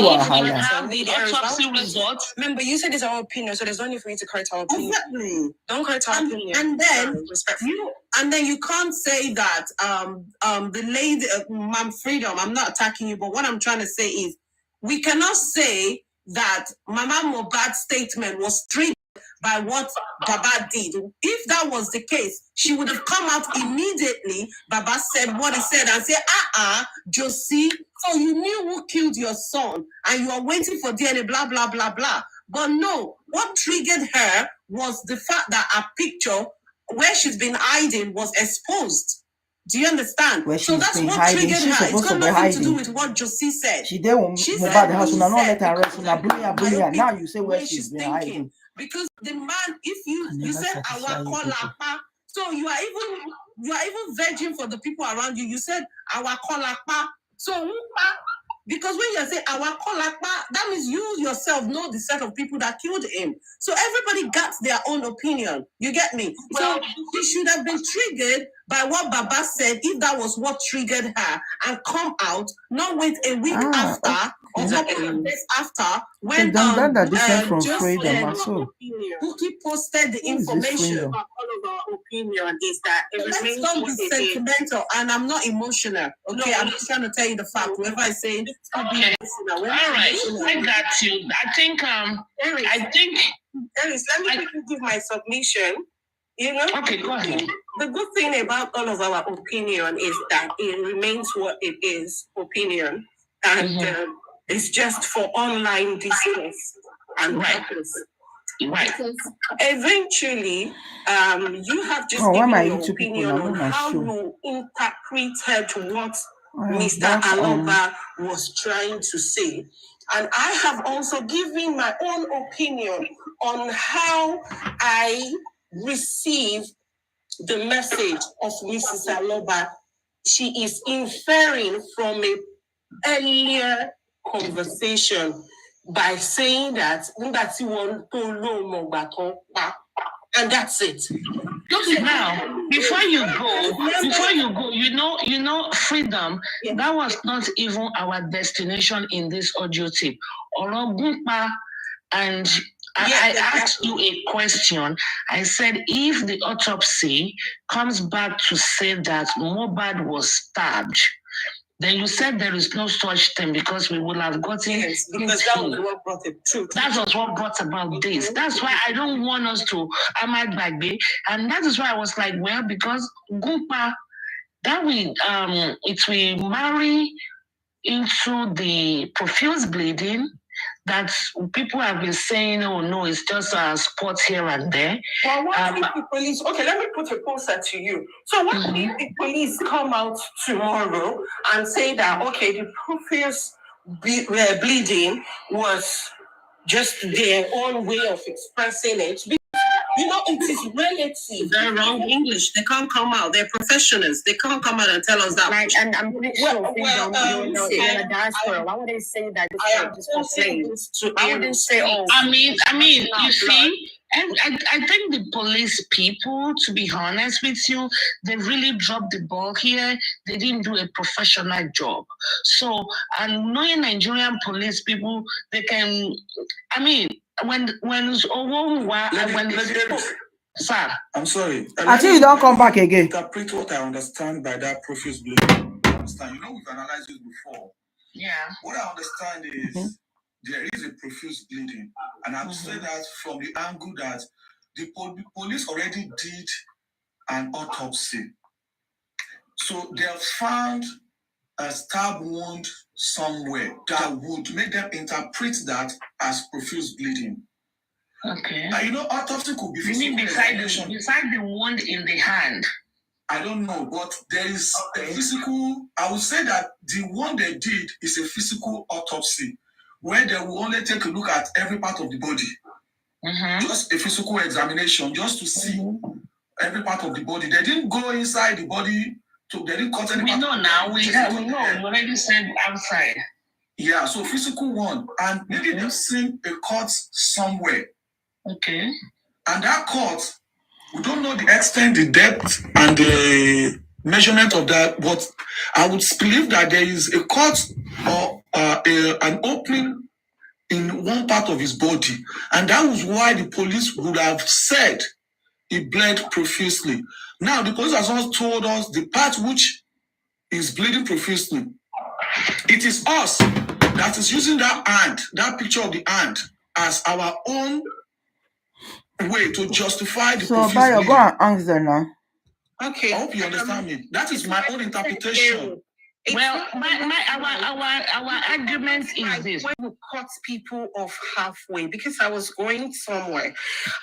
have the autopsy results. Remember, you said it's our opinion, so there's no need for you to correct our opinion. Exactly. Don't correct our opinion. And then you can't say that the lady, Ma'am Freedom, I'm not attacking you, but what I'm trying to say is we cannot say that Mama Mohbad's statement was triggered by what Baba did. If that was the case, she would have come out immediately. Baba said what he said and said, Josie, so you knew who killed your son and you are waiting for DNA, blah, blah, blah, blah. But no, what triggered her was the fact that her picture where she's been hiding was exposed. Do you understand? So that's what triggered her. It's got nothing to do with what Josie said. She did Mohbad the house, not let her rest. Now you say where she's been hiding. Because the man, if you said our kolapa, so you are even virgin for the people around you. You said our kolapa. So because when you say our kolapa, that means you yourself know the set of people that killed him. So everybody got their own opinion. You get me? So she should have been triggered by what Baba said, if that was what triggered her, and come out, not wait a week after or a couple of days after when Bookie posted the information. All of our opinion is that Let's not be sentimental, and I'm not emotional. Okay, I'm just trying to tell you the fact. Whoever is saying, okay, all right, I got you. Aries, let me give my submission. You know? Okay, go ahead. The good thing about all of our opinion is that it remains what it is, opinion, and it's just for online discourse and purpose. Right. Eventually, you have just given your opinion on how you interpreted what Mr. Aloba was trying to say. And I have also given my own opinion on how I receive the message of Mrs. Aloba. She is inferring from an earlier conversation by saying that and that's it. Look now, before you go, you know, freedom. Yeah. That was not even our destination in this audio tape. And I asked you a question. I said, if the autopsy comes back to say that Mohbad was stabbed, then you said there is no such thing because we would have gotten because that was what brought it true. That was what brought about this. That's why I don't want us to Ahmad Bagbe. And that is why I was like, well, because Gumpa, that it will marry into the profuse bleeding that people have been saying, oh no, it's just a spot here and there. Well, what if the police, okay, let me put a poster to you. So what if the police come out tomorrow and say that, okay, the profuse bleeding was just their own way of expressing it? You know, it is relative. They're wrong English. They can't come out. They're professionals. They can't come out and tell us that. Right, and I'm pretty sure you're in a diaspora. Why would they say that? Why would they say, oh? I mean, you see, and I think the police people, to be honest with you, they really dropped the ball here. They didn't do a professional job. So, and knowing Nigerian police people, they can, I mean, Sir, I'm sorry. I think you don't come back again. Interpret what I understand by that profuse bleeding. Understand? You know, we've analyzed this before. Yeah. What I understand is there is a profuse bleeding, and I'm saying that from the angle that the police already did an autopsy, so they have found a stab wound somewhere that would make them interpret that as profuse bleeding. Okay. And you know, autopsy could be physical. You mean beside the wound in the hand? I don't know, but there is a physical. I would say that the one they did is a physical autopsy, where they will only take a look at every part of the body. Just a physical examination, just to see every part of the body. They didn't go inside the body. They didn't cut any part. We know now. We know. We already said outside. Yeah, so physical one, and maybe they've seen a cut somewhere. Okay. And that cut, we don't know the extent, the depth, and the measurement of that, but I would believe that there is a cut or an opening in one part of his body, and that was why the police would have said he bled profusely. Now, the police has also told us the part which is bleeding profusely. It is us that is using that hand, that picture of the hand, as our own way to justify the profuse bleeding. So, go and answer now. Okay. I hope you understand me. That is my own interpretation. Well, our argument is this: when we cut people off halfway because I was going somewhere.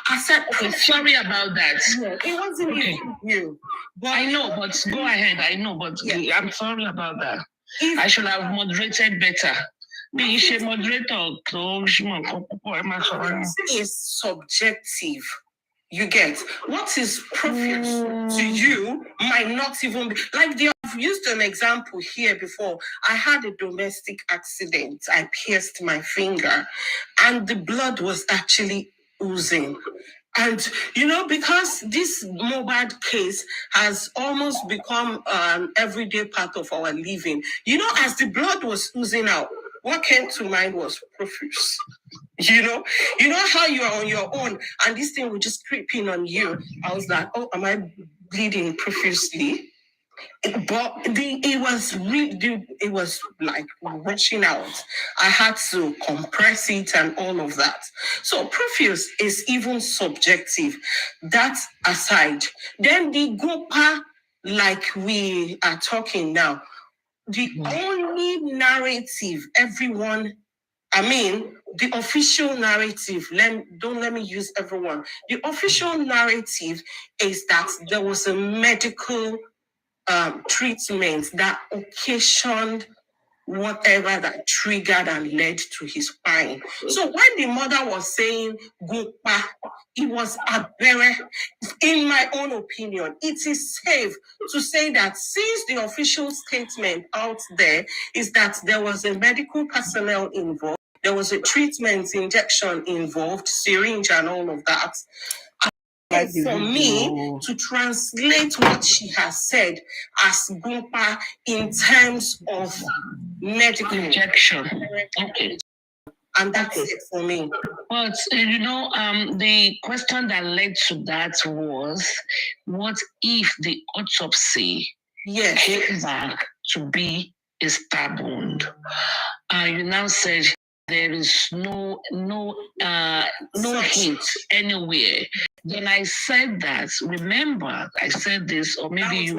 I said, okay, sorry about that. Yeah, it wasn't even you. But I know, but go ahead. I know, but I'm sorry about that. I should have moderated better. Be a moderator. Is subjective. You get what is profuse to you might not even be like I've used an example here before. I had a domestic accident. I pierced my finger, and the blood was actually oozing. And because this mobile case has almost become an everyday part of our living, as the blood was oozing out, what came to mind was profuse. You know how you are on your own and this thing will just creep in on you. I was like, oh, am I bleeding profusely? But it was like rushing out. I had to compress it and all of that. So profuse is even subjective. That aside, then the gopa, like we are talking now, the only narrative the official narrative, don't let me use everyone. The official narrative is that there was a medical treatment that occasioned whatever that triggered and led to his crying. So when the mother was saying "Gopa," it was aberrant. In my own opinion, it is safe to say that since the official statement out there is that there was a medical personnel involved, there was a treatment injection involved, syringe and all of that. For me to translate what she has said as Gopa in terms of medical injection. Okay. And that's it for me. But the question that led to that was, what if the autopsy came back to be a stab wound? You now said there is no hint anywhere. Then I said that. Remember, I said this, or maybe you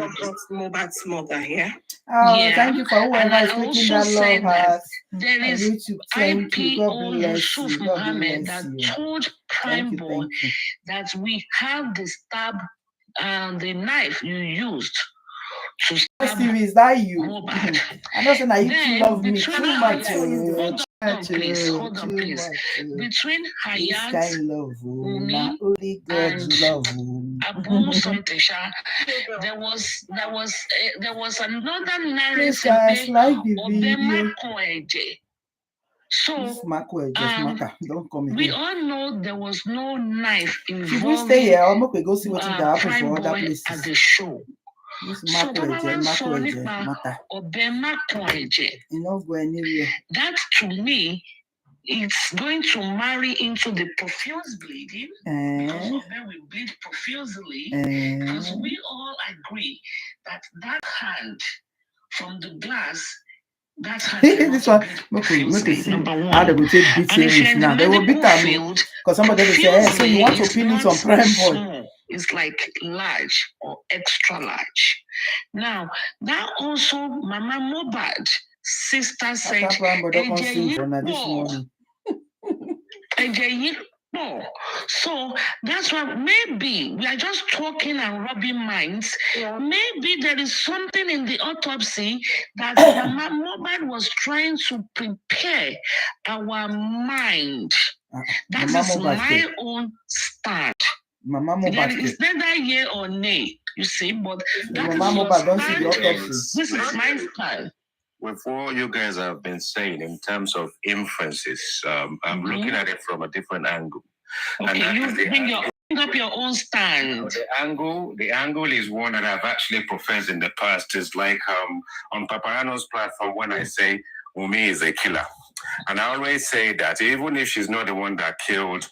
mobile smother, yeah. Thank you for whoever is clicking that love heart. There is IPO Yusuf Mohammed that told Prime Boy that we have the stab and the knife you used to stab. Steve, is that you? I know that you love me too much. Hold on, please. Between Hayat, Umi, and Abu Somtesha, there was another narrative. Obema Koeje. So we all know there was no knife involved. Should we stay here or make we go see what happened for other places? At the show. So that to me, it's going to marry into the profuse bleeding because Obe will bleed profusely because we all agree that hand from the glass. That's how this one, number one. How they will take beat Aries now. They will beat them because somebody will say, hey, so you want to pin it on Prime Boy? It's like large or extra large. Now, that also, Mama Mohbad sister said, so that's why maybe we are just talking and rubbing minds. Yeah. Maybe there is something in the autopsy that Mama Mohbad was trying to prepare our mind. That is my own start. Mama Mohbad. It's neither yea or nay, you see, but that Mama Mohbad don't see the autopsy. This is my style. With what you guys have been saying in terms of inferences, I'm looking at it from a different angle. Okay, and you bring up your own stand. The angle is one that I've actually professed in the past. Is like on Paparano's platform when I say Wunmi is a killer. And I always say that even if she's not the one that killed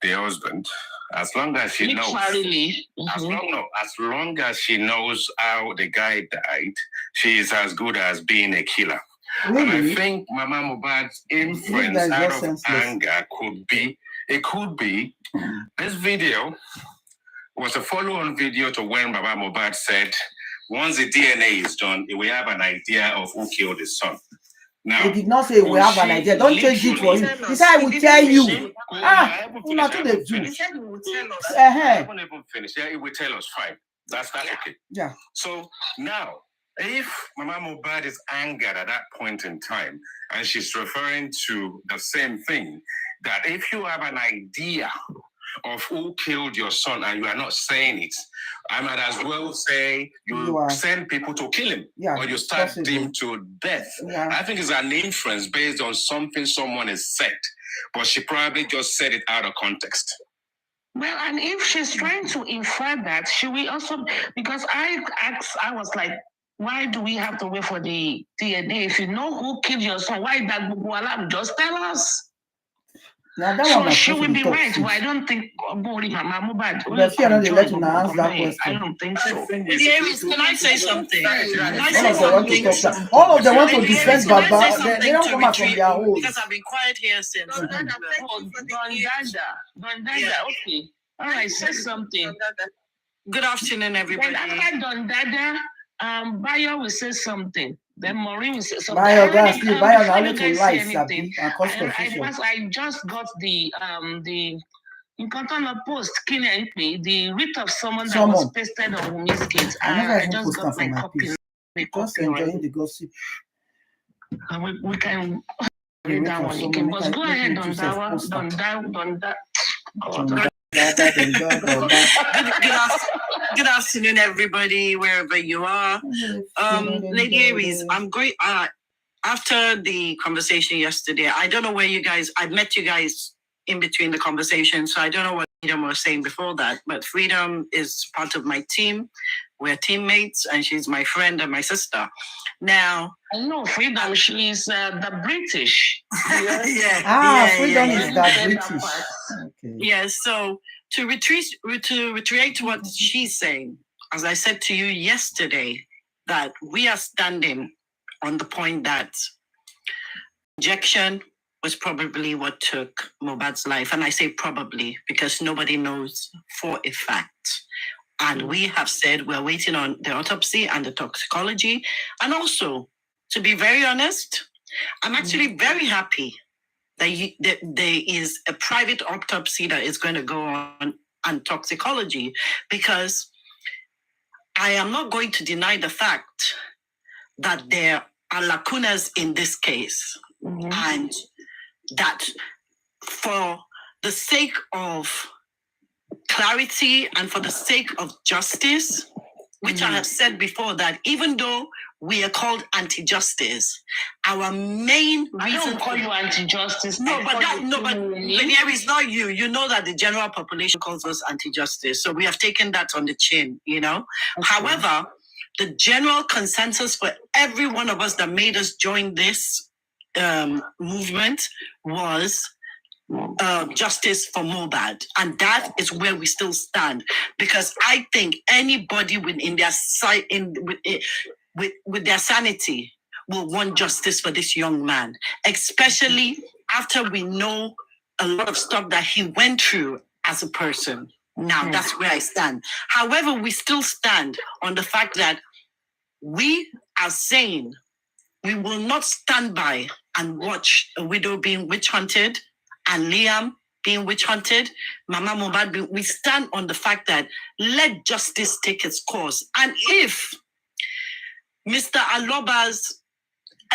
the husband, as long as she knows, as long as she knows how the guy died, she is as good as being a killer. Really? And I think Mama Mohbad's inference out of anger could be this video was a follow-on video to when Mama Mohbad said, once the DNA is done, we have an idea of who killed his son. Now, he did not say we have an idea. Don't change it for him. He said, I will tell you. I haven't finished. I haven't even finished. Yeah, it will tell us. Fine. That's okay. Yeah. So now, if Mama Mohbad is angered at that point in time, and she's referring to the same thing, that if you have an idea of who killed your son and you are not saying it, I might as well say you send people to kill him, or you start him to death. Yeah. I think it's an inference based on something someone has said, but she probably just said it out of context. Well, and if she's trying to infer that, she will also, because I was like, why do we have to wait for the DNA? If you know who killed your son, why that alarm? Just tell us. Now, that so she will be right. Well, I don't think Mama Mohbad. I don't think so. Aries, can I say something? All of them want to defend Baba. They don't come out from their holes. Because I've been quiet here since. Dondada. Okay. All right, say something. Good afternoon, everybody. Then after Dondada, Bayo will say something. Then Maureen will say something. Bayo now to lie, Sabi, and cause confusion. I just got the in content post, the writ of someone that was pasted on Wunmi's case. I just got my copy. Just enjoying the gossip. We can read that one again. But go ahead, Donda. Good afternoon, everybody, wherever you are. Lady Aries, I'm great. After the conversation yesterday, I don't know where you guys, I met you guys in between the conversation, so I don't know what Freedom was saying before that, but Freedom is part of my team. We're teammates, and she's my friend and my sister. Now, I know Freedom, she's the British. Freedom is the British. Okay. Yeah, so to reiterate what she's saying, as I said to you yesterday, that we are standing on the point that injection was probably what took Mohbad's life. And I say probably because nobody knows for a fact. And we have said we're waiting on the autopsy and the toxicology. And also, to be very honest, I'm actually very happy that there is a private autopsy that is going to go on toxicology, because I am not going to deny the fact that there are lacunas in this case. And that for the sake of clarity and for the sake of justice, which I have said before, that even though we are called anti-justice, our main reason... I don't call you anti-justice. No, but here is not you. You know that the general population calls us anti-justice. So we have taken that on the chin, you know? Okay. However, the general consensus for every one of us that made us join this movement was justice for Mohbad, and that is where we still stand, because I think anybody within their with their sanity will want justice for this young man, especially after we know a lot of stuff that he went through as a person. Now that's where I stand. However, we still stand on the fact that we are saying we will not stand by and watch a widow being witch hunted and Liam being witch hunted, Mama Mohbad. We stand on the fact that let justice take its course. And if Mr. Aloba's,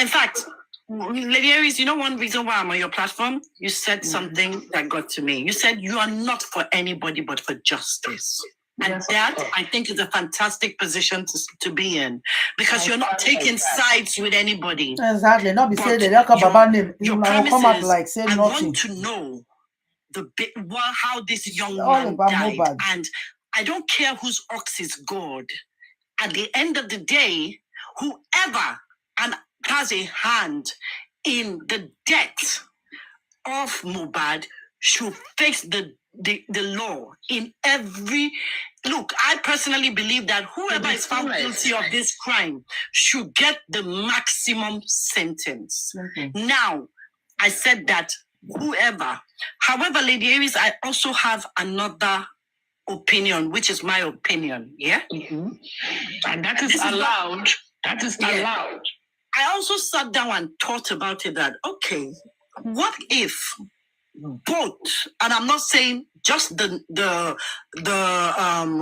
in fact, Lady Aries, you know one reason why I'm on your platform? You said something that got to me. You said you are not for anybody but for justice. And that, I think, is a fantastic position to be in, because you're not taking sides with anybody. Exactly. Not be saying they come Baba name. You might come up like say nothing. I want to know how this young man died. Mohbad. And I don't care whose ox is God. At the end of the day, whoever has a hand in the death of Mohbad should face the law in every look. I personally believe that whoever is found guilty of this crime should get the maximum sentence. Now, I said that whoever, however, Lady Aries, I also have another opinion, which is my opinion. Yeah. And that is allowed. That is allowed. I also sat down and thought about it that, okay, what if both, and I'm not saying just the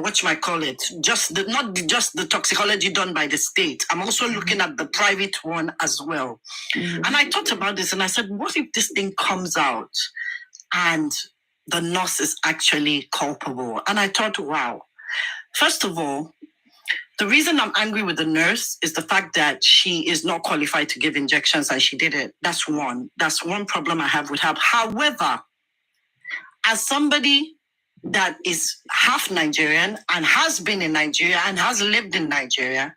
what you might call it, not just the toxicology done by the state. I'm also looking at the private one as well. And I thought about this and I said, what if this thing comes out and the nurse is actually culpable? And I thought, wow, first of all, the reason I'm angry with the nurse is the fact that she is not qualified to give injections and she did it. That's one problem I have with her. However, as somebody that is half Nigerian and has been in Nigeria and has lived in Nigeria,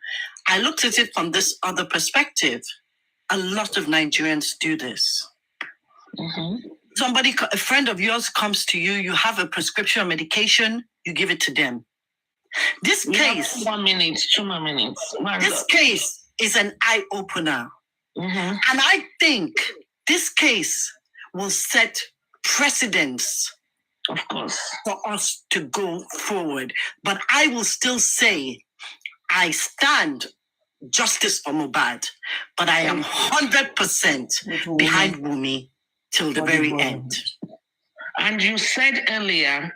I looked at it from this other perspective. A lot of Nigerians do this. A friend of yours comes to you, you have a prescription of medication, you give it to them. This case, 2 more minutes. This case is an eye-opener. And I think this case will set precedents, of course, for us to go forward. But I will still say I stand justice for Mohbad, but I am 100% behind Wunmi till the very end. And you said earlier,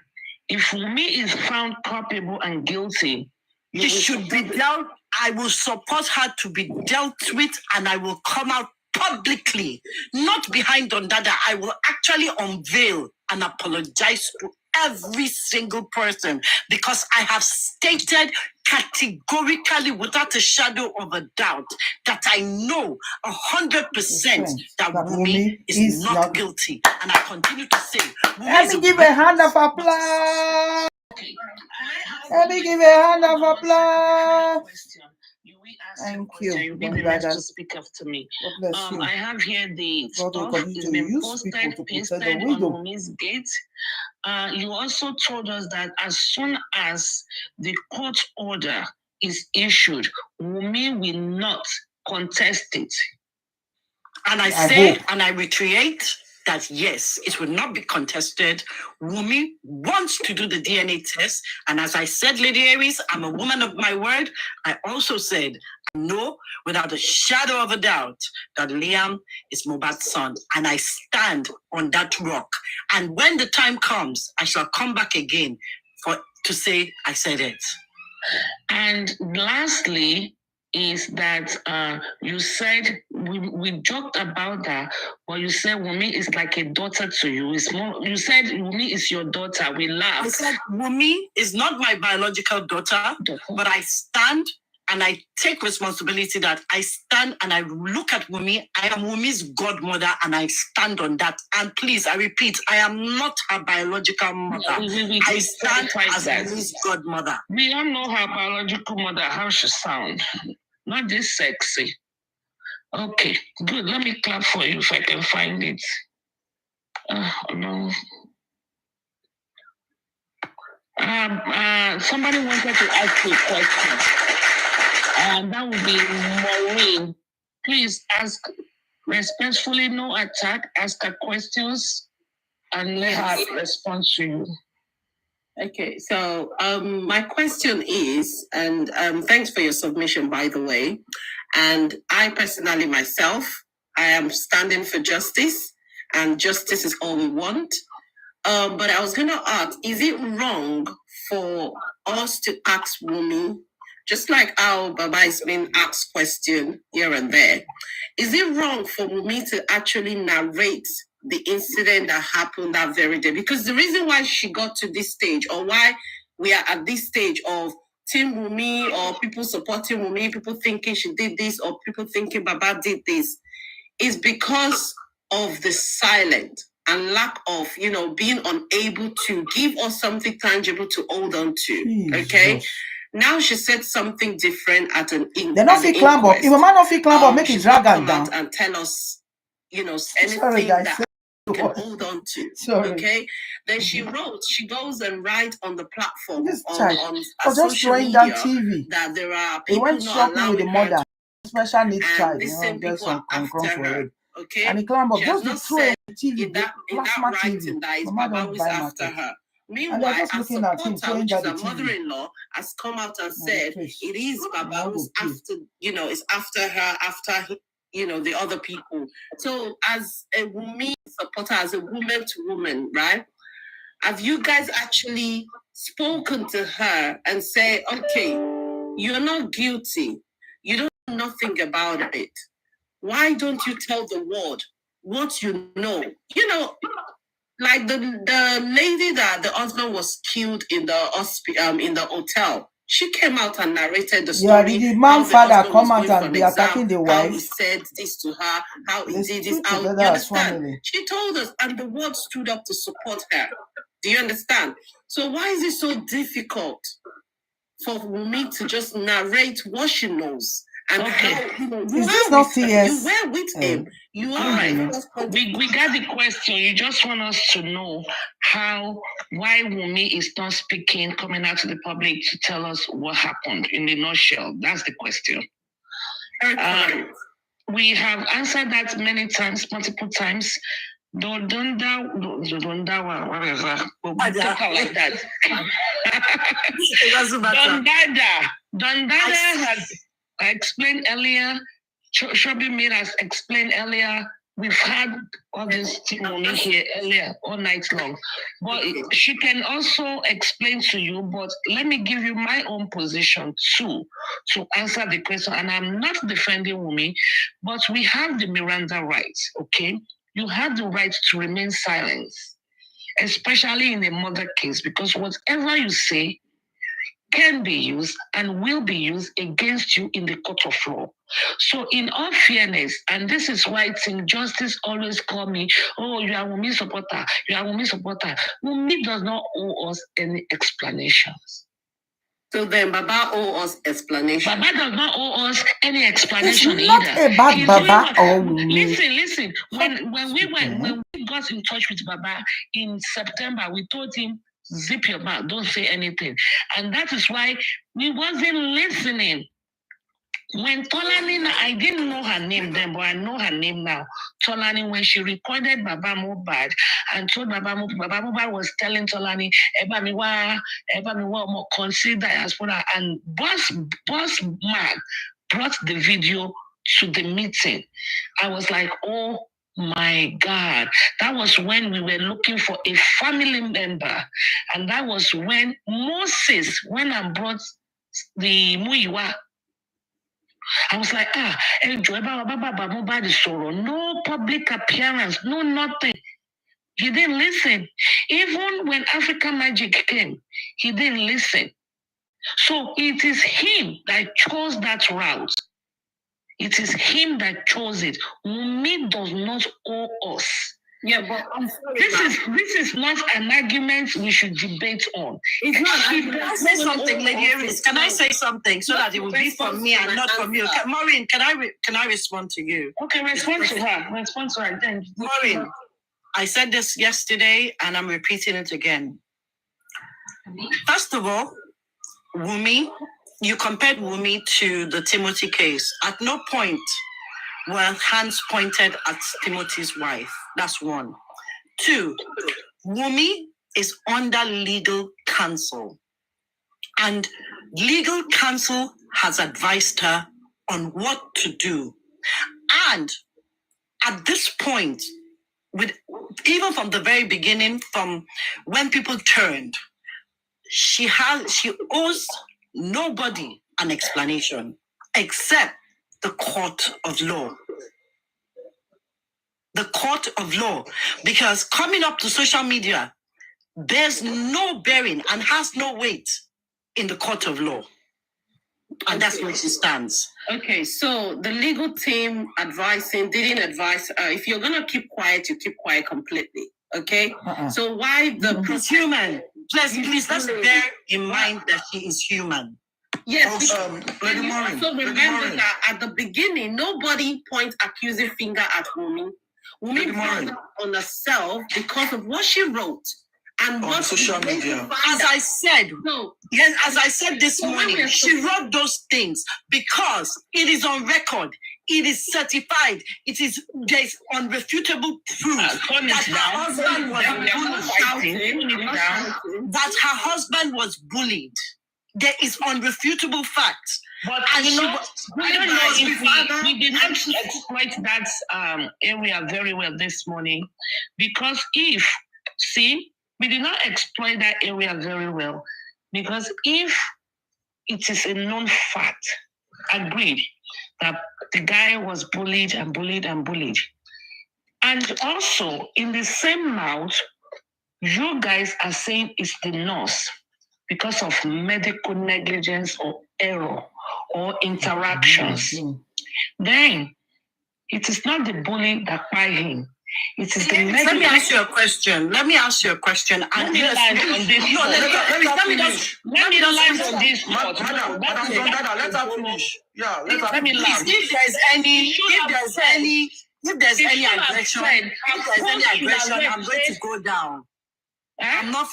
if Wunmi is found culpable and guilty, she should be dealt. I will support her to be dealt with, and I will come out publicly, not behind Dondada. I will actually unveil and apologize to every single person, because I have stated categorically, without a shadow of a doubt, that I know 100% that Wunmi is not guilty, and I continue to say. Let me give a hand of applause. Let me give a hand of applause. Thank you. You be the next to speak after me. I have here the stuff is being pasted on Wunmi's gate. You also told us that as soon as the court order is issued, Wunmi will not contest it. And I say, and I reiterate that yes, it will not be contested. Wunmi wants to do the DNA test. And as I said, Lady Aries, I'm a woman of my word. I also said, I know without a shadow of a doubt that Liam is Mohbad's son. And I stand on that rock. And when the time comes, I shall come back again to say I said it. And lastly, is that you said we joked about that, but you said Wunmi is like a daughter to you. It's more. You said Wunmi is your daughter. We laughed. I said Wunmi is not my biological daughter, but I stand and I take responsibility that I stand and I look at Wunmi. I am Wunmi's godmother, and I stand on that. And please, I repeat, I am not her biological mother. I stand as Wunmi's godmother. We all know her biological mother, how she sounds. Not this sexy. Okay, good. Let me clap for you if I can find it. No. Somebody wanted to ask you a question. That would be Maureen. Please ask respectfully, no attack. Ask her questions and let her respond to you. Okay, so my question is, and thanks for your submission, by the way. And I personally, myself, I am standing for justice, and justice is all we want. But I was going to ask, is it wrong for us to ask Wunmi, just like how Baba is being asked questions here and there, is it wrong for Wunmi to actually narrate the incident that happened that very day? Because the reason why she got to this stage, or why we are at this stage of Team Wunmi, or people supporting Wunmi, people thinking she did this, or people thinking Baba did this, is because of the silence and lack of, being unable to give us something tangible to hold on to. Jesus. Okay? Now she said something different at an inquest. They're not fit climb up. If a man not fit climb up, make his drag down and tell us anything that you can hold on to. Okay. Then she goes and writes on the platform on social media that there are people not allowing her. Special needs child, these same people are after her. Okay. And the clan she has not said in that writing that is Baba who is after her. Meanwhile, her supporter, which is her mother-in-law, has come out and said it is Baba who's after, is after her, after the other people. So as a woman supporter, as a woman to woman, right? Have you guys actually spoken to her and say, okay, you're not guilty. You don't know nothing about it. Why don't you tell the world what you know? Like the lady that the husband was killed in the hotel. She came out and narrated the story. The man father come out and be attacking the wife. How he said this to her, how he did this. How, you understand? She told us, and the world stood up to support her. Do you understand? So why is it so difficult for me to just narrate what she knows? And how, you were with him. You are right. We got the question. You just want us to know why Wunmi is not speaking, coming out to the public to tell us what happened in the nutshell. That's the question. We have answered that many times, multiple times. Don't like that. Don Dada has explained earlier. Shobi Mir has explained earlier. We've had all this testimony here earlier all night long. But she can also explain to you, but let me give you my own position too to answer the question. And I'm not defending Wunmi, but we have the Miranda rights, okay? You have the right to remain silent, especially in a murder case, because whatever you say can be used and will be used against you in the court of law. So in all fairness, and this is why Team Justice always call me, oh, you are Wunmi supporter, you are Wunmi supporter. Wunmi does not owe us any explanations. So then Baba owe us explanation. Baba does not owe us any explanation it's not either. About Baba or Wunmi. Listen. When we got in touch with Baba in September, we told him, zip your mouth, don't say anything. And that is why we wasn't listening. When Tolani, I didn't know her name then, but I know her name now. Tolani, when she recorded Baba Mohbad and told Baba Mohbad was telling Tolani, Eba miwa mo consider diaspora, and Boss Man brought the video to the meeting. I was like, oh my God. That was when we were looking for a family member. And that was when Moses, when I brought the Muiwa, I was like, no public appearance, no nothing. He didn't listen. Even when African Magic came, he didn't listen. So it is him that chose that route. It is him that chose it. Wunmi does not owe us. Yeah, but I'm sorry. This is not an argument we should debate on. It's not. Can I say something, Lady Aries? Can I say something so that it will be from me and not from you? Maureen, can I respond to you? Okay, respond to her. Respond to her. Then, Maureen, I said this yesterday and I'm repeating it again. First of all, Wunmi, you compared Wunmi to the Timothy case. At no point were hands pointed at Timothy's wife. That's one. Two, Wunmi is under legal counsel. And legal counsel has advised her on what to do. And at this point, even from the very beginning, from when people turned, she owes nobody an explanation except the court of law. The court of law. Because coming up to social media, there's no bearing and has no weight in the court of law. And that's where she stands. Okay, so the legal team didn't advise, if you're going to keep quiet, you keep quiet completely. Okay? So why the human? Please, let's bear in mind that she is human. Yes, so remember that at the beginning, nobody points accusing finger at Wunmi. Wumi brought on herself because of what she wrote. And on social media. As I said this morning, she wrote those things because it is on record, it is certified, there's unrefutable proof that her husband was bullied. There is unrefutable facts. But I don't know if we did not exploit that area very well this morning, because we did not exploit that area very well, because if it is a known fact, agreed, that the guy was bullied and bullied and bullied, and also in the same mouth, you guys are saying it's the nurse because of medical negligence or error or interactions, then it is not the bully that by him. It is the Let me ask you a question. And let me land on this. Let me land on this. Let her finish. Yeah, let me land. If there's any aggression, I'm going to go down. I'm not.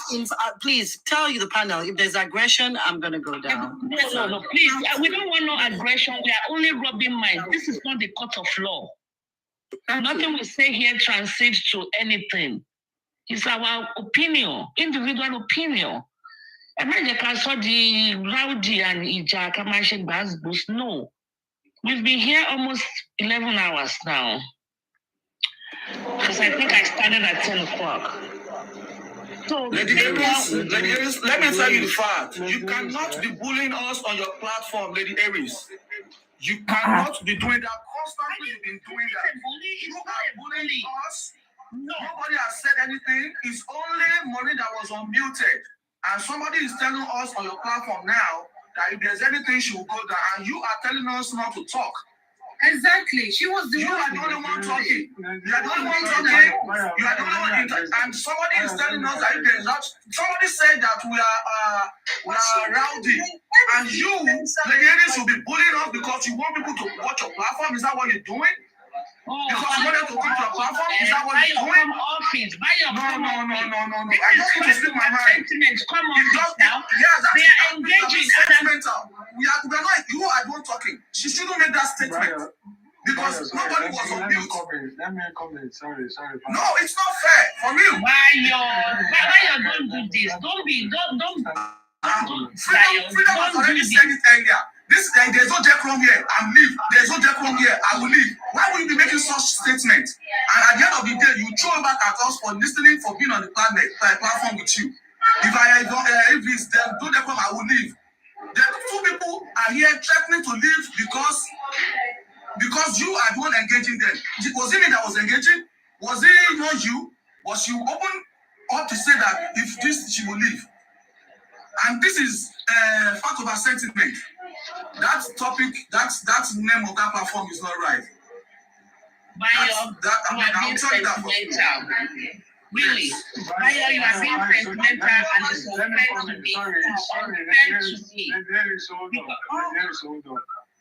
Please tell you the panel. If there's aggression, I'm gonna go down. No, please. We don't want no aggression. We are only rubbing minds. This is not the court of law. Nothing we say here translates to anything. It's our opinion, individual opinion. I saw the rowdy and Ija Kamashe Basbus. No, we've been here almost 11 hours now, because I think I started at 10 o'clock. So, Lady Aries, let me tell you the fact. You cannot be bullying us on your platform, Lady Aries. You cannot be doing that. Constantly you've been doing that. You are bullying us. Nobody has said anything. It's only money that was unmuted. And somebody is telling us on your platform now that if there's anything, she will go down. And you are telling us not to talk. Exactly. She was the You are the only one talking. You are the only one talking. You are the only one. And somebody is telling us that if there's not. Somebody said that we are rowdy. And you, Lady Aries, will be bullying us because you want people to watch your platform. Is that what you're doing? Because you want them to come to your platform? Is that what you're doing? No. I just want to speak my mind. Come on, now. Yes, they are engaging. Sentimental. We are not. You are the one talking. She shouldn't make that statement. Because nobody was on mute. Let me comment. Sorry. No, it's not fair for me. Why you don't do this? Don't. Freedom has already said it earlier. There's no decorum here. I'm leave. There's no decorum here. I will leave. Why will you be making such statements? And at the end of the day, you throw back at us for listening, for being on the platform with you. If it's them, do decorum, I will leave. The two people are here threatening to leave because you are the one engaging them. Was it me that was engaging? Was it not you? Was you open up to say that if this, she will leave? And this is fact of her sentiment. That topic, that name of that platform is not right. I'll tell you that for really. Maya, you are being sentimental and it's unfair to me.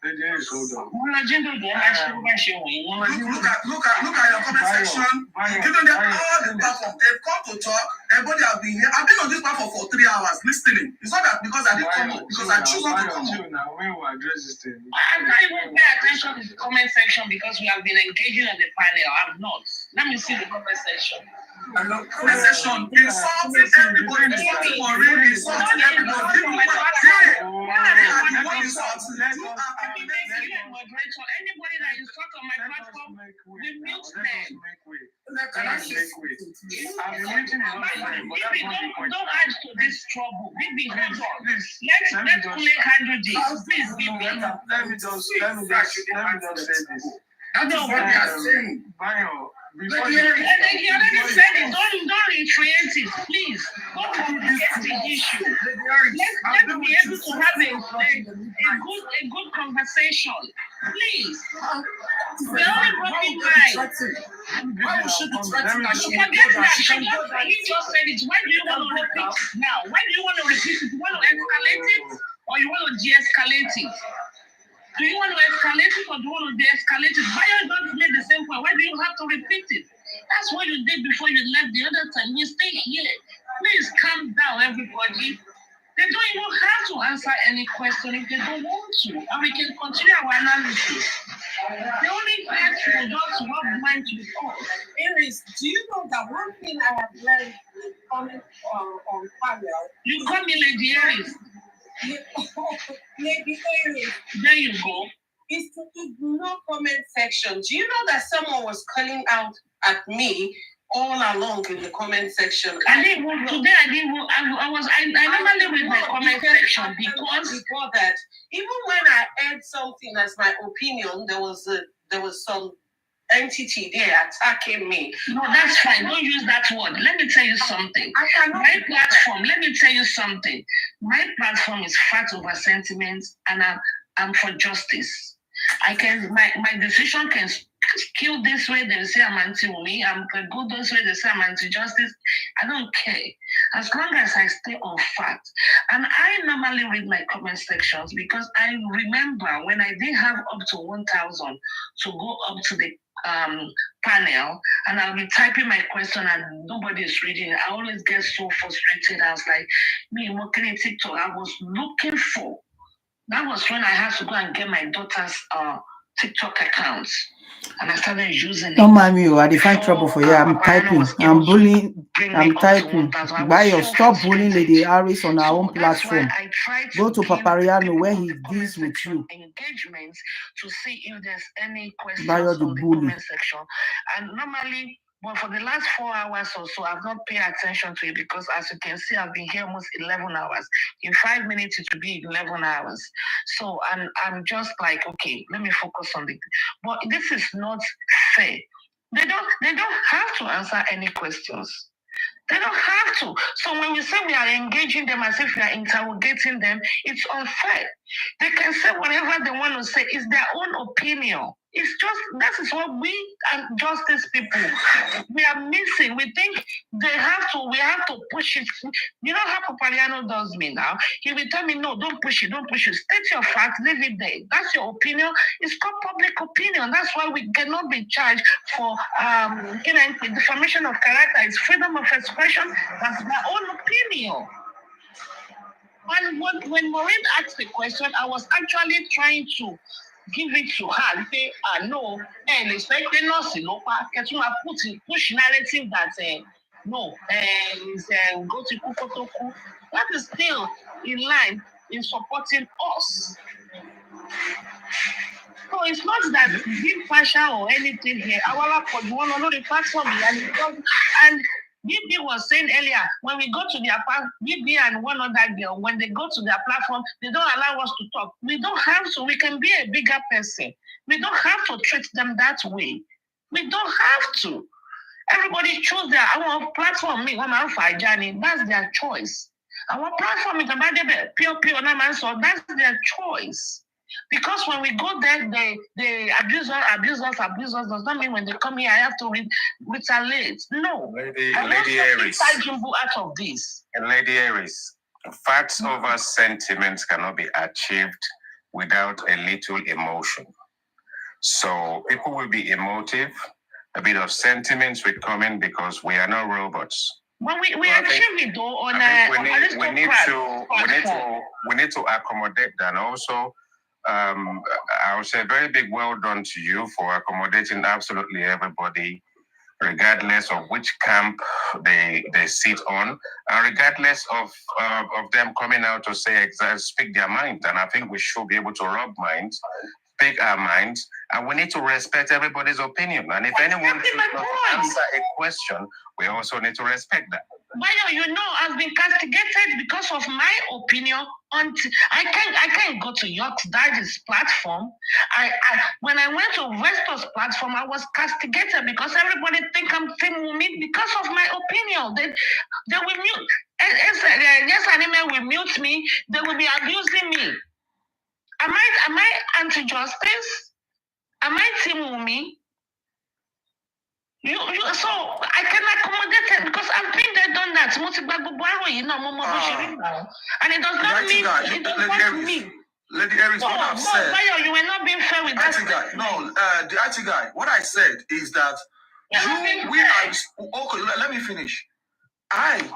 Look at your comment section. Giving them all the platform. They've come to talk. Everybody has been here. I've been on this platform for 3 hours listening. It's not that because I didn't come up, because I choose not to come up. I can't even pay attention to the comment section because we have been engaging on the panel. I'm not. Let me see the comment section. Comment section insulting everybody. Insulting everybody. Anybody that is not on my platform, we mute them. Don't add to this trouble. Maybe hold on. Let's only handle this. Please, let me just say this. That's what they are saying. You already said it. Don't recreate it, please. Don't complicate the issue. Let's be able to have a good conversation. Please. We're only broken minds. Why would she be threatening? Forget that. He just said it. Why do you want to repeat it now? Why do you want to repeat it? You want to escalate it or you want to de-escalate it? Do you want to escalate it or do you want to de-escalate it? Why you don't make the same point? Why do you have to repeat it? That's what you did before you left the other time. You stay here. Please calm down, everybody. They don't even have to answer any question if they don't want to. And we can continue our analysis. The only person who just rub mind with us. Aries, do you know that one thing I have learned coming on panel? You call me Lady Aries. Lady Aries. There you go. Is to ignore comment section. Do you know that someone was calling out at me all along in the comment section? I normally read my comment section because before that, even when I aired something as my opinion, there was some entity there attacking me. No, that's fine. Don't use that word. Let me tell you something. My platform is fact over sentiment, and I'm for justice. My decision can kill this way, they say I'm anti-women. I'm good this way, they say I'm anti-justice. I don't care. As long as I stay on fact. And I normally read my comment sections because I remember when I did have up to 1,000 to go up to the panel, and I'll be typing my question and nobody is reading it. I always get so frustrated. I was like, me working in TikTok, I was looking for. That was when I had to go and get my daughter's TikTok account. And I started using it. Don't mind me, I define trouble for you. I'm typing. I'm bullying. I'm typing. Stop bullying Lady Aries on our own platform. Go to Papariano where he deals with you. Engagements to see if there's any questions Bayo on the comment section. And normally, but for the last 4 hours or so, I've not paid attention to it because, as you can see, I've been here almost 11 hours. In 5 minutes, it will be 11 hours. So I'm just like, okay, let me focus on it. But this is not fair. They don't have to answer any questions. They don't have to. So when we say we are engaging them as if we are interrogating them, it's unfair. They can say whatever they want to say. It's their own opinion. It's just, that is what we and justice people, we are missing. We think we have to push it. You know how Papariano does me now? He will tell me, no, don't push it. State your fact, leave it there. That's your opinion. It's called public opinion. That's why we cannot be charged for defamation of character. It's freedom of expression. That's my own opinion. And when Maureen asked the question, I was actually trying to give it to her and say, no, push narrative that go to Kukotoku. That is still in line in supporting us. So it's not that big partial or anything here. Our one on the platform and BB was saying earlier, when we go to their platform, BB and one other girl, when they go to their platform, they don't allow us to talk. We don't have to. We can be a bigger person. We don't have to treat them that way. We don't have to. Everybody choose their our platform. That's their choice. Our platform is about pure, so that's their choice. Because when we go there, they abuse us does not mean when they come here I have to retaliate. No. Lady Aries. Out of this. Lady Aries, facts over sentiments cannot be achieved without a little emotion. So people will be emotive, a bit of sentiments will come in because we are not robots. But we achieve it though on we need to accommodate that. And also I would say very big well done to you for accommodating absolutely everybody, regardless of which camp they sit on, and regardless of them coming out to say speak their mind. And I think we should be able to rub minds, speak our minds, and we need to respect everybody's opinion. And if anyone chooses not to answer a question, we also need to respect that. Bayo, I've been castigated because of my opinion. I can't go to York's daddy's platform. When I went to Vestor's platform, I was castigated because everybody think I'm Team Wumi because of my opinion. They will mute. Yes, Anime will mute me. They will be abusing me. Am I anti-justice? Am I Team Wumi? So I can accommodate it because I've been there, done that. And it does not mean it doesn't mean. Lady Aries, what I've said. You were not being fair with that. No, the IT guy. What I said is that Okay, let me finish. I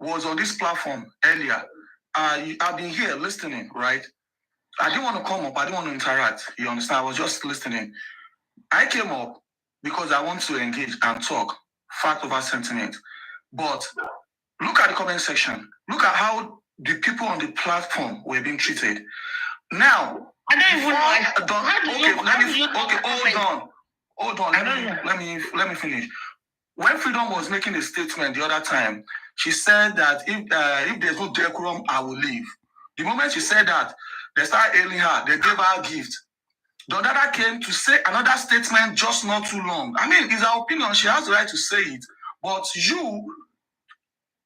was on this platform earlier. I've been here listening, right? I didn't want to come up. I didn't want to interact. You understand? I was just listening. I came up because I want to engage and talk fact over sentiment. But look at the comment section. Look at how the people on the platform were being treated. Now, I don't even know. Hold on. Let me finish. When Freedom was making a statement the other time, she said that if there's no decorum, I will leave. The moment she said that, they started hailing her. They gave her a gift. The other came to say another statement just not too long. I mean, it's her opinion. She has the right to say it. But you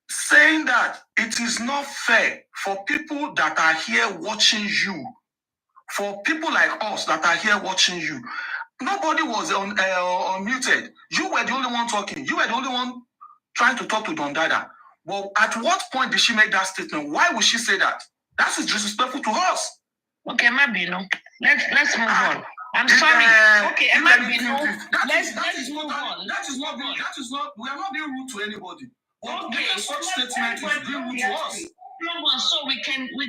saying that it is not fair for people that are here watching you, for people like us that are here watching you. Nobody was unmuted. You were the only one talking. You were the only one trying to talk to Don Dada. Well, at what point did she make that statement? Why would she say that? That is disrespectful to us. Okay, maybe no. Let's move on. I'm sorry. Okay, maybe no. Let's move on. That is not. We are not being rude to anybody. Okay, such statement is being rude to us. So we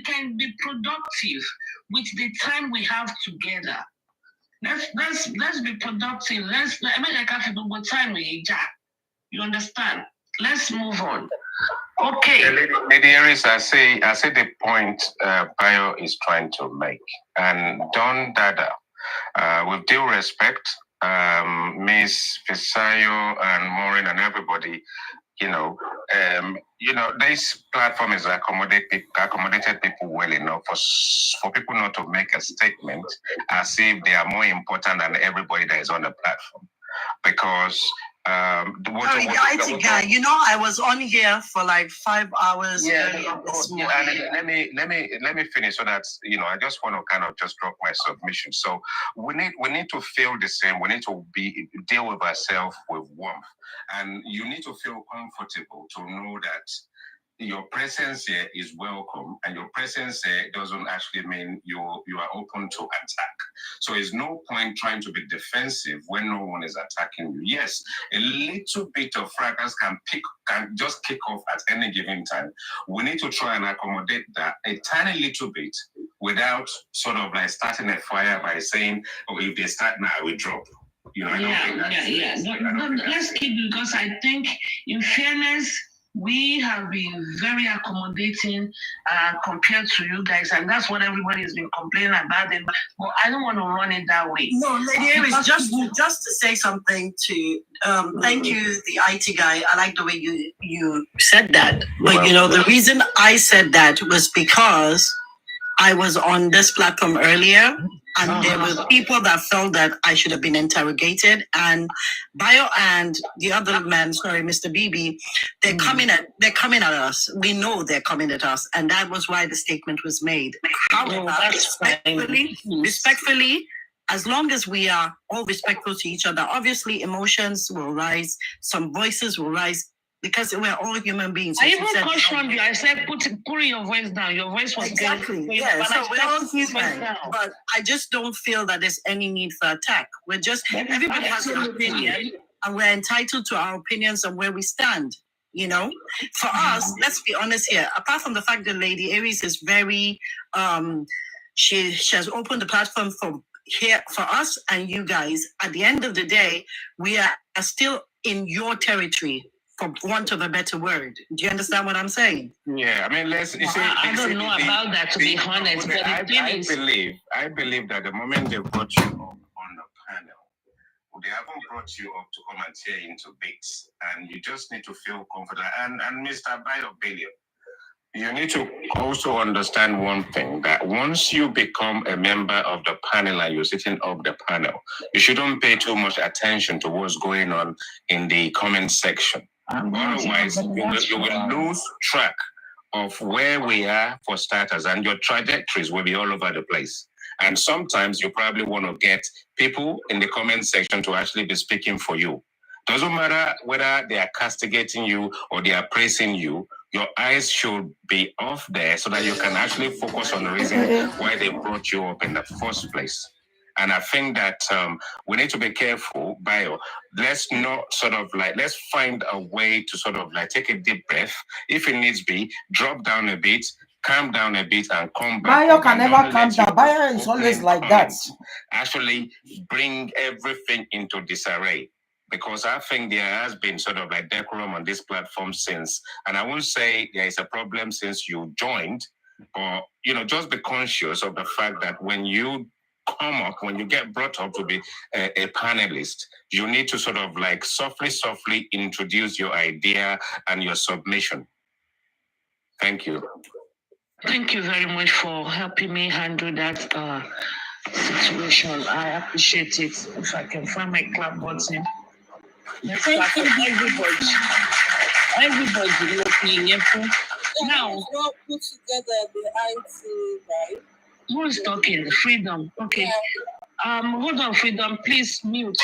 can be productive with the time we have together. Let's be productive. I mean, I can't do what time we jack. You understand? Let's move on. Okay. Lady Aries, I say the point Bayo is trying to make. And Don Dada, with due respect, Miss Fisayo and Maureen and everybody, this platform is accommodated people well enough for people not to make a statement as if they are more important than everybody that is on the platform. Because I was on here for like 5 hours. Let me finish so that I just want to kind of just drop my submission. So we need to feel the same. We need to deal with ourselves with warmth, and you need to feel comfortable to know that your presence here is welcome, and your presence here doesn't actually mean you are open to attack. So it's no point trying to be defensive when no one is attacking you. Yes, a little bit of fracas can just kick off at any given time. We need to try and accommodate that a tiny little bit without sort of like starting a fire by saying, "Oh, if they start now, we drop." Let's keep, because I think, in fairness, we have been very accommodating compared to you guys, and that's what everybody has been complaining about. It, but I don't want to run it that way. No, Lady Aries, just to say something to thank you, the IT guy. I like the way you said that. But the reason I said that was because I was on this platform earlier, and there were people that felt that I should have been interrogated. And Bayo and the other man, Mr. BB, they're coming at us. We know they're coming at us, and that was why the statement was made. However, respectfully, as long as we are all respectful to each other, obviously emotions will rise, some voices will rise, because we're all human beings. I even cautioned you. I said, put your voice down. Your voice was exactly. Yeah, so we're all human. But I just don't feel that there's any need for attack. We're just, everybody has an opinion, and we're entitled to our opinions and where we stand. For us, let's be honest here. Apart from the fact that Lady Aries is very, she has opened the platform for us and you guys. At the end of the day, we are still in your territory, for want of a better word. Do you understand what I'm saying? Yeah, I mean, I don't know about that, to be honest. But I believe that the moment they brought you up on the panel, they haven't brought you up to come and tear into bits, and you just need to feel confident. And Mr. Bayo Billion, you need to also understand one thing, that once you become a member of the panel and you're sitting up the panel, you shouldn't pay too much attention to what's going on in the comment section. Otherwise, you will lose track of where we are, for starters, and your trajectories will be all over the place. And sometimes you probably want to get people in the comment section to actually be speaking for you. Doesn't matter whether they are castigating you or they are praising you, your eyes should be off there so that you can actually focus on the reason why they brought you up in the first place. And I think that we need to be careful, Bio. Let's not let's find a way to take a deep breath. If it needs be, drop down a bit, calm down a bit, and come back. Bio can never calm down. Bio is always like that. Actually, bring everything into disarray. Because I think there has been decorum on this platform since, and I won't say there is a problem since you joined, or just be conscious of the fact that when you come up, when you get brought up to be a panelist, you need to softly introduce your idea and your submission. Thank you. Thank you very much for helping me handle that situation. I appreciate it. If I can find my clap button. Let's clap for everybody looking. Now, put together the IT, right? Who is talking? Freedom. Okay. Yeah. Hold on, Freedom. Please mute.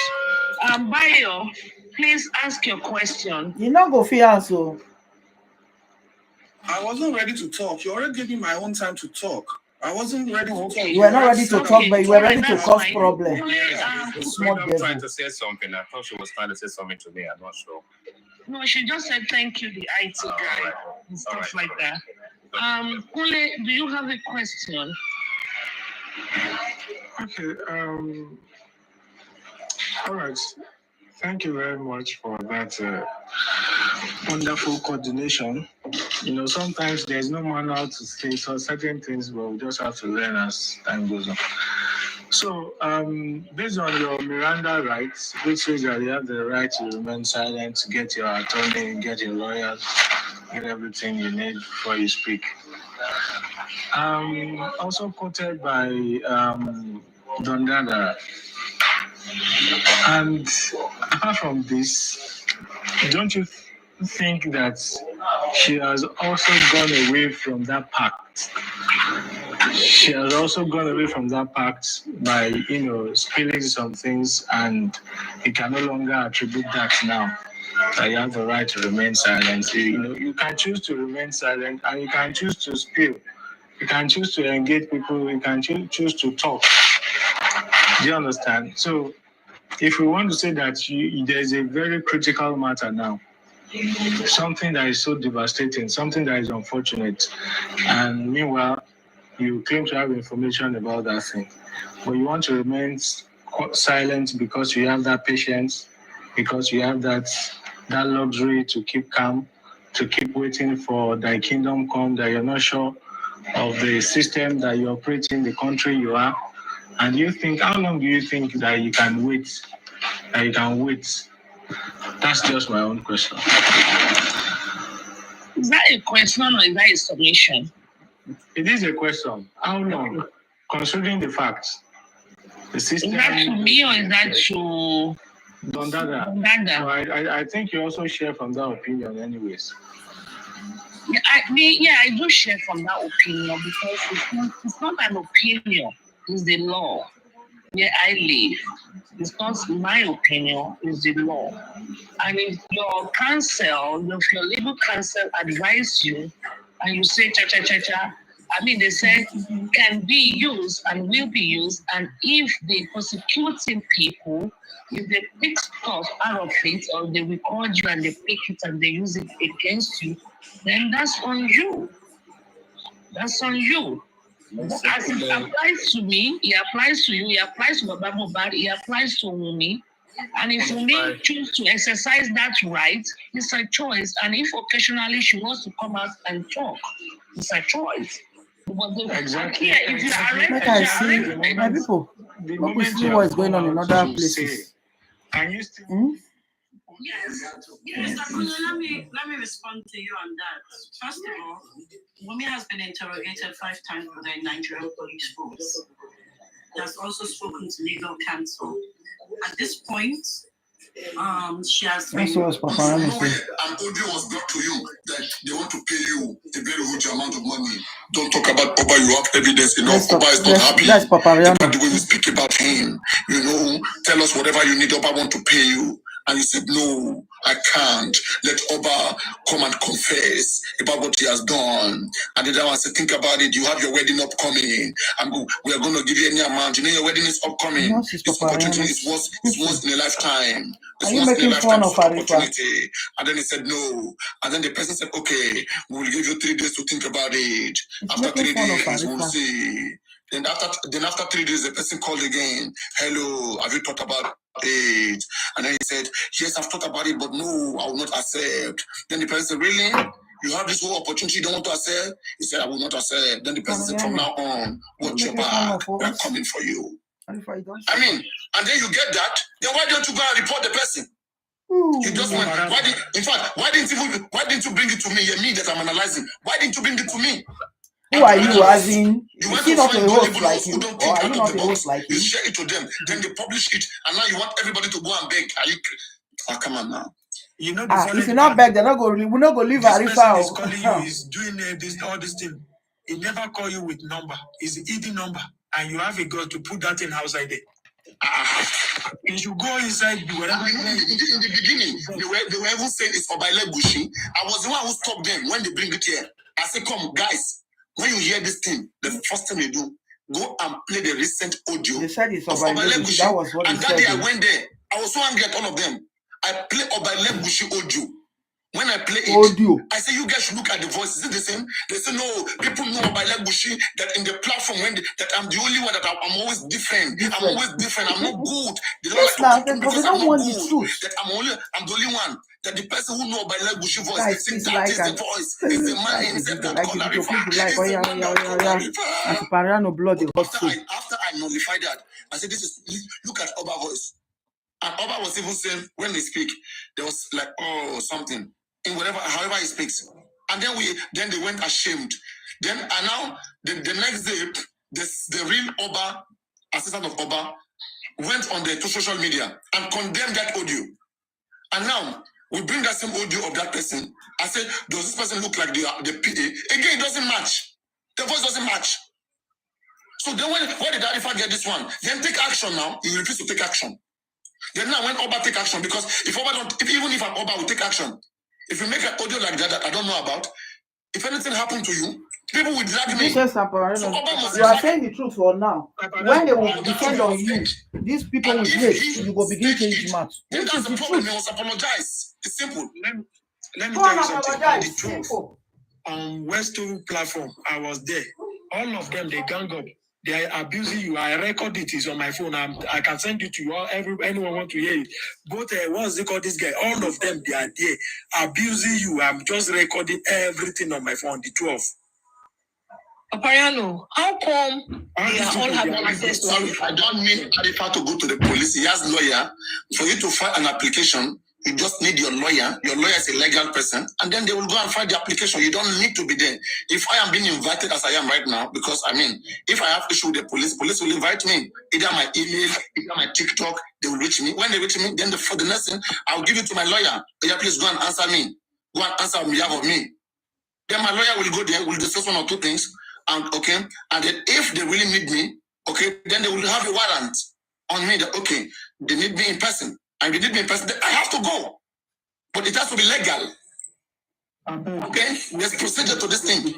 Bayo, please ask your question. You not go fear answer. I wasn't ready to talk. You already gave me my own time to talk. I wasn't ready to talk. You were not ready to talk, but you were ready to cause problem. Freedom trying to say something. I thought she was trying to say something to me. I'm not sure. No, she just said thank you, the IT guy, and stuff like that. Kule, do you have a question? Okay. All right. Thank you very much for that wonderful coordination. Sometimes there's no manual to say so certain things, but we just have to learn as time goes on. So, based on your Miranda rights, which says that you have the right to remain silent, to get your attorney, get your lawyers, get everything you need before you speak. Also quoted by Dondada. And apart from this, don't you think that she has also gone away from that pact? She has also gone away from that pact by, spilling some things, and you can no longer attribute that now. That you have the right to remain silent. You can choose to remain silent, and you can choose to spill. You can choose to engage people. You can choose to talk. Do you understand? So, if we want to say that there's a very critical matter now, something that is so devastating, something that is unfortunate, and meanwhile, you claim to have information about that thing, but you want to remain silent because you have that patience, because you have that luxury to keep calm, to keep waiting for thy kingdom come, that you're not sure of the system that you operate in, the country you are. And how long do you think that you can wait? That's just my own question. Is that a question or is that a submission? It is a question. How long? Considering the facts. The system. Is that to me or is that to Dondada? Dondada. So I think you also share from that opinion anyways. Yeah, I do share from that opinion because it's not an opinion, it's the law where I live. It's not my opinion, it's the law. And if your legal counsel advise you and you say cha, they say can be used and will be used, and if the prosecuting people, if they pick stuff out of it or they record you and they pick it and they use it against you, then that's on you. That's on you. As it applies to me, it applies to you, it applies to Baba Mohbad, it applies to Wunmi. And if Wunmi chooses to exercise that right, it's a choice. And if occasionally she wants to come out and talk, it's a choice. Exactly. If you see my people, let me see what is going on in other places. Can you still? Yes. Let me respond to you on that. First of all, Wunmi has been interrogated 5 times by the Nigerian police force. He has also spoken to legal counsel. At this point, she has been. An audio was brought to you that they want to pay you a very huge amount of money. Don't talk about Papa, you have evidence enough. Papa is not happy. That's Papa. The way you speak about him, tell us whatever you need. Papa want to pay you. And you said, no, I can't. Let Oba come and confess about what he has done. And the other one said, think about it. You have your wedding upcoming. And we are going to give you any amount. You know your wedding is upcoming. This opportunity is once in a lifetime. It's once in a lifetime opportunity. And then he said, no. And then the person said, okay, we will give you 3 days to think about it. After 3 days, we'll see. Then after 3 days, the person called again. Hello, have you thought about it? And then he said, yes, I've thought about it, but no, I will not accept. Then the person said, really? You have this whole opportunity you don't want to accept? He said, I will not accept. Then the person said, from now on, watch your back. We're coming for you. I mean, and then you get that, then why don't you go and report the person? You just went, why didn't you bring it to me? Me that I'm analyzing. Why didn't you bring it to me? Who are you, as in? You is he not a host like you? Or are you not a host like you? You share it to them, then they publish it, and now you want everybody to go and beg. Are you? Come on now. You know, if you not beg, they're not going. We're not going to leave Arifa. He's calling you. He's doing all this thing. He never call you with number. It's the ED number, and you have a girl to put that in outside there. You should go inside. Whatever. In the beginning, they were even saying it's Obaile Bushi. I was the one who stopped them when they bring it here. I said, come, guys, when you hear this thing, the first thing you do, go and play the recent audio. They said it's Obaile Bushi. That was what and that day I went there. I was so angry at all of them. I play Obaile Bushi audio. When I play it, I say, you guys should look at the voice. Is it the same? They say, no, people know about Bushi, that in the platform, that I'm the only one that I'm always different. I'm always different. I'm not good. They don't like to because I'm not good. That I'm the only one. That the person who know about Bushi voice, that is the voice. It's the man himself that called After I nullified that, I said, look at Oba voice. And Oba was even saying, when they speak, there was like, oh, something. In however he speaks. And then they went ashamed. Then, and now, the next day, the real Oba, assistant of Oba, went on the social media and condemned that audio. And now, we bring that same audio of that person. I said, does this person look like the PA? Again, it doesn't match. The voice doesn't match. So then why did Arifa get this one? Then take action now. He refused to take action. Then now when Oba take action, because even if an Oba will take action, if you make an audio like that I don't know about, if anything happened to you, people will drag me. So you are saying the truth for now. When they will depend on you, these people will hate. You will begin changing match. Then that's the problem. They must apologize. It's simple. Let me tell you something. The truth. On West2 platform, I was there. All of them, they gang up. They are abusing you. I record it. It's on my phone. I can send it to you. Anyone want to hear it. Both, what's they call this guy? All of them, they are there abusing you. I'm just recording everything on my phone. The 12. Apariano, how come they are all having access to Arifa? I don't mean Arifa to go to the police. He has lawyer. For you to file an application, you just need your lawyer. Your lawyer is a legal person, and then they will go and file the application. You don't need to be there. If I am being invited as I am right now, because if I have issue with the police will invite me. Either my email, either my TikTok, they will reach me. When they reach me, then for the next thing, I'll give it to my lawyer. Yeah, please go and answer me. Go and answer on behalf of me. Then my lawyer will go there, will discuss one or two things, and then if they really need me, then they will have a warrant on me that they need me in person. And they need me in person, I have to go. But it has to be legal. Okay? There's procedure to this thing.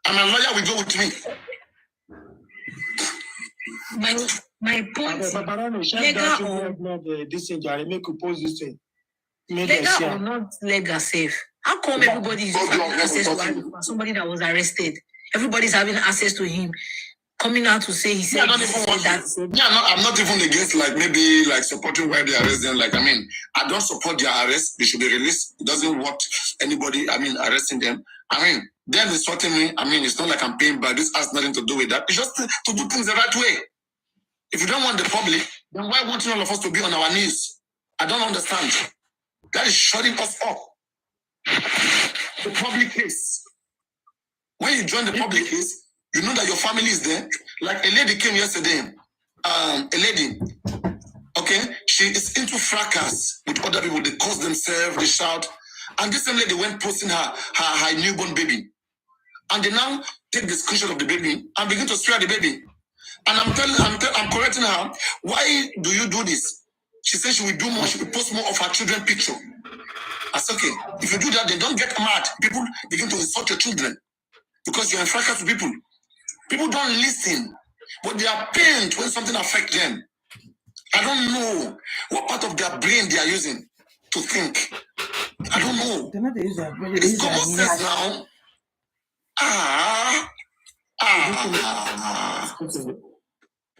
And my lawyer will go with me. My point is, legal or not legal safe. How come everybody is having access to somebody that was arrested? Everybody's having access to him. Coming out to say he said I'm not even against maybe supporting why they arrest them. I don't support their arrest. They should be released. It doesn't want anybody, arresting them. Them insulting me, it's not like I'm paying back. This has nothing to do with that. It's just to do things the right way. If you don't want the public, then why want all of us to be on our knees? I don't understand. That is shutting us up. The public case. When you join the public case, you know that your family is there. Like a lady came yesterday. A lady, she is into fracas with other people. They curse themselves, they shout. And this same lady went posting her newborn baby. And they now take the screenshot of the baby and begin to swear the baby. And I'm correcting her, why do you do this? She said she will do more, she will post more of her children picture. I said, okay, if you do that, then don't get mad. People begin to insult your children because you're a fracas to people. People don't listen, but they are pained when something affects them. I don't know what part of their brain they are using to think. I don't know. It's common sense now.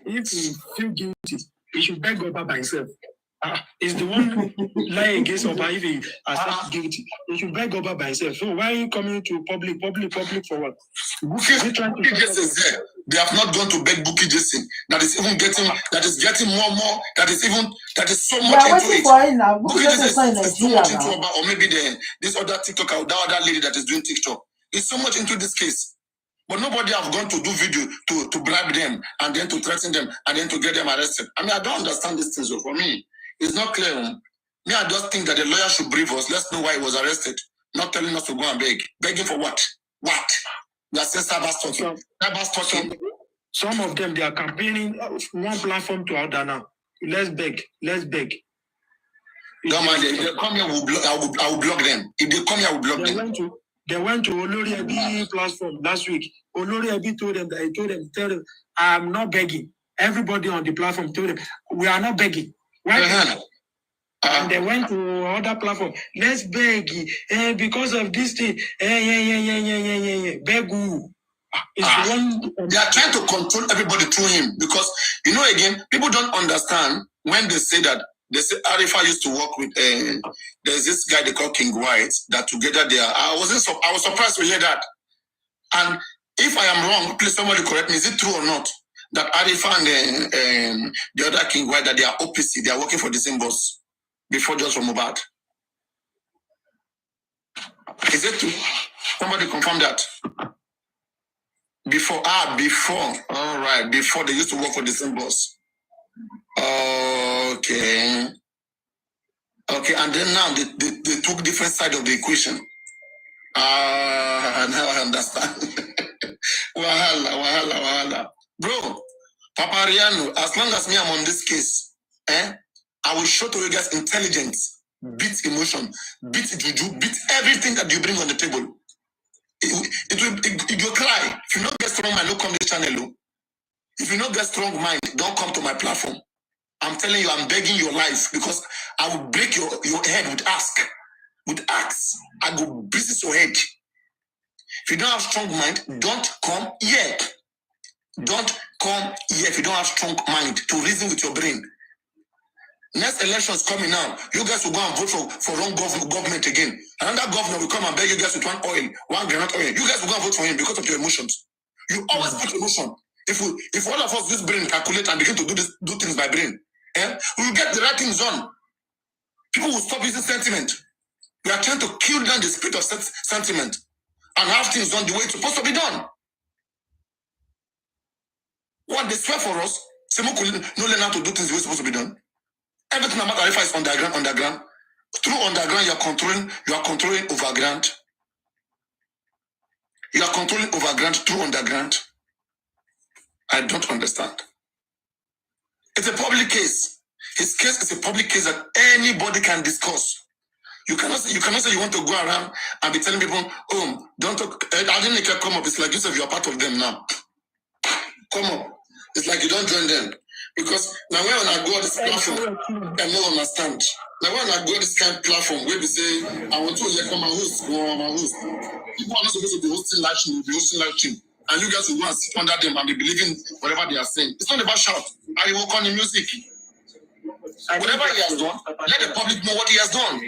If you feel guilty, you should beg Oba by himself. Is the one lying against Oba if he accepts guilty? You should beg Oba by himself. So why are you coming to public for what? They have not gone to beg Bukky Jason. That is even getting more. That is so much into it. Bukky Jason is so much into Oba, or maybe this other TikToker, that other lady that is doing TikTok. Is so much into this case. But nobody have gone to do video to bribe them and then to threaten them and then to get them arrested. I mean, I don't understand these things. So for me, it's not clear. Me, I just think that the lawyer should brief us. Let's know why he was arrested. Not telling us to go and beg. Begging for what? What? We are saying cyber stalking. Some of them, they are campaigning one platform to other now. Let's beg. Don't mind them. If they come here, I will block them. If they come here, I will block them. They went to Olori Ebi platform last week. Olori Ebi told them, tell them, I'm not begging. Everybody on the platform told them, we are not begging. Why? And they went to other platform. Let's beg because of this thing. Beg who? They are trying to control everybody through him because, again, people don't understand when they say that. They say Arifa used to work with there's this guy they call King White that together they are. I was surprised to hear that. And if I am wrong, please somebody correct me. Is it true or not that Arifa and the other King White that they are OPC, they are working for the same boss before just from Mubad? Is it true? Somebody confirm that. Before. All right. Before they used to work for the same boss. Okay, and then now they took different side of the equation. Now I understand. Wahala. Bro, Papa Riano, as long as me I'm on this case, I will show to you guys intelligence, beat emotion, beat juju, beat everything that you bring on the table. It will cry. If you don't get strong mind, don't come to this channel. If you don't get strong mind, don't come to my platform. I'm telling you, I'm begging your life because I will break your head with axe. With axe, I will business your head. If you don't have strong mind, don't come here. Don't come here if you don't have strong mind to reason with your brain. Next election is coming now. You guys will go and vote for wrong government again. Another governor will come and beg you guys with one granite oil. You guys will go and vote for him because of your emotions. You always put emotion. If all of us use brain calculate and begin to do things by brain, we will get the right things done. People will stop using sentiment. We are trying to kill down the spirit of sentiment and have things done the way it's supposed to be done. What they swear for us, Semo could not learn how to do things the way it's supposed to be done. Everything about Arifa is underground. Through underground, you are controlling overground. You are controlling overground through underground. I don't understand. It's a public case. His case is a public case that anybody can discuss. You cannot say you want to go around and be telling people, oh, don't talk. I didn't come up. It's like you said you are part of them now. Come up. It's like you don't join them. Because now when I go on this platform, I don't understand. Now when I go on this kind of platform where we say, I want to come and host. People are not supposed to be hosting live stream. And you guys will go and sit under them and be believing whatever they are saying. It's not about shout. I will call the music. Whatever he has done, let the public know what he has done.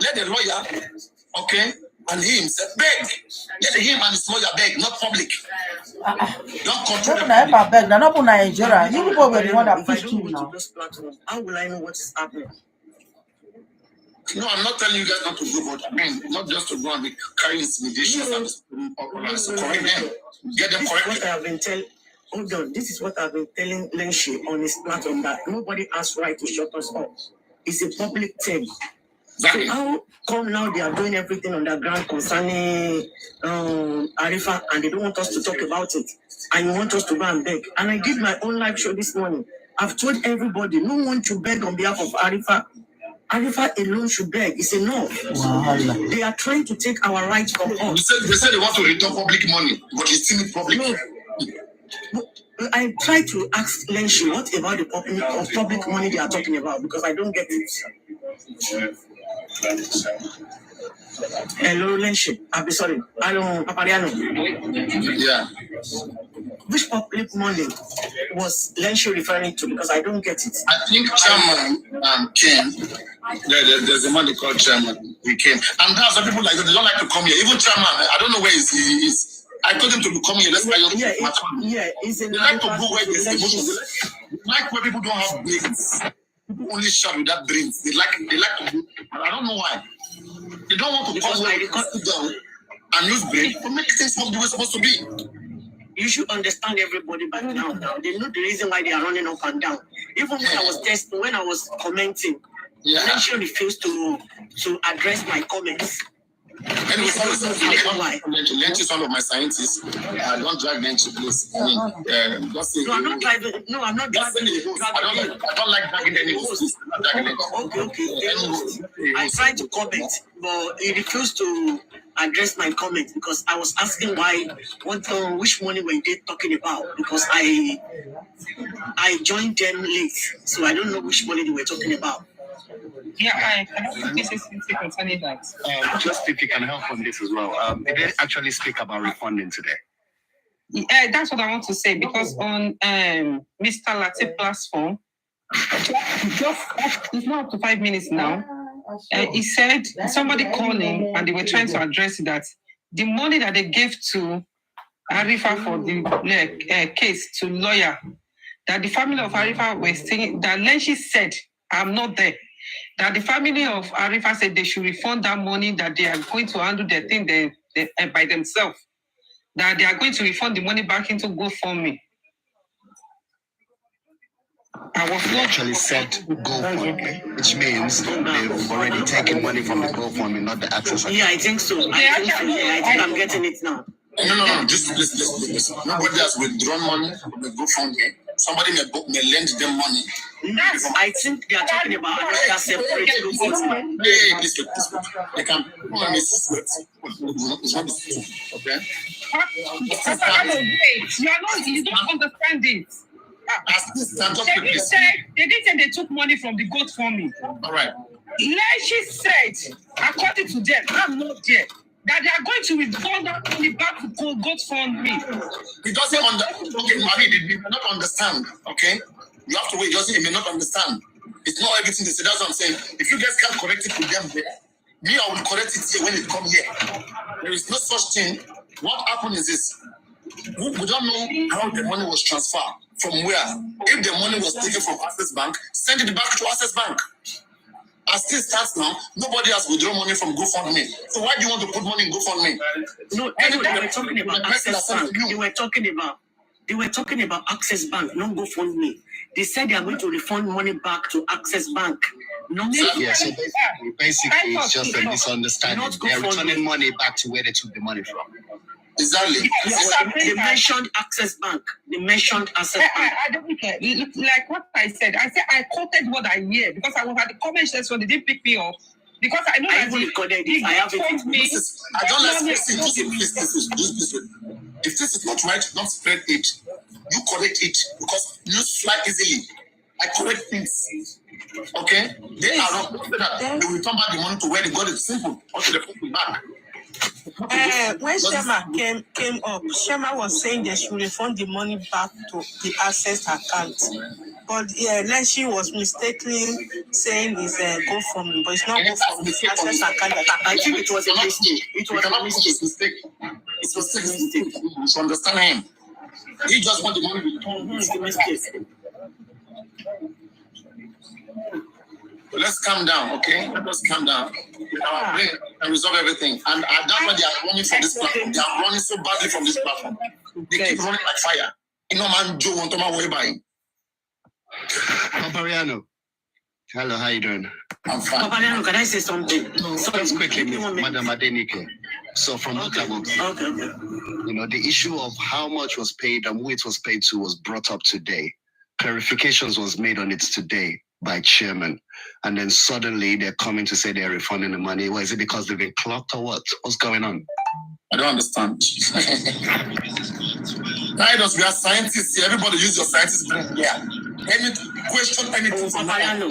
Let the lawyer, okay, and he himself beg. Let him and his lawyer beg, not public. Don't control the public. Beg. They're not Nigeria. You people were the one that pushed him now. How will I know what is happening? No, I'm not telling you guys not to go, but I mean, not just to go and be carrying intimidations and correct them. Get them corrected. Hold on, this is what I've been telling Lenshi on his platform, that nobody has right to shut us up. It's a public thing. Exactly. So how come now they are doing everything on the ground concerning Arifa and they don't want us to talk about it? And you want us to go and beg? And I did my own live show this morning. I've told everybody, no one should beg on behalf of Arifa. Arifa alone should beg. It's enough. Wow. They are trying to take our rights from us. They said they want to return public money, but it's still public. No. I try to ask Lenshi what about the public money they are talking about, because I don't get it. Hello, Lenshi. I'm sorry. I don't, Papariano. Yeah. Which public money was Lenshi referring to? Because I don't get it. I think Chairman came. There's a man they call Chairman. He came. And that's why people like that. They don't like to come here. Even Chairman, I don't know where he is. I told him to come here. Let's it's they like to go where there's emotions. They like where people don't have brains. People only shout without brains. They like to do. I don't know why. They don't want to come where they sit down and use brain to make things work the way it's supposed to be. You should understand everybody by now. They know the reason why they are running up and down. Even when I was commenting, Lenshi refused to address my comments. Anyway, Lenshi is one of my scientists. I don't drag Lenshi, please. I mean, I'm not driving. No, I'm not driving. I don't like dragging any host. Okay. I tried to comment, but he refused to address my comment because I was asking which money were they talking about, because I joined them late, so I don't know which money they were talking about. Yeah, I think this is concerning that. Just if you can help on this as well. Did they actually speak about refunding today? That's what I want to say, because on Mr. Latif platform, it's not up to 5 minutes now. He said somebody calling and they were trying to address that the money that they gave to Arifa for the case to lawyer, that the family of Arifa were saying that Lenshi said, I'm not there. That the family of Arifa said they should refund that money, that they are going to handle their thing by themselves. That they are going to refund the money back into GoFundMe. They actually said GoFundMe, which means they've already taken money from the GoFundMe, not the access. Yeah, I think so. I think I'm getting it now. No. Just listen. Nobody has withdrawn money from the GoFundMe. Somebody may lend them money. I think they are talking about another separate GoFundMe. Please. They can promise it's not okay? You don't understand it. They didn't say they took money from the GoFundMe. All right. Lenshi said, according to them, I'm not there, that they are going to return that money back to GoFundMe. He doesn't understand. Okay, Marie, he may not understand. Okay, you have to wait. He may not understand. It's not everything they say. That's what I'm saying. If you guys can't correct it with them there, me, I will correct it here when it comes here. There is no such thing. What happened is this: we don't know how the money was transferred. From where? If the money was taken from Access Bank, send it back to Access Bank. As this starts now, nobody has withdrawn money from GoFundMe. So why do you want to put money in GoFundMe? No, they were talking about Access Bank. They were talking about Access Bank, not GoFundMe. They said they are going to refund money back to Access Bank. So basically it's just a misunderstanding. They're returning money back to where they took the money from. Exactly. They mentioned Access Bank. I don't care. Like what I said I quoted what I hear, because I was at the comment section. They didn't pick me up because I know I even recorded it. I have it. I don't like listen. If this is not right, don't spread it. You correct it, because you slide easily. I correct things. Okay? They are wrong. They will return back the money to where they got it. Simple. Or to the people back. When Shema came up, Shema was saying they should refund the money back to the Access account. But Lenshi was mistakenly saying it's GoFundMe, but it's not GoFundMe, it's Access account. I think it was a mistake. It was a mistake. It was a mistake. You should understand him. He just want the money returned. It's a mistake. Let's calm down, okay? Let us calm down. Our brain and resolve everything. And that's why they are running from this platform. They are running so badly from this platform. They keep running like fire. No man, Joe, want to my way by. Papariano. Hello, how you doing? I'm fine. Papariano, can I say something? Just quickly, Madam Adenike. So from what I will say, okay. The issue of how much was paid and who it was paid to was brought up today. clarifications was made on it today by chairman, and then suddenly they're coming to say they're refunding the money. Well, is it because they've been clocked or what? What's going on? I don't understand. Guide us, we are scientists here. Everybody use your scientist brain. Yeah. Any question, anything. Papayano.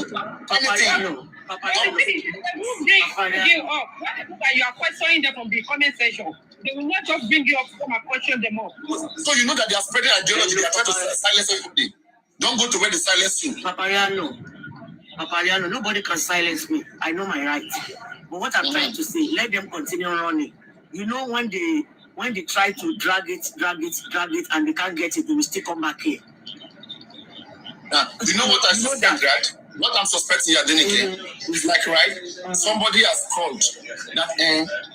You are questioning them from the comment section. They will not just bring you up to come and question them all. So you know that they are spreading ideology. They are trying to silence everybody. Don't go to where they silence you. Papayano, nobody can silence me. I know my rights. But what I'm trying to say, let them continue running. You know, when they try to drag it, and they can't get it, they will still come back here. You know what I suspect, right? What I'm suspecting here, Denike, is like, right? Somebody has called that,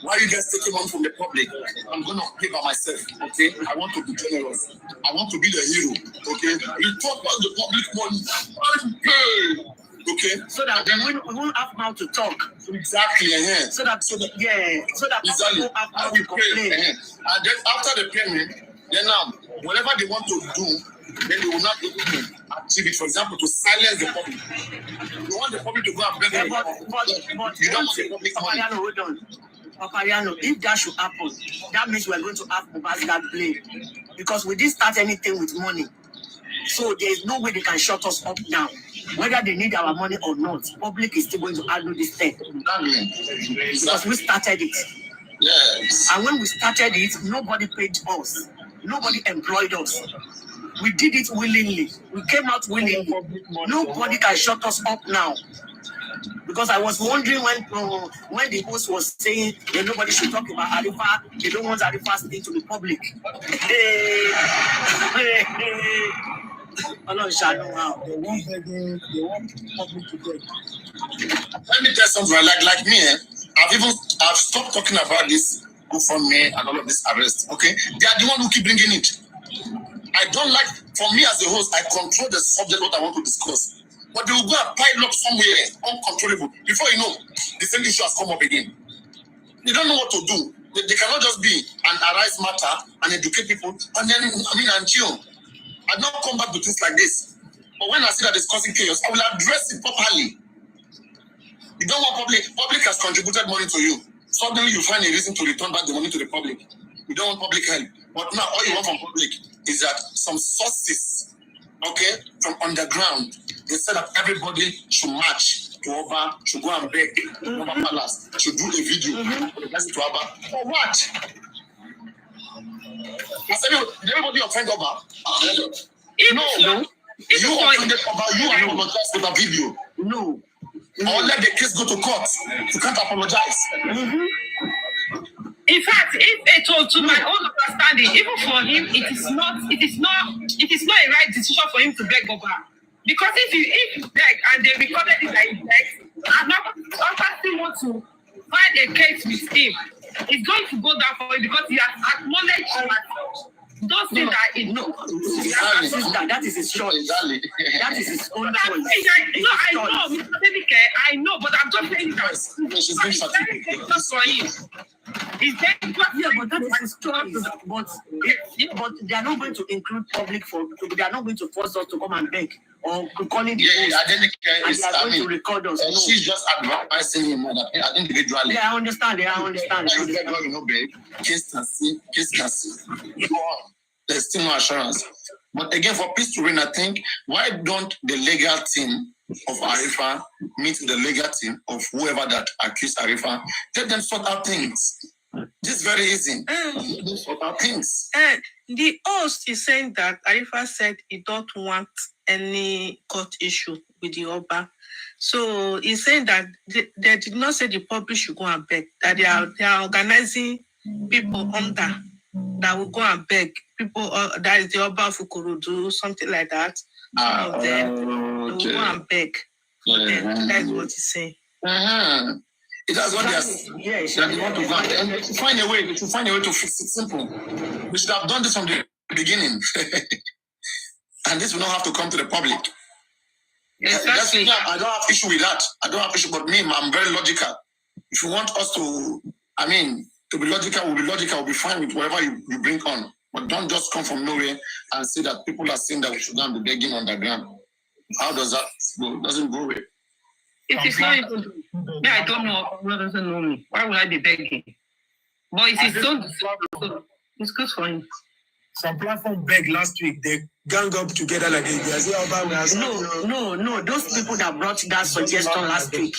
why you guys taking money from the public? I'm going to pay by myself, okay? I want to be generous. I want to be the hero, okay? You talk about the public money. Okay? So that we won't have mouth to talk. Exactly, So that exactly. people have mouth to complain. And then after the payment, then whatever they want to do, then they will not be able to achieve it. For example, to silence the public. You want the public to go and beg them. But You don't want the public money. Papayano, hold on. Papayano, if that should happen, that means we're going to have that blame. Because we didn't start anything with money. So there's no way they can shut us up now. Whether they need our money or not, public is still going to argue this thing. Because we started it. Yes. And when we started it, nobody paid us. Nobody employed us. We did it willingly. We came out willingly. Nobody can shut us up now. Because I was wondering when the host was saying that nobody should talk about Arifa, they don't want Arifa's thing to the public. Let me tell something like me. I've stopped talking about this GoFundMe and all of this arrest. Okay, they are the one who keep bringing it. I don't like. For me as a host, I control the subject what I want to discuss. But they will go and pile up somewhere uncontrollable. Before you know, the same issue has come up again. They don't know what to do. They cannot just be an Aries matter and educate people. And then and chill. I don't come back to things like this. But when I see that it's causing chaos, I will address it properly. You don't want public has contributed money to you. Suddenly you find a reason to return back the money to the public. You don't want public help. But now all you want from public is that some sources, okay, from underground, they said that everybody should march to Oba, should go and beg Oba Palace, should do a video to Oba. For what? Everybody offend Oba? No. You offended Oba, you apologize for the video. No. Or let the case go to court. You can't apologize. In fact, to my own understanding, even for him, it is not a right decision for him to beg Oba. Because if he begged and they recorded it that he begged, and now still want to find a case with him, it's going to go down for him because he has acknowledged that those things that he knows. That is his choice. That is his own choice. I know, Mr. Denike, I know, but I'm just saying that She's being for him. But that is his choice. But they are not going to include public they are not going to force us to come and beg or calling the post. And they are going to record us. No. She's just advising him individually. Yeah, I understand. You know, babe. Case can see. There's still no assurance. But again, for peace to reign, I think, why don't the legal team of Arifa meet the legal team of whoever that accused Arifa? Let them sort out things. This is very easy. Sort out things. The host is saying that Arifa said he don't want any court issue with the Oba. So he's saying that they did not say the public should go and beg, that they are organizing people under that will go and beg. People, that is the Oba of Ukorodu, something like that. They will go and beg for them. That's what he's saying. It has what they are saying. That they want to go and find a way to fix it. Simple. We should have done this from the beginning. And this will not have to come to the public. Exactly. I don't have issue with that. But me, I'm very logical. If you want us to be logical, we'll be fine with whatever you bring on. But don't just come from nowhere and say that people are saying that we should not be begging underground. How does that go? It doesn't go away. It is not even. I don't know. Who doesn't know me? Why would I be begging? But it is so it's good for him. Some platform begged last week. They gang up together like they say, No. Those people that brought that suggestion last week,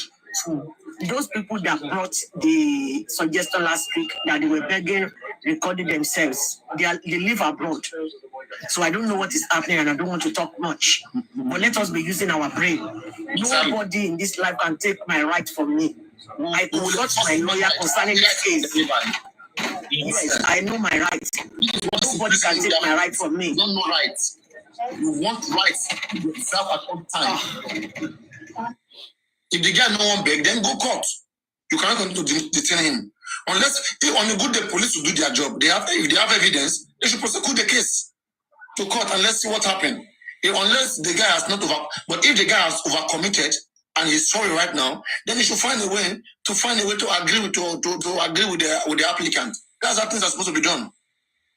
those people that brought the suggestion last week that they were begging, recording themselves, they live abroad. So I don't know what is happening and I don't want to talk much. But let us be using our brain. Nobody in this life can take my right from me. I consult my lawyer concerning this case. Yes, I know my rights. Nobody can take my right from me. You don't know rights. You want rights yourself at all time. If the guy no one beg, then go court. You cannot continue to detain him. Unless on a good day, police will do their job. If they have evidence, they should prosecute the case to court and let's see what happened. Unless the guy has not but if the guy has overcommitted and he's sorry right now, then he should find a way to agree with the applicant. That's how things are supposed to be done.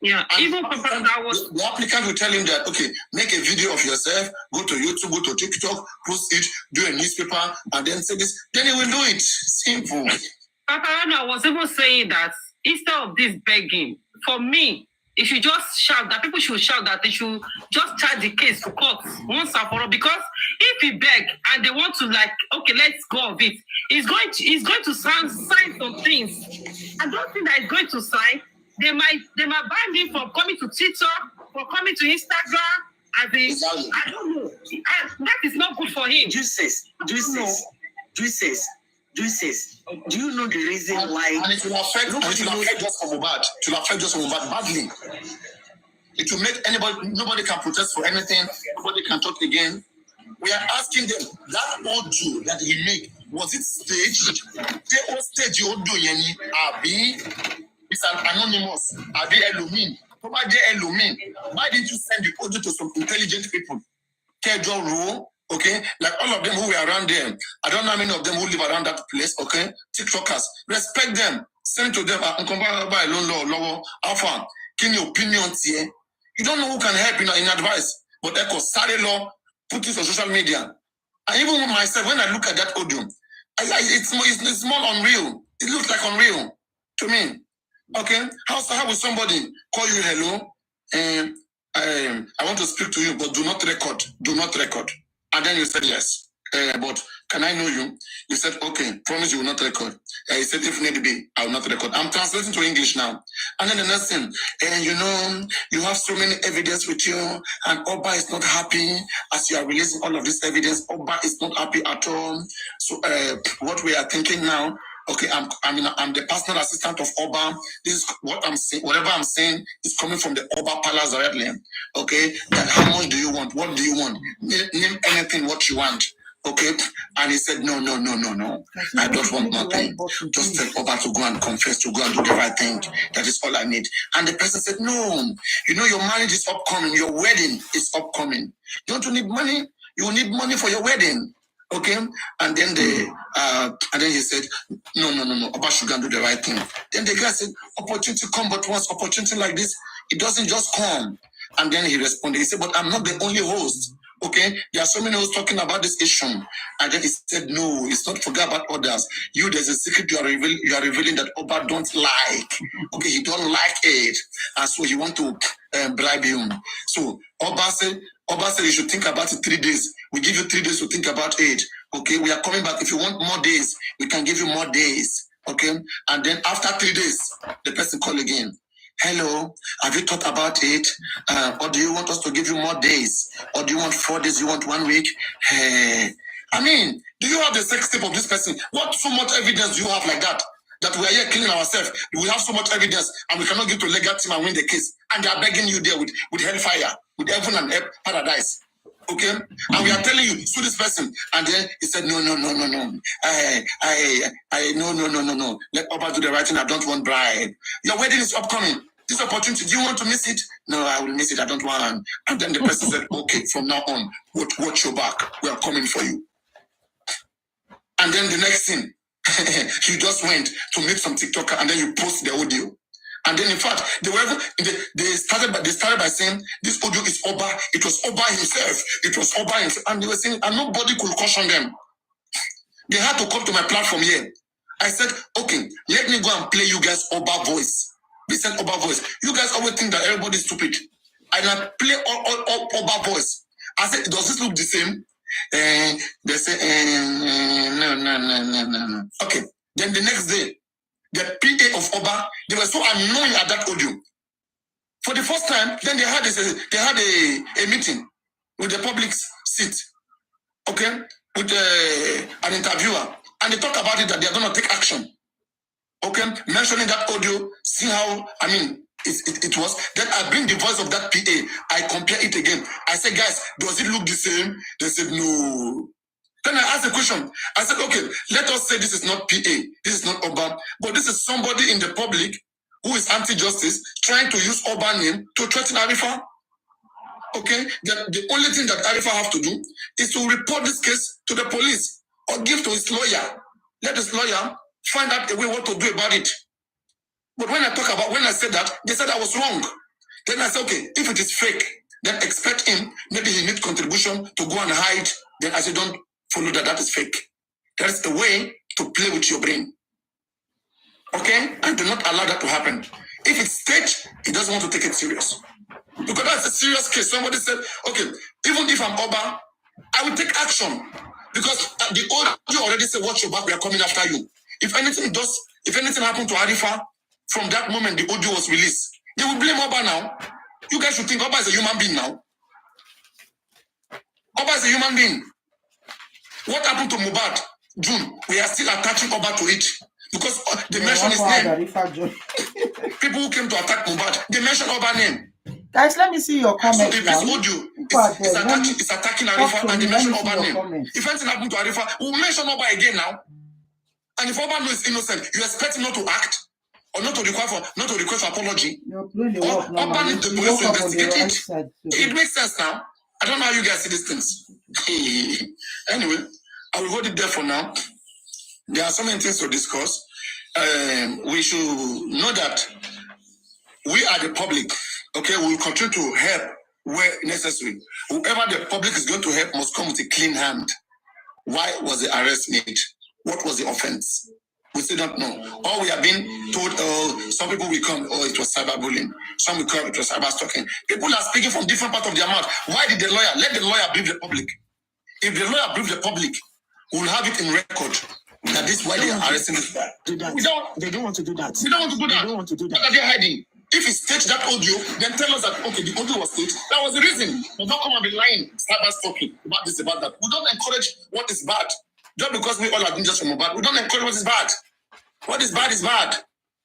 Yeah, and even the applicant will tell him that, okay, make a video of yourself, go to YouTube, go to TikTok, post it, do a newspaper, and then say this. Then he will do it. Simple. Paparano was even saying that instead of this begging, for me, if you just shout that people should shout that they should just charge the case to court once and for all. Because if he beg and they want to okay, let's go of it, he's going to sign some things. I don't think that he's going to sign. They might ban him from coming to Twitter, from coming to Instagram. I don't know. That is not good for him. Juices. Do you know the reason why? And it will affect just from Mohbad. It will affect just from Mohbad badly. It will make nobody can protest for anything. Nobody can talk again. We are asking them, that audio that he made, was it staged? They all stage audio, Yeni, Abi. It's an anonymous. Are they Elohim? Why didn't you send the audio to some intelligent people? Kejo Ro, okay? Like all of them who were around there. I don't know how many of them who live around that place, okay? TikTokers. Respect them. Send to them. Alpha, can your opinion here? You don't know who can help in advice. But Echo, Sare Law, put this on social media. And even with myself, when I look at that audio, it's more unreal. It looks like unreal to me. Okay, how will somebody call you hello and I want to speak to you, but do not record. And then you said yes. But can I know you? You said okay, promise you will not record. He said if need be, I will not record. I'm translating to English now. And then the next thing, you have so many evidence with you, and Oba is not happy as you are releasing all of this evidence. Oba is not happy at all. So what we are thinking now. Okay, I'm the personal assistant of Oba. This is what I'm saying. Whatever I'm saying is coming from the Oba Palace directly. Okay, that how much do you want? What do you want? Name anything what you want. Okay, and he said no. I don't want nothing. Just tell Oba to go and confess, to go and do the right thing. That is all I need. And the person said no. Your marriage is upcoming. Your wedding is upcoming. Don't you need money? You need money for your wedding. Okay, and then he said, no, Oba should go and do the right thing. Then the guy said, opportunity come but once. Opportunity like this, it doesn't just come. And then he responded, he said, but I'm not the only host. Okay, there are so many hosts talking about this issue. And then he said, no, it's not forget about others. There's a secret you are revealing that Oba don't like. Okay, he don't like it. And so he want to bribe him. So Oba said you should think about it 3 days. We give you 3 days to think about it. Okay, we are coming back. If you want more days, we can give you more days. Okay, and then after 3 days, the person call again. Hello, have you thought about it? Or do you want us to give you more days? Or do you want 4 days? You want 1 week? Hey, do you have the sex tape of this person? What so much evidence do you have like that? That we are here killing ourselves. We have so much evidence and we cannot give to legal team and win the case. And they are begging you there with hellfire, with heaven and paradise. Okay? And we are telling you, sue this person. And then he said, no. No. Let Oba do the right thing. I don't want bribe. Your wedding is upcoming. This opportunity, do you want to miss it? No, I will miss it. I don't want. And then the person said, okay, from now on, watch your back. We are coming for you. And then the next thing, you just went to meet some TikToker and then you post the audio. And then, in fact, they started by saying this audio is Oba. It was Oba himself. It was Oba himself, and they were saying, and nobody could caution them. They had to come to my platform here. I said, okay, let me go and play you guys Oba voice. They said Oba voice. You guys always think that everybody's stupid. And I play Oba voice. I said, does this look the same? They say, no. Okay. Then the next day, the PA of Oba, they were so annoying at that audio. For the first time, then they had a meeting with the public seat, okay, with an interviewer, and they talk about it that they are going to take action, okay, mentioning that audio, see how, it was. Then I bring the voice of that PA, I compare it again. I said, guys, does it look the same? They said, no. Then I asked a question. I said, okay, let us say this is not PA, this is not Oba, but this is somebody in the public who is anti-justice trying to use Oba name to threaten Arifa. Okay, the only thing that Arifa have to do is to report this case to the police or give to his lawyer. Let his lawyer find out a way what to do about it. But when I said that, they said I was wrong. Then I said, okay, if it is fake, then expect him, maybe he needs contribution to go and hide. Then I said, don't follow that is fake. That is a way to play with your brain. Okay? And do not allow that to happen. If it's staged, he doesn't want to take it serious. Because that's a serious case. Somebody said, okay, even if I'm Oba, I will take action. Because the audio already said, watch your back, we are coming after you. If anything happened to Arifa, from that moment the audio was released, they will blame Oba now. You guys should think Oba is a human being now. Oba is a human being. What happened to Mohbad? June, we are still attaching Oba to it. Because they mentioned his name. People who came to attack Mohbad, they mentioned Oba name. Guys, let me see your comments. So if this audio is attacking Arifa and they mention Oba name, if anything happened to Arifa, we'll mention Oba again now. And if Oba is innocent, you expect him not to act or not to request apology? Or Oba needs the police to investigate it. It makes sense now. I don't know how you guys see these things. Anyway, I will hold it there for now. There are so many things to discuss. We should know that we are the public. Okay, we will continue to help where necessary. Whoever the public is going to help must come with a clean hand. Why was the arrest made? What was the offense? We still don't know. All we have been told, some people will come, it was cyberbullying. Some will come, it was cyber stalking. People are speaking from different parts of their mouth. Why did the lawyer? Let the lawyer brief the public. If the lawyer brief the public, we will have it in record that this is why they are arresting this guy. They don't want to do that. We don't want to do that. They don't want to do that. What are they hiding? If he staged that audio, then tell us that, okay, the audio was staged. That was the reason. But don't come and be lying, cyber stalking about this, about that. We don't encourage what is bad. Just because we all are doing just from bad, we don't encourage what is bad. What is bad is bad.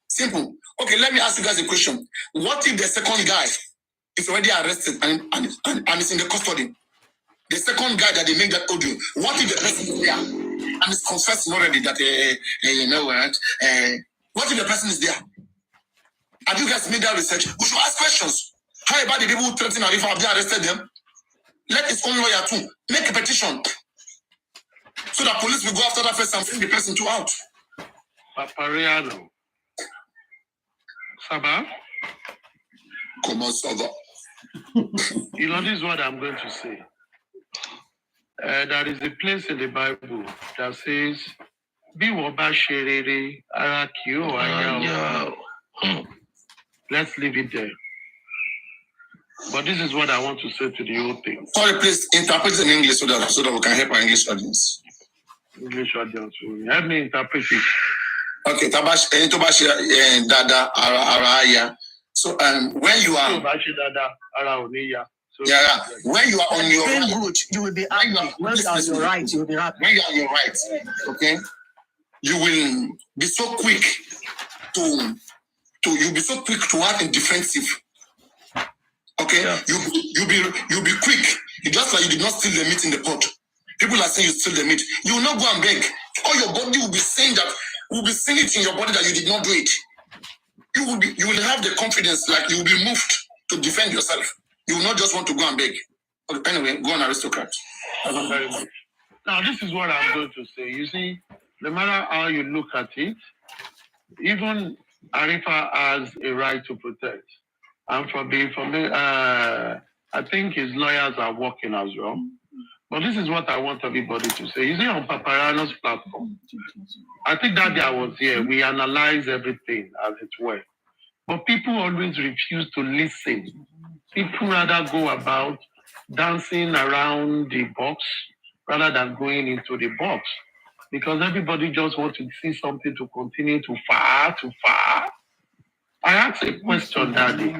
Simple. Okay, let me ask you guys a question. What if the second guy is already arrested and is in the custody? The second guy that they make that audio, what if the person is there and is confessing already that, you know what? What if the person is there? Have you guys made that research? We should ask questions. How about the people who threaten Arifa? Have they arrested them? Let his own lawyer too make a petition so that police will go after that person and bring the person too out. Papariano. Saba? Come on, Saba. You know, this is what I'm going to say. There is a place in the Bible that says, Bi woba sherere arakio aya. Let's leave it there. But this is what I want to say to the whole thing. Sorry, please interpret in English so that we can help our English audience. English audience, help me interpret it. Okay, Tabash, Dada, Araya. So, when you are, when you are on your right, good, you will be happy. When you are on your right, you will be happy. When you are on your right, okay, you will be so quick you'll be so quick to act in defensive. Okay, yeah. You'll be quick. You just like you did not steal the meat in the pot. People are saying you steal the meat. You will not go and beg. All your body will be saying that. Will be seeing it in your body that you did not do it. You will have the confidence, like you will be moved to defend yourself. You will not just want to go and beg. Anyway, go on, aristocrat. Very much. Now, this is what I'm going to say. You see, no matter how you look at it, even Arifa has a right to protest. And from the information, I think his lawyers are working as well. But this is what I want everybody to say. You see, on Paparano's platform, I think that day I was here, we analyzed everything as it were. But people always refuse to listen. People rather go about dancing around the box rather than going into the box. Because everybody just wants to see something to continue to far. I asked a question that day.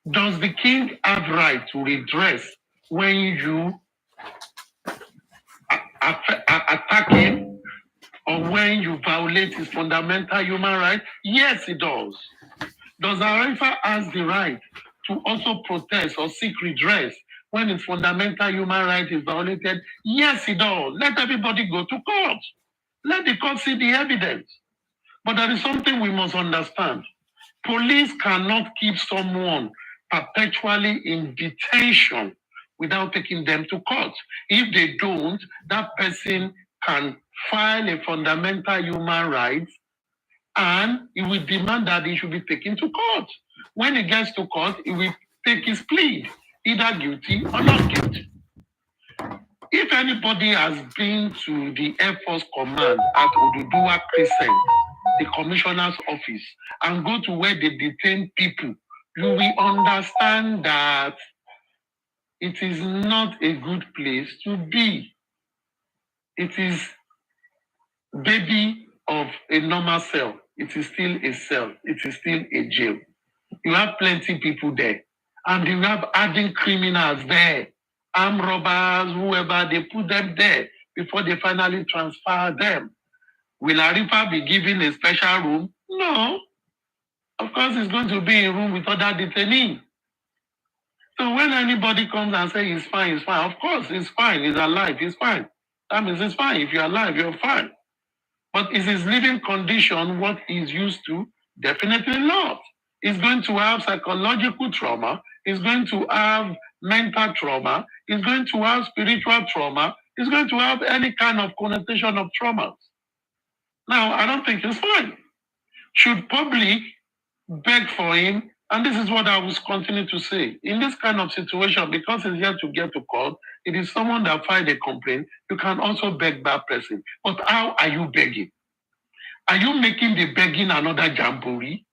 Does the king have right to redress when you attack him or when you violate his fundamental human rights? Yes, he does. Does Arifa have the right to also protest or seek redress when his fundamental human right is violated? Yes, he does. Let everybody go to court. Let the court see the evidence. But there is something we must understand. Police cannot keep someone perpetually in detention without taking them to court. If they don't, that person can file a fundamental human right and he will demand that he should be taken to court. When he gets to court, he will take his plea, either guilty or not guilty. If anybody has been to the Air Force Command at Oduduwa Crescent, the commissioner's office, and go to where they detain people, you will understand that it is not a good place to be. It is baby of a normal cell. It is still a cell. It is still a jail. You have plenty people there. And you have hardened criminals there. Armed robbers, whoever, they put them there before they finally transfer them. Will Arifa be given a special room? No. Of course, he's going to be in a room with other detainees. So when anybody comes and says he's fine, of course, he's fine. He's alive, he's fine. That means he's fine. If you're alive, you're fine. But is his living condition what he's used to? Definitely not. He's going to have psychological trauma. He's going to have mental trauma. He's going to have spiritual trauma. He's going to have any kind of connotation of trauma. Now, I don't think he's fine. Should public beg for him? And this is what I will continue to say. In this kind of situation, because he's yet to get to court, it is someone that filed a complaint. You can also beg that person. But how are you begging? Are you making the begging another jamboree?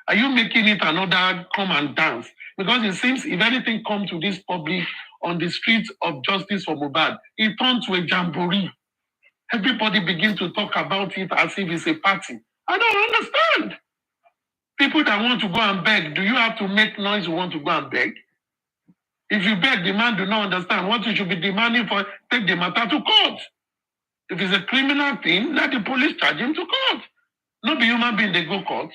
Are you making it another come and dance? Because it seems if anything comes to this public on the streets of justice for Mohbad, it turns to a jamboree. Everybody begins to talk about it as if it's a party. I don't understand. People that want to go and beg, do you have to make noise you want to go and beg? If you beg, the man do not understand what you should be demanding for, take the matter to court. If it's a criminal thing, let the police charge him to court. Not be human being, they go court.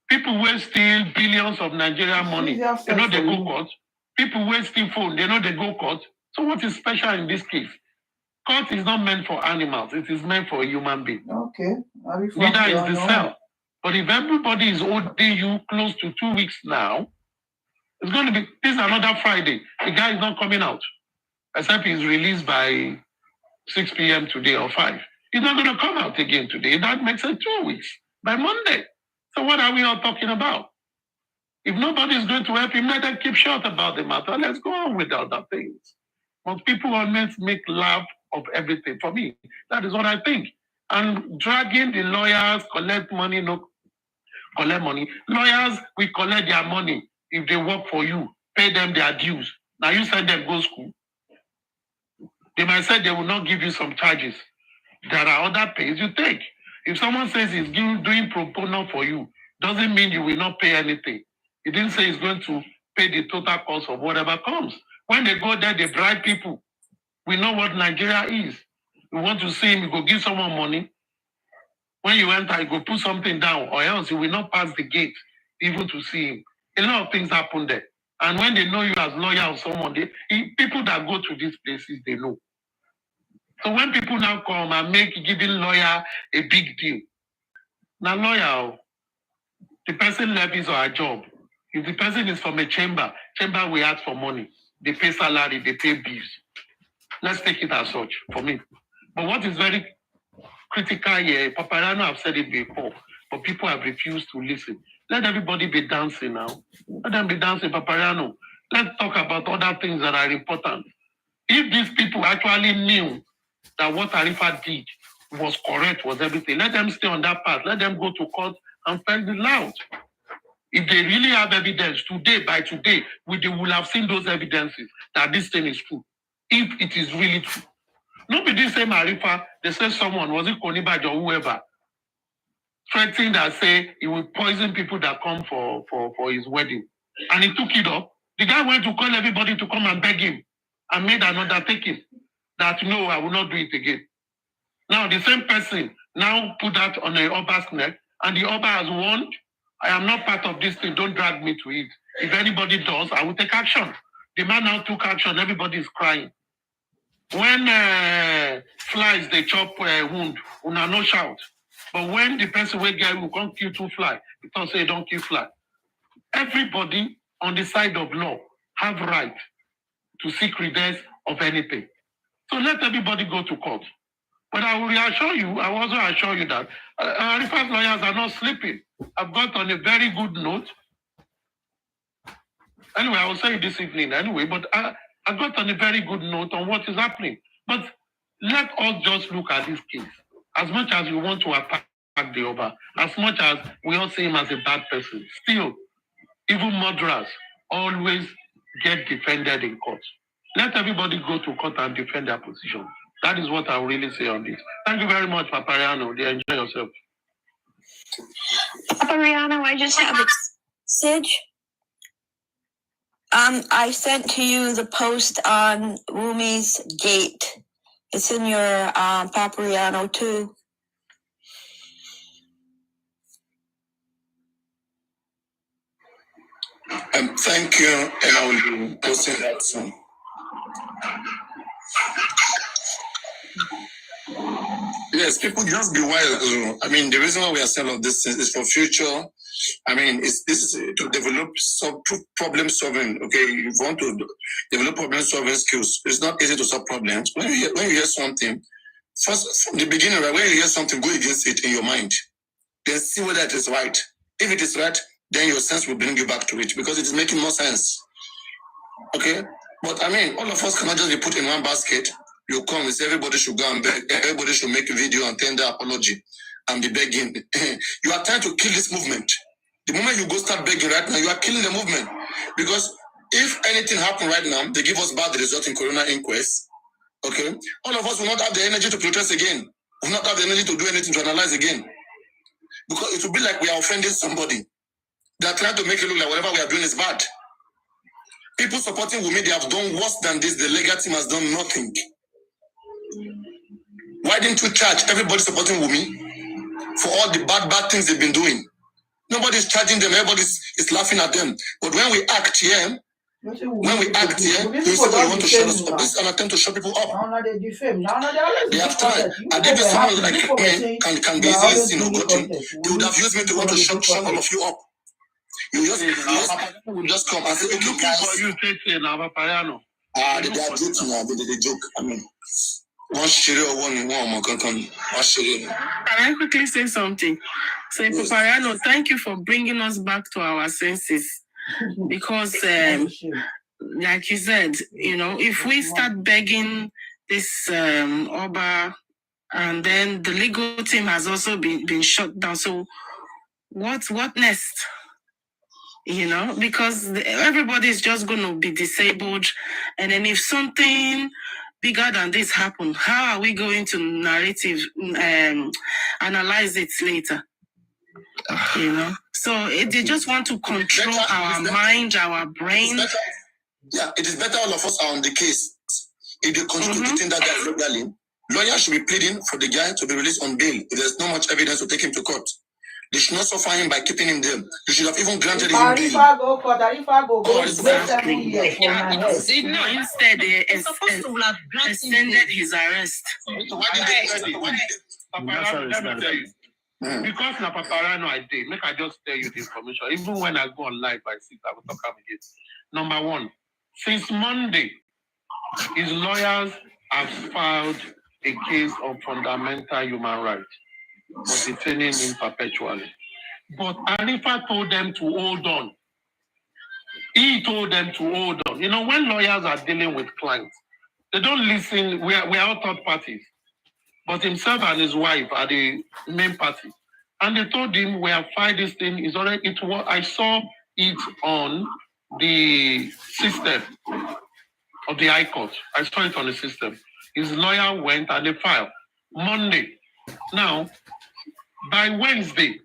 People will steal billions of Nigerian money. They know they go court. People will steal phone. They know they go court. So what is special in this case? Court is not meant for animals. It is meant for a human being. Okay. Neither is the cell. But if everybody is holding you close to 2 weeks now, it's going to be, this is another Friday. The guy is not coming out. Except he's released by 6 p.m. today or 5. He's not going to come out again today. That makes it 2 weeks. By Monday. So what are we all talking about? If nobody is going to help him, let them keep short about the matter. Let's go on with other things. But people always make laugh of everything. For me, that is what I think. And dragging the lawyers, collect money, no, collect money. Lawyers, we collect their money if they work for you, pay them their dues. Now you send them go school. They might say they will not give you some charges. There are other pays you take. If someone says he's doing pro bono for you, doesn't mean you will not pay anything. He didn't say he's going to pay the total cost of whatever comes. When they go there, they bribe people. We know what Nigeria is. You want to see him, you go give someone money. When you enter, you go put something down, or else you will not pass the gate even to see him. A lot of things happen there. And when they know you as lawyer or someone, people that go to these places, they know. So when people now come and make giving lawyer a big deal, now lawyer, the person levies or a job. If the person is from a chamber will ask for money. They pay salary, they pay bills. Let's take it as such for me. But what is very critical here, Paparano have said it before. but people have refused to listen. Let everybody be dancing now. Let them be dancing, Papariano. Let's talk about other things that are important. If these people actually knew that what Arifa did was correct, was everything, let them stay on that path. Let them go to court and spell it out. If they really have evidence today, by today, they will have seen those evidences that this thing is true. If it is really true. Not be this same Arifa, they say someone, was it Konibaj or whoever, threatening that say he will poison people that come for his wedding. And he took it up. The guy went to call everybody to come and beg him and made an undertaking that no, I will not do it again. Now the same person now put that on the Oba's neck, and the Oba has warned, I am not part of this thing, don't drag me to it. If anybody does, I will take action. The man now took action, everybody is crying. When flies, they chop wound, una no shout. But when the person will get will come kill two fly, it don't say don't kill fly. Everybody on the side of law have right to seek redress of anything. So let everybody go to court. But I will reassure you, I also assure you that Arifa's lawyers are not sleeping. I've got on a very good note. Anyway, I will say it this evening anyway, but I got on a very good note on what is happening. But let us just look at this case. As much as we want to attack the Oba, as much as we all see him as a bad person, still, even murderers always get defended in court. Let everybody go to court and defend their position. That is what I will really say on this. Thank you very much, Papariano. Enjoy yourself. Papariano, I just have a message. I sent to you the post on Rumi's gate. It's in your Papariano too. Thank you, and I will be posting that soon. Yes, people just be wise. I mean, the reason why we are saying all this is for future. I mean, this is to develop some problem solving. Okay, you want to develop problem solving skills. It's not easy to solve problems. When you hear something, first from the beginning, right, when you hear something, go against it in your mind. Then see whether it is right. If it is right, then your sense will bring you back to it because it is making more sense. Okay, but I mean, all of us cannot just be put in one basket. You come and say everybody should go and beg, everybody should make a video and tender apology and be begging. You are trying to kill this movement. The moment you go start begging right now, you are killing the movement. Because if anything happen right now, they give us bad result in Corona inquest. Okay, all of us will not have the energy to protest again. Will not have the energy to do anything to analyze again. Because it will be like we are offending somebody. They are trying to make it look like whatever we are doing is bad. People supporting Wumi, they have done worse than this. The legal team has done nothing. Why didn't you charge everybody supporting Wumi for all the bad things they've been doing? Nobody's charging them. Everybody is laughing at them. But when we act here, you say, you want to shut us up. This is an attempt to shut people up. They have tried. And if someone like me can be easily seen or gotten, they would have used me to want to shut all of you up. You just come and say, okay, guys. You take now, Papariano. They are joking now. They joke. I mean, one shitty or one more can Can I quickly say something? So, yes. Papariano, thank you for bringing us back to our senses. Because, like you said, you know, if we start begging this Oba, and then the legal team has also been shut down. So, what next? You know, because everybody is just going to be disabled. And then if something bigger than this happens, how are we going to analyze it later? You know? So they just want to control our mind, our brain. It is better all of us are on the case. If they continue to detain that guy legally, lawyers should be pleading for the guy to be released on bail if there's not much evidence to take him to court. They should not suffer him by keeping him there. They should have even granted him bail. Instead, they extended his arrest. Because na Papariano I did, make I just tell you the information. Even when I go on live by 6, I will talk about it. Number one, since Monday, his lawyers have filed a case of fundamental human rights for detaining him perpetually. But Arifa told them to hold on. He told them to hold on. You know, when lawyers are dealing with clients, they don't listen. We are all third parties. But himself and his wife are the main party. And they told him, we have filed this thing. It's already, I saw it on the system of the High Court. I saw it on the system. His lawyer went and they filed Monday. Now, by Wednesday,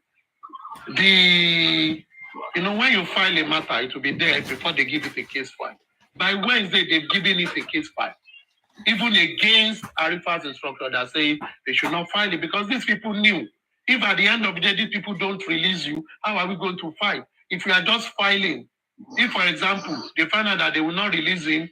when you file a matter, it will be there before they give it a case file. By Wednesday, they've given it a case file. Even against Arifa's instructor that say they should not file it because these people knew. If at the end of the day, these people don't release you, how are we going to fight? If we are just filing, if, for example, they find out that they will not release him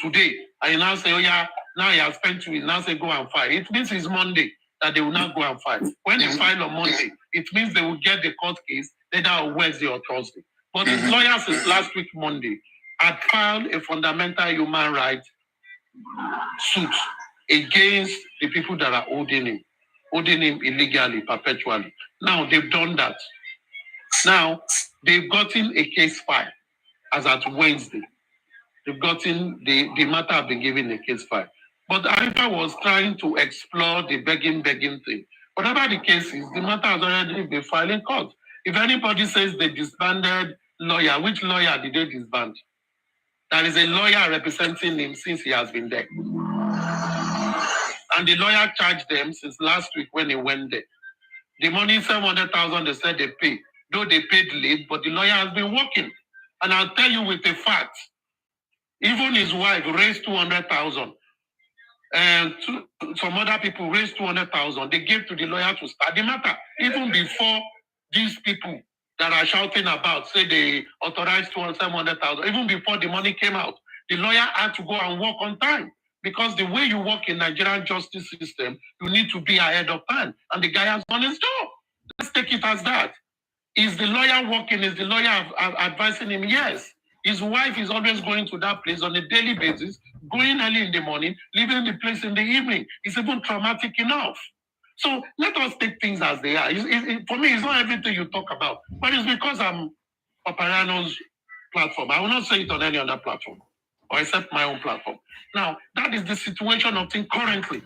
today, and you now say, oh yeah, now he has spent 2 weeks, now say go and file. It means it's Monday that they will not go and file. When they file on Monday, it means they will get the court case either on Wednesday or Thursday. But his lawyer since last week, Monday, had filed a fundamental human rights suit against the people that are holding him illegally, perpetually. Now they've done that. Now they've gotten a case file as at Wednesday. They've gotten the matter have been given a case file. But Arifa was trying to explore the begging thing. Whatever the case is, the matter has already been filed in court. If anybody says they disbanded lawyer, which lawyer did they disband? There is a lawyer representing him since he has been there. And the lawyer charged them since last week when he went there. The money, 700,000, they said they pay. Though they paid late, but the lawyer has been working. And I'll tell you with a fact, even his wife raised 200,000. And some other people raised 200,000. They gave to the lawyer to start the matter. Even before these people that are shouting about, say they authorized 700,000, even before the money came out, the lawyer had to go and work on time. Because the way you work in Nigerian justice system, you need to be ahead of time. And the guy has done his job. Let's take it as that. Is the lawyer working? Is the lawyer advising him? Yes. His wife is always going to that place on a daily basis, going early in the morning, leaving the place in the evening. It's even traumatic enough. So let us take things as they are. For me, it's not everything you talk about, but it's because I'm Papariano's platform. I will not say it on any other platform, or except my own platform. Now, that is the situation of things currently.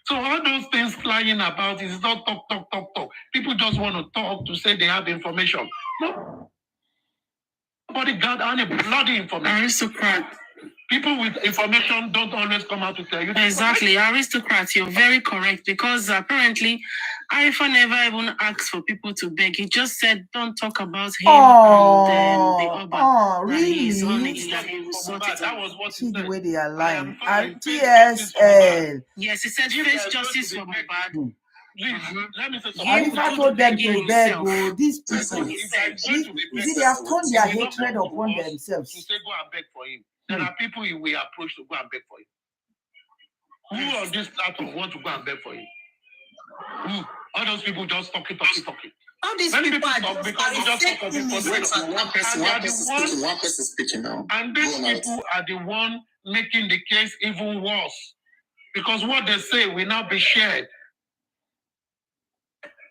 So all those things flying about is not talk. People just want to talk to say they have information. No. Nobody got any bloody information. Aristocrat. People with information don't always come out to tell you. Exactly, aristocrat, you're very correct because apparently Arifa never even asked for people to beg. He just said, don't talk about him and the Oba. Really? That was what See the way they are lying. TSL. Yes, he said face justice for Mohbad. Let me say something. Arifa told them to beg. These people, they have turned their hatred upon themselves. To say go and beg for him. There are people he will approach to go and beg for him. Who on this platform want to go and beg for him? Who? All those people just talking. All these Many people talk because we just talk of it. One person speaking now. And these people are the one making the case even worse. Because what they say will not be shared.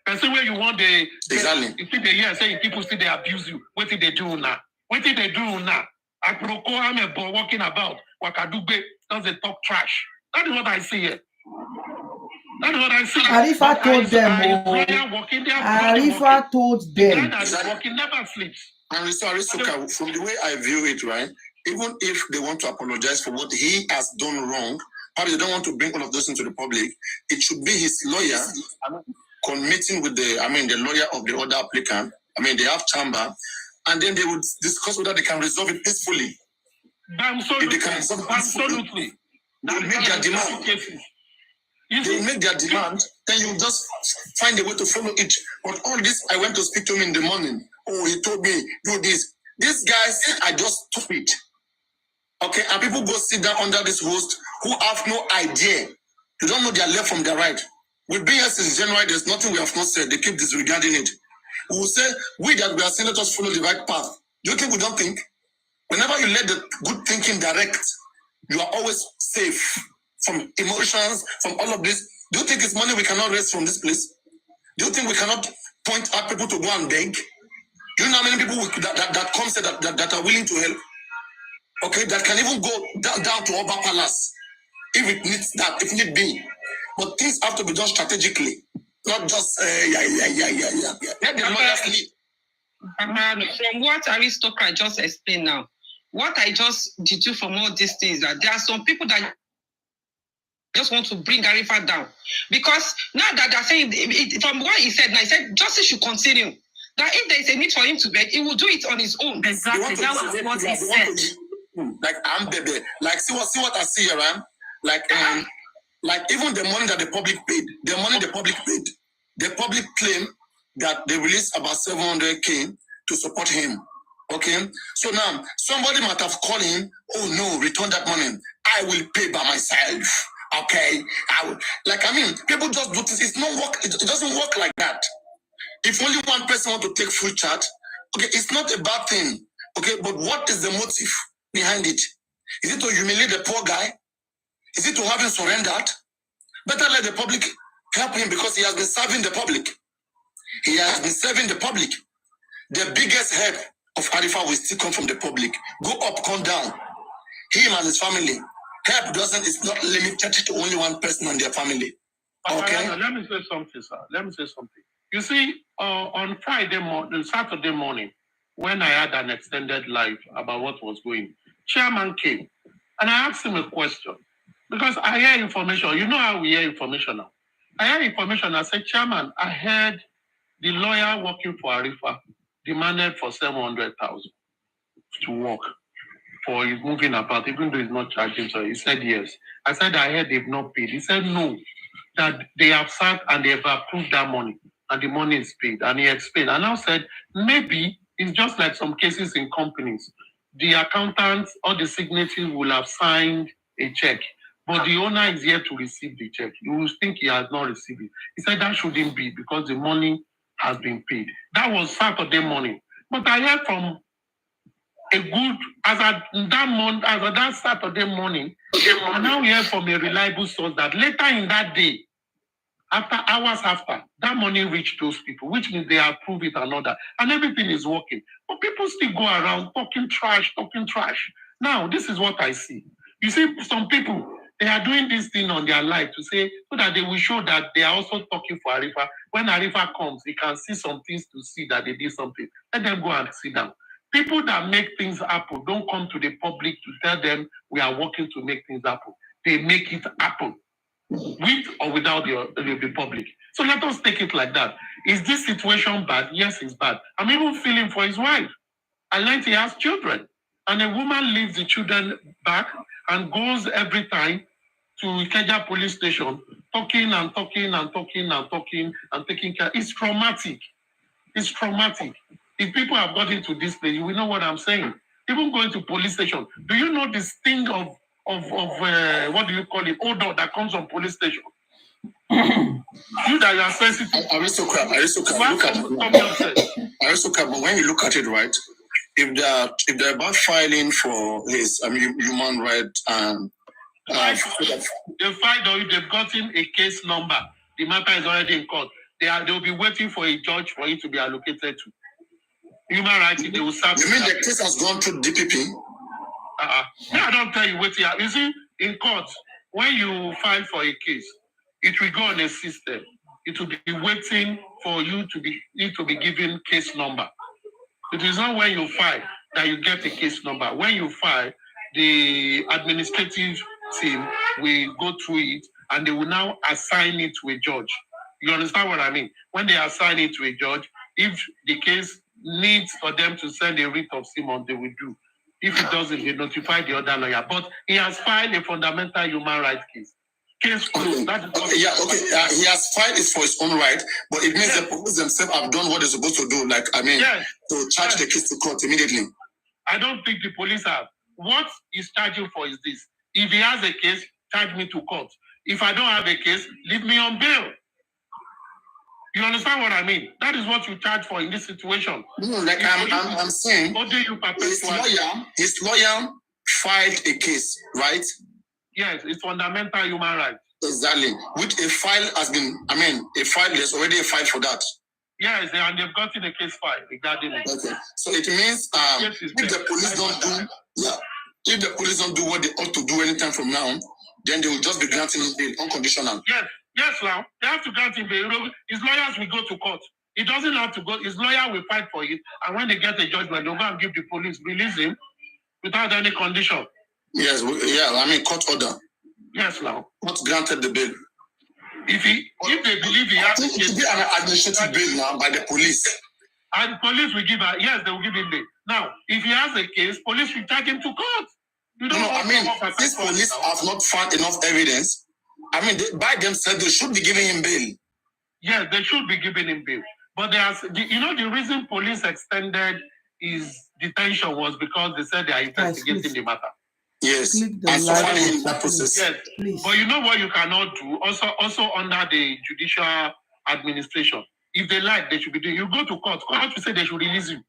And so where you want exactly. You see they hear saying people say they abuse you. What did they do now? Aproko, I'm a boy walking about. Wakadugbe does they talk trash. That is what I see here. That is what I see. Arifa told them. Arifa told them. Walking never sleeps. And so Aristoka, from the way I view it, right? Even if they want to apologize for what he has done wrong, probably they don't want to bring all of those into the public. It should be his lawyer committing with the lawyer of the other applicant. They have chamber. And then they would discuss whether they can resolve it peacefully. Absolutely. If they can resolve it peacefully, they will make their demand. They will make their demand, then you just find a way to follow it. But all this, I went to speak to him in the morning. Oh, he told me, do this. These guys are just stupid. Okay, and people go sit down under this host who have no idea. They don't know their left from their right. We've been here since January, there's nothing we have not said. They keep disregarding it. We will say, we that we are saying, let us follow the right path. Do you think we don't think? Whenever you let the good thinking direct, you are always safe from emotions, from all of this. Do you think it's money we cannot raise from this place? Do you think we cannot point out people to go and beg. You know how many people that come say that are willing to help? Okay, that can even go down to Oba Palace if it needs that, if need be. But things have to be done strategically, not just Let the lawyers lead. From what Aristocrat just explained now, what I just deduce from all these things that there are some people that just want to bring Arifa down. Because now that they're saying, from what he said, now he said justice should continue. That if there is a need for him to beg, he will do it on his own. Exactly, that was what he said. Like I'm baby. Like see what I see around. Like even the money that the public paid, the public claim that they released about 700K to support him. Okay, so now somebody might have called him. Oh no, return that money. I will pay by myself. Okay, people just do this. It's not work. It doesn't work like that. If only one person want to take full charge, okay, it's not a bad thing. Okay, but what is the motive behind it? Is it to humiliate the poor guy? Is it to have him surrendered? Better let the public help him because he has been serving the public. He has been serving the public. The biggest help of Arifa will still come from the public. Go up, come down. Him and his family. Help is not limited to only one person and their family. Okay? Let me say something, sir. Let me say something. You see, on Saturday morning, when I had an extended live about what was going, Chairman came and I asked him a question because I hear information. You know how we hear information now. I heard information. I said, Chairman, I heard the lawyer working for Arifa demanded for 700,000 to work for his moving about, even though he's not charging. So he said yes. I said, I heard they've not paid. He said no, that they have sat and they have approved that money and the money is paid. And he explained. And I said, maybe it's just like some cases in companies. The accountants or the signatories will have signed a check, but the owner is yet to receive the check. You will think he has not received it. He said that shouldn't be because the money has been paid. That was Saturday morning. But I heard from that Saturday morning, I now hear from a reliable source that later in that day, hours after, that money reached those people, which means they approve it and all that, and everything is working. But people still go around talking trash. Now, this is what I see. You see, some people, they are doing this thing on their life to say, so that they will show that they are also talking for Arifa. When Arifa comes, he can see some things to see that they did something. Let them go and sit down. People that make things happen don't come to the public to tell them we are working to make things happen. They make it happen, with or without the public. So let us take it like that. Is this situation bad? Yes, it's bad. I'm even feeling for his wife. I learned he has children. And a woman leaves the children back and goes every time to Ikeja police station, talking and taking care. It's traumatic. It's traumatic. If people have got into this place, you will know what I'm saying. Even going to police station. Do you know the sting of what do you call it? Odor that comes from police station. You that are sensitive. Aristocrat. But when you look at it, right? If they're about filing for his human rights and they filed, or if they've gotten a case number, the matter is already in court. They'll be waiting for a judge for it to be allocated to. Human rights, they will serve. You mean the case has gone through DPP? I don't tell you what you see, in court, when you file for a case, it will go on a system. It will be waiting for you to be given case number. It is not when you file that you get a case number. When you file, the administrative team will go through it and they will now assign it to a judge. You understand what I mean? When they assign it to a judge, if the case needs for them to send a writ of summons, they will do. If it doesn't, they notify the other lawyer. But he has filed a fundamental human rights case. Case closed. He has filed it for his own right, but it means the police themselves have done what they're supposed to do. To charge the case to court immediately. I don't think the police have. What he's charging for is this. If he has a case, charge me to court. If I don't have a case, leave me on bail. You understand what I mean? That is what you charge for in this situation. No, I'm saying, his lawyer filed a case, right? Yes, it's fundamental human rights. Exactly. Which a file has been, there's already a file for that. Yes, and they've gotten a case file regarding it. Okay. So it means if the police don't do what they ought to do anytime from now, then they will just be granting him bail unconditional. Yes, now they have to grant him bail. His lawyers will go to court. He doesn't have to go. His lawyer will fight for it, and when they get a judgment, they'll go and give the police release him without any condition. Yes, court order. Yes, now. Court granted the bail. If they believe he has to be an administrative bail now by the police. And police will give they will give him bail. Now, if he has a case, police will take him to court. These police have not found enough evidence. By themselves, they should be giving him bail. Yes, they should be giving him bail. But the reason police extended his detention was because they said they are investigating the matter. Yes, and so far in that process. Yes, please. But you know what you cannot do? Also under the judicial administration, if they like, they should be doing. You go to court. Court will say they should release you.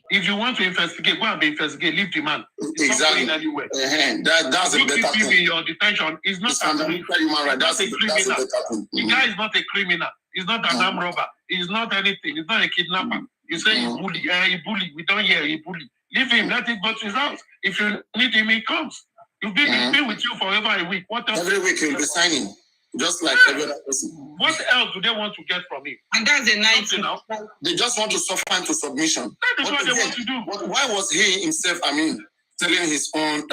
If you want to investigate, go and investigate. Leave the man. It's exactly. Not going anywhere. That's a better thing. In your detention is not human right. That's a criminal. The guy is not a criminal. He's not an armed robber. He's not anything. He's not a kidnapper. You say he bully. He bully. We don't hear he bully. Leave him. Let him go to his house. If you need him, he comes. He'll be with you forever a week. What else? Every week he'll be signing. Just like every other person. What else do they want to get from him? And that's a nice enough. They just want to suffer into submission. That is what they want to do. Why was he himself, telling his own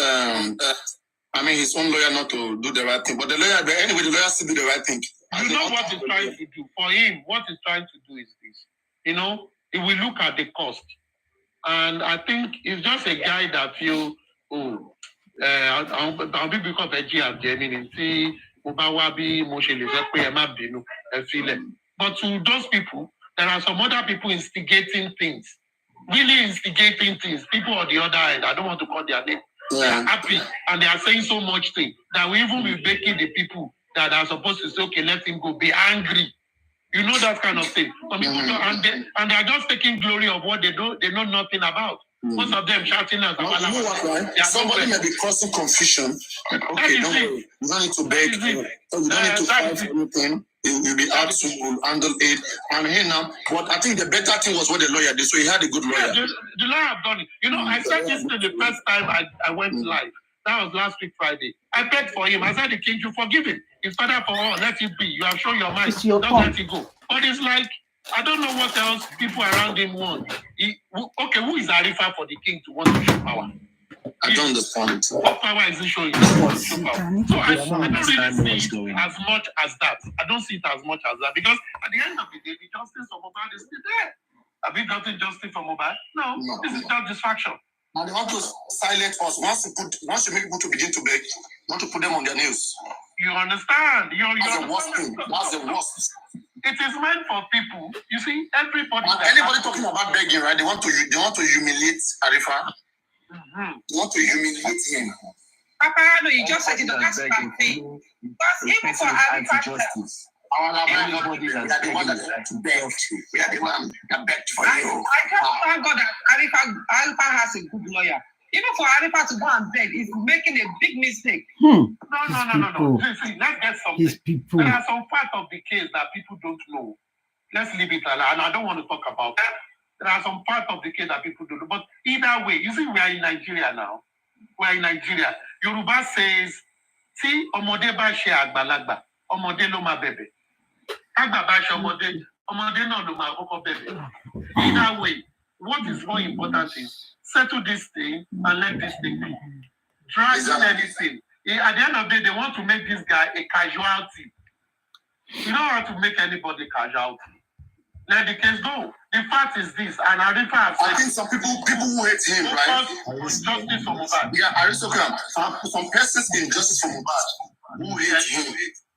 his own lawyer not to do the right thing? But the lawyer still do the right thing. You know what he's trying to do? For him, what he's trying to do is this. He will look at the cost. And I think he's just a guy that feels, I'll be because of Germany. But to those people, there are some other people instigating things. Really instigating things. People on the other end, I don't want to call their name. Yeah. They are happy and they are saying so much things that we even be making the people that are supposed to say, okay, let him go, be angry. You know that kind of thing. Some people don't, and they are just taking glory of what they know nothing about. Most of them shouting as well, you know what, right? Somebody may be causing confusion. Okay, don't worry. You don't need to beg. You don't need to fight for anything. You'll be asked to handle it. And here now, but I think the better thing was what the lawyer did. So he had a good lawyer. Yeah, the lawyer have done it. I said this to the first time I went live. That was last week Friday. I begged for him. I said, the king, you forgive him. His father for all, let it be. You have shown your mind. Don't let it go. But it's like, I don't know what else people around him want. Who is Arifa for the king to want to show power? I don't understand. What power is he showing? So I don't really see it as much as that. I don't see it as much as that because at the end of the day, the justice for Mobile is still there. Have you gotten justice for Mobile? No. This is just distraction. And they want to silence us. Once you make people to begin to beg, you want to put them on their news. You understand? That's the worst thing. That's the worst. It is meant for people. You see, everybody. Anybody talking about begging, right? They want to humiliate Arifa. They want to humiliate him. Papa, no, you just said it. That's bad thing. Because even for Arifa, we are the one that begged. We are the one that begged for you. I just thank God that Arifa has a good lawyer. Even for Arifa to go and beg is making a big mistake. No. See, let's get something. There are some parts of the case that people don't know. Let's leave it alone. And I don't want to talk about that. There are some parts of the case that people don't know. But either way, you see, we are in Nigeria now. We are in Nigeria. Yoruba says, see, omode ba se agbalagba, omode lo ma bebe. Agba ba se omode no lo ma koko bebe. Either way, what is more important is settle this thing and let this thing be. Try to anything. At the end of the day, they want to make this guy a casualty. You don't want to make anybody casualty. Let the case go. The fact is this, and I think some people who hate him, right? Justice for Mohbad. Yeah, aristocrat. Some persons in justice for Mohbad who hate him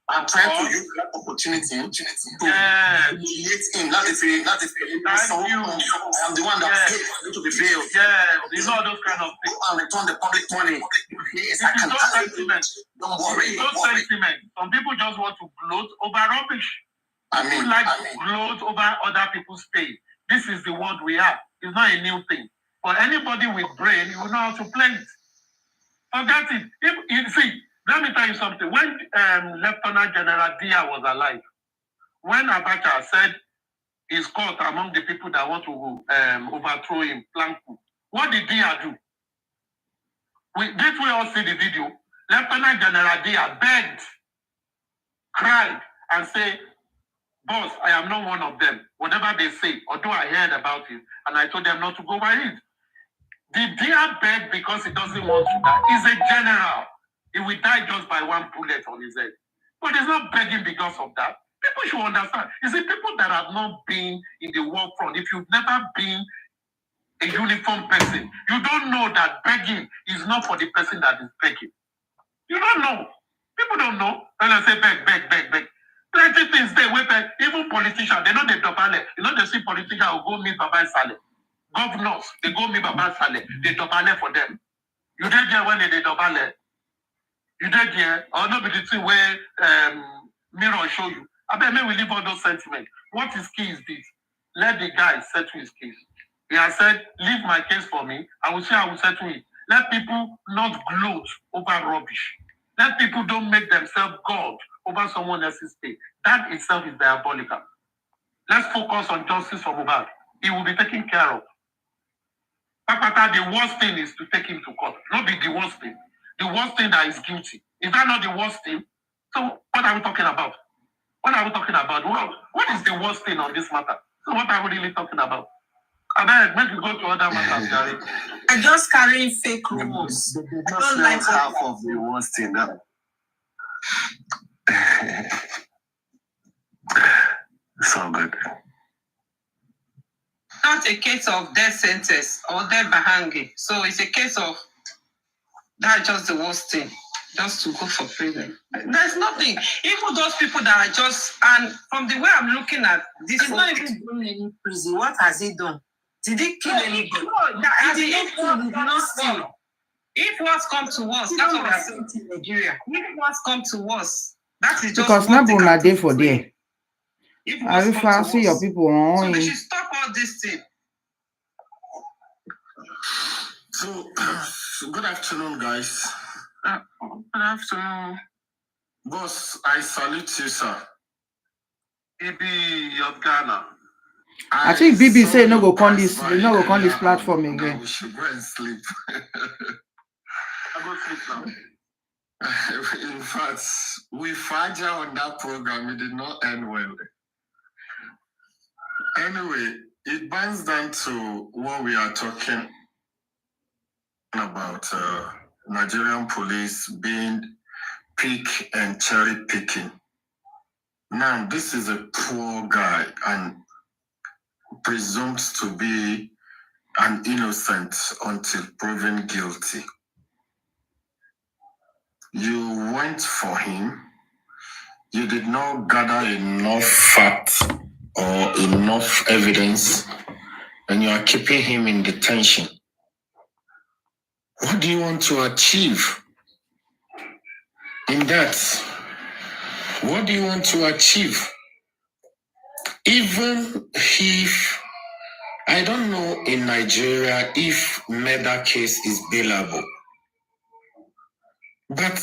are trying to use that opportunity to humiliate him. Not if he. I am the one that paid to be bailed. Yeah, you know those kind of things. And return the public money. Yes, I can sentiment. Don't worry. Sentiment. Some people just want to gloat over rubbish. People gloat over other people's pain. This is the world we are. It's not a new thing. For anybody with brain, you will know how to play it. Forget it. Let me tell you something. When Lieutenant General Dia was alive, when Abacha said is caught among the people that want to overthrow him, plan coup. What did Dia do? Did we all see the video? Lieutenant General Dia begged, cried, and said, boss, I am not one of them. Whatever they say, although I heard about it, and I told them not to go by it. Did Dia beg because he doesn't want to die? He's a general. He will die just by one bullet on his head. But he's not begging because of that. People should understand. You see, people that have not been in the war front, if you've never been a uniform person, you don't know that begging is not for the person that is begging. You don't know. People don't know. When I say beg, beg, beg, beg. Plenty things they wait. Even politicians, they know they dobale. You know they see politicians who go meet Baba Saleh. Governors, they go meet Baba Saleh. They dobale for them. You did there when they dobale. You did there, or not be the thing where mirror show you. I bet me we leave all those sentiments. What is key is this. Let the guy settle his case. He has said, leave my case for me. I will see how I will settle it. Let people not gloat over rubbish. Let people don't make themselves God over someone else's state. That itself is diabolical. Let's focus on justice for Mohbad. He will be taken care of. Pakpata, the worst thing is to take him to court. Not be the worst thing. The worst thing that is guilty. Is that not the worst thing? So what are we talking about? What are we talking about? What is the worst thing on this matter? So what are we really talking about? I beg, make you go to other matters, Gary. I just carrying fake rumors. I don't like half of the worst thing now. So good. Not a case of death sentence or death bahangi. So it's a case of that's just the worst thing. Just to go for prison. There's nothing. Even those people that are just, and from the way I'm looking at this, he's not even going any prison. What has he done? Did he kill anybody? No, if what's come to us, that's what we're saying in Nigeria. If what's come to us, that is just because now we're not there for there. If I see your people on. So they should stop all this thing. So, good afternoon, guys. Good afternoon. Boss, I salute you, sir. BB of Ghana. I think BB say no go on this platform again. We should go and sleep. I go sleep now. In fact, we fragile on that program. It did not end well. Anyway, it boils down to what we are talking about. Nigerian police being pick and cherry picking. Now, this is a poor guy and presumed to be an innocent until proven guilty. You went for him. You did not gather enough facts or enough evidence, and you are keeping him in detention. What do you want to achieve in that? What do you want to achieve? Even if, I don't know in Nigeria if murder case is bailable, but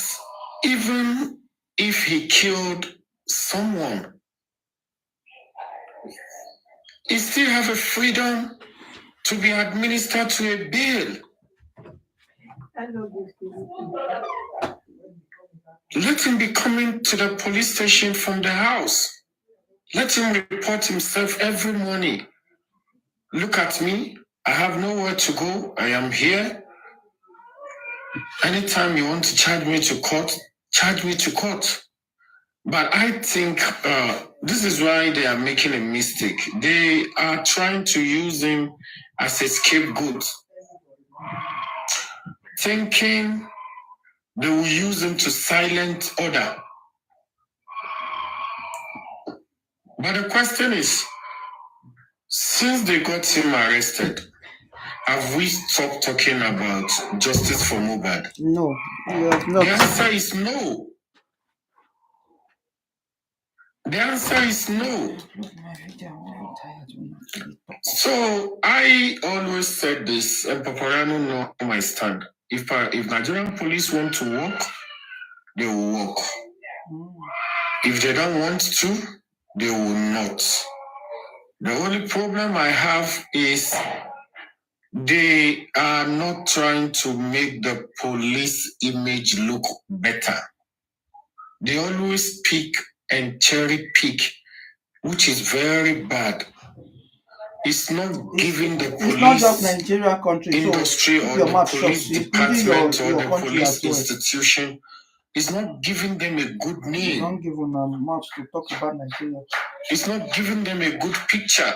even if he killed someone, he still have a freedom to be administered to a bail. Let him be coming to the police station from the house. Let him report himself every morning. Look at me. I have nowhere to go. I am here. Anytime you want to charge me to court, charge me to court. But I think this is why they are making a mistake. They are trying to use him as a scapegoat, thinking they will use him to silence order. But the question is, since they got him arrested, have we stopped talking about justice for Mohbad? No. The answer is no. The answer is no. So I always said this, and Paparano know my stand. If Nigerian police want to work, they will work. If they don't want to, they will not. The only problem I have is they are not trying to make the police image look better. They always pick and cherry pick, which is very bad. It's not giving the police, it's not just Nigeria country, industry so or the police department or the police institution. It's not giving them a good name. Don't give them much to talk about Nigeria. It's not giving them a good picture.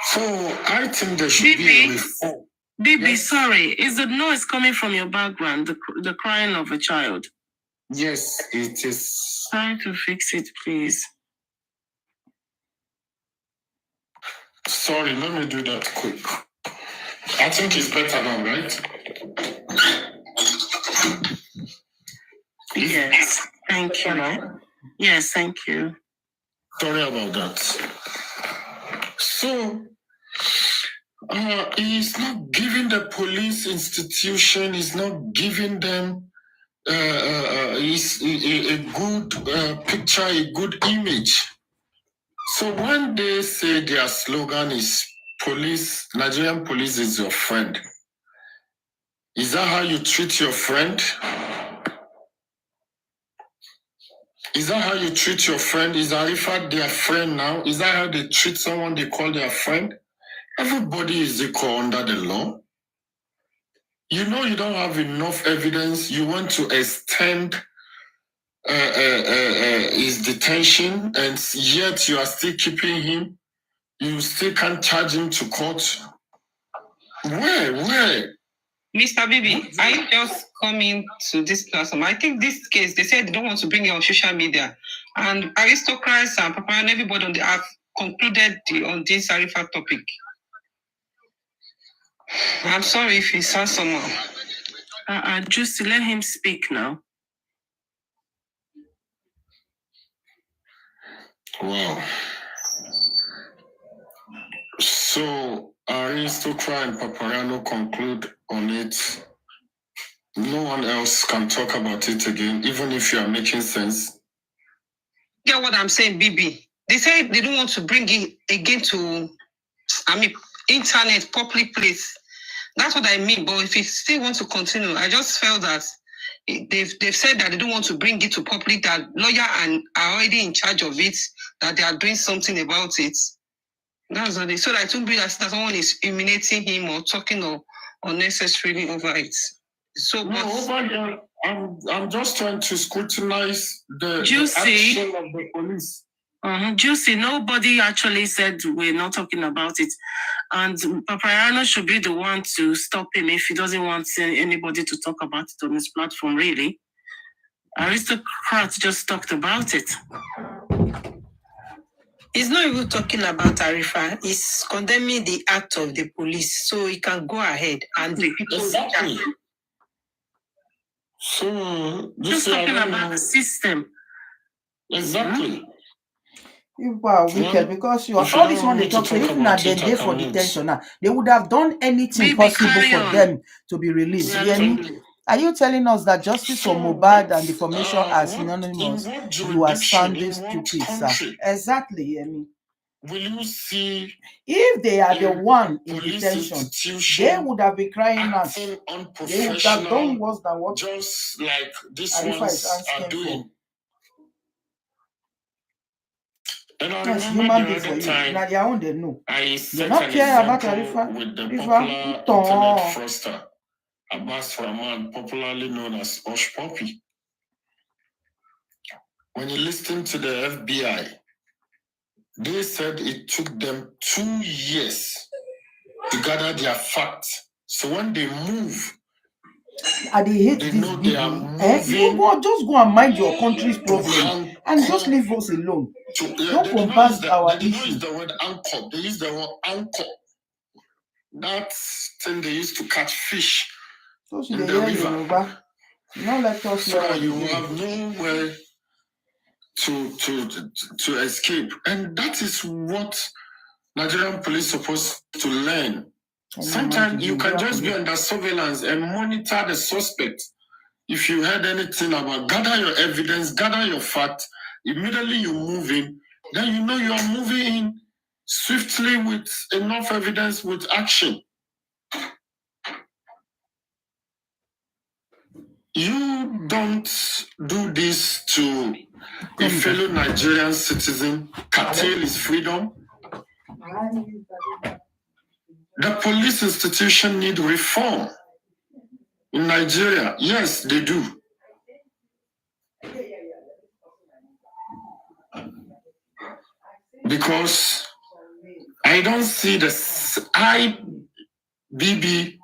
So I think there should be a reform. Bibi, yes. Sorry, is the noise coming from your background, the crying of a child? Yes, it is. Try to fix it, please. Sorry, let me do that quick. I think it's better now, right? Yes, thank you. Yes, thank you. Sorry about that. So, he's not giving the police institution, he's not giving them a good picture, a good image. So when they say their slogan is police, Nigerian police is your friend, is that how you treat your friend? Is that how you treat your friend? Is Arifat their friend now? Is that how they treat someone they call their friend? Everybody is equal under the law. You know you don't have enough evidence. You want to extend his detention, and yet you are still keeping him. You still can't charge him to court. Where? Mr. Bibi, are you just coming to this platform? I think this case, they said they don't want to bring it on social media. And aristocrats and Papa and everybody on the app concluded on this Arifat topic. I'm sorry if he said someone. Just to let him speak now. Wow. So Aristocrat and Paparano conclude on it. No one else can talk about it again, even if you are making sense. Get what I'm saying, Bibi? They say they don't want to bring it again to, internet, public place. That's what I mean. But if you still want to continue, I just felt that they've said that they don't want to bring it to public, that lawyer and are already in charge of it, that they are doing something about it. That's what they. So I don't believe that someone is humiliating him or talking or unnecessarily over it. So no, over here, I'm just trying to scrutinize the action of the police. Juicy, nobody actually said we're not talking about it. And Paparano should be the one to stop him if he doesn't want anybody to talk about it on his platform, really. Aristocrat just talked about it. He's not even talking about Arifa. He's condemning the act of the police. So he can go ahead and the people. Exactly. So just talking about the system. Exactly. People are wicked because all this one they talk to, even at the day for detention now, they would have done anything possible for them to be released. Are you telling us that justice for Mohbad and defamation are synonymous? You are sounding stupid, sir. Exactly. Will you see if they are the one in detention, they would have been crying out. They would have done worse than what just like this ones are doing. Yes, human being for you. Now their own they know. You not care about Arifa. With the popular internet fraudster, Abbas Rahman, popularly known as Osh Poppy. When you listen to the FBI, they said it took them 2 years to gather their facts. So when they move, and they hate this video. You just go and mind your country's problem and just leave us alone. Don't compass our issue. They use the word anchor. They use the word anchor. That thing they used to catch fish in the river. No, let us so you have nowhere to escape. And that is what Nigerian police are supposed to learn. Sometimes you can just be under surveillance and monitor the suspect. If you heard anything about, gather your evidence, gather your facts, immediately you move in, then you know you are moving in swiftly with enough evidence, with action. You don't do this to a fellow Nigerian citizen, curtail his freedom. The police institution need reform in Nigeria. Yes, they do. Because I don't see the IBB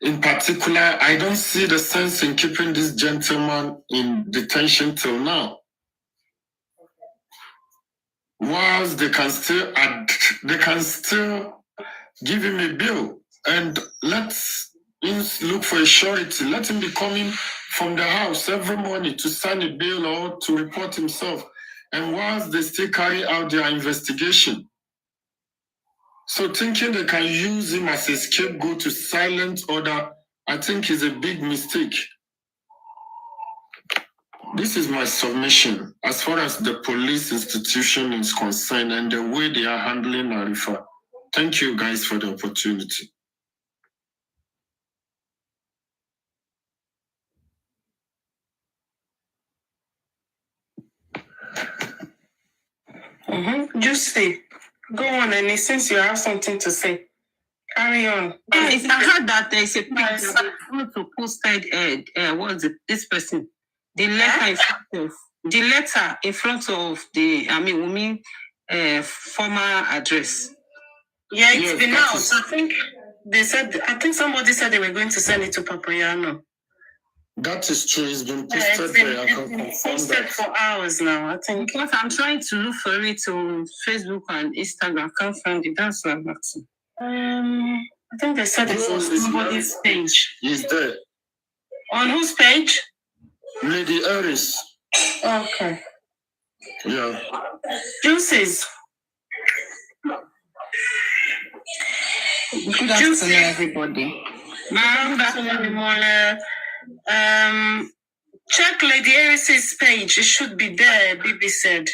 in particular, I don't see the sense in keeping this gentleman in detention till now. Whilst they can still give him a bill and let's look for a surety. Let him be coming from the house every morning to sign a bill or to report himself. And whilst they still carry out their investigation. So thinking they can use him as a scapegoat to silence order, I think is a big mistake. This is my submission as far as the police institution is concerned and the way they are handling Arifa. Thank you guys for the opportunity. Just say, go on, and since you have something to say, carry on. I heard that there is a picture to posted. What is it? This person, the letter in front of the woman former address. Yeah, it's been out. I think somebody said they were going to send it to Papriano. That is true. It's been posted there. It's been posted for hours now, I think. Because I'm trying to look for it on Facebook and Instagram. I can't find it. That's what I'm asking. I think they said it's on somebody's page. He's there. On whose page? Lady Aries. Okay. Yeah. Juices. Good afternoon, everybody. Good afternoon, check Lady Aries' page. It should be there, Bibi said.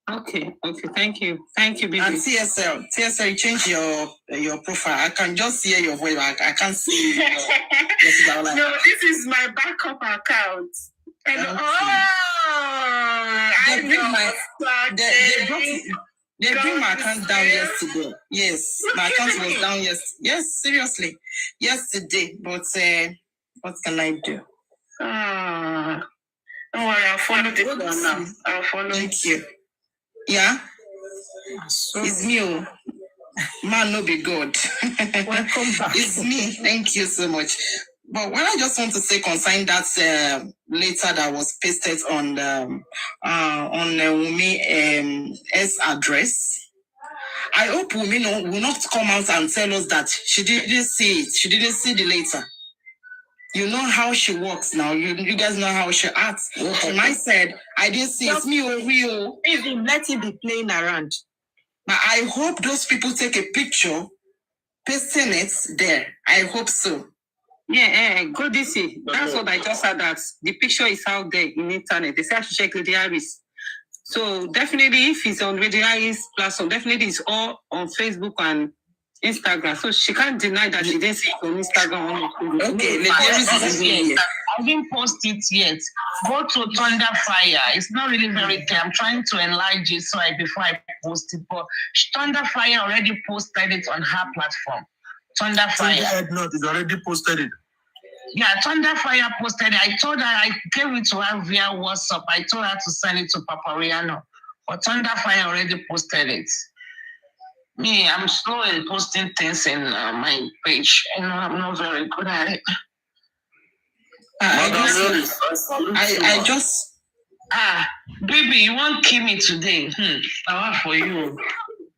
Okay, thank you, Bibi. And TSL, you change your profile. I can just hear your voice. I can't see. No, this is my backup account. And they bring my account down yesterday. Yes, my account was down yesterday. Yes, seriously, yesterday. But what can I do? Don't worry, I'll follow this one now. I'll follow. Thank you. Yeah, it's me. Man, no be God. Welcome back. It's me. Thank you so much. But what I just want to say concerning that letter that was pasted on Wumi's address, I hope Wumi will not come out and tell us that she didn't see it. She didn't see the letter. You know how she works now. You guys know how she acts. She might said, I didn't see it. It's me or real. Even let him be playing around. But I hope those people take a picture, pasting it there. I hope so. Yeah, go this way. That's what I just said, that the picture is out there in the internet. They say I should check Lady Aries. So definitely if it's on Lady Aries platform, definitely it's all on Facebook and Instagram. So she can't deny that she didn't see it on Instagram. Okay, Lady Aries is here. I didn't post it yet. Go to Thunder Fire. It's not really very clear. I'm trying to enlarge it before I post it. But Thunder Fire already posted it on her platform. Thunder Fire. No, it's already posted it. Yeah, Thunder Fire posted it. I told her, I gave it to her via WhatsApp. I told her to send it to Papariano. But Thunder Fire already posted it. Me, I'm slow in posting things in my page. I'm not very good at it. I just baby, you won't kill me today. I want for you.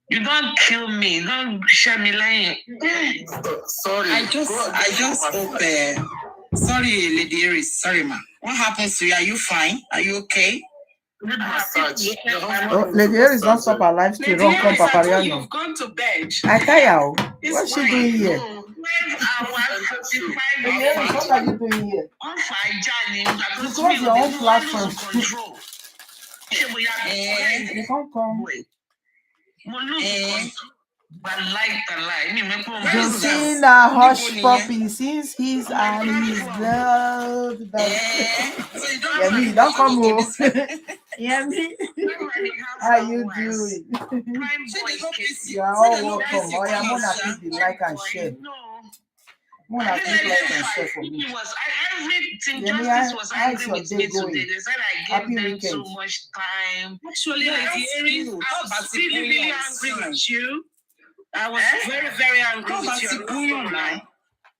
You don't kill me. Don't share me lying. Sorry. I just hope. Sorry, Lady Aries. Sorry, ma. What happens to you? Are you fine? Are you okay? Lady Aries don't stop her life to run come Papariano. You've gone to bed. I tell you, what's she doing here? Lady Aries, what are you doing here? You close your own platform. You can't come. Josina Hush Puppy, since he's Aries love. Yeah, me, don't come home. Yeah, me. How you doing? You are all welcome. Oh, yeah, Mona, click the like and share. Mona, click like and share for me. Everything justice was angry with me today. They said I gave them so much time. Actually, Lady Aries, I was really angry with you. I was very, very angry with you.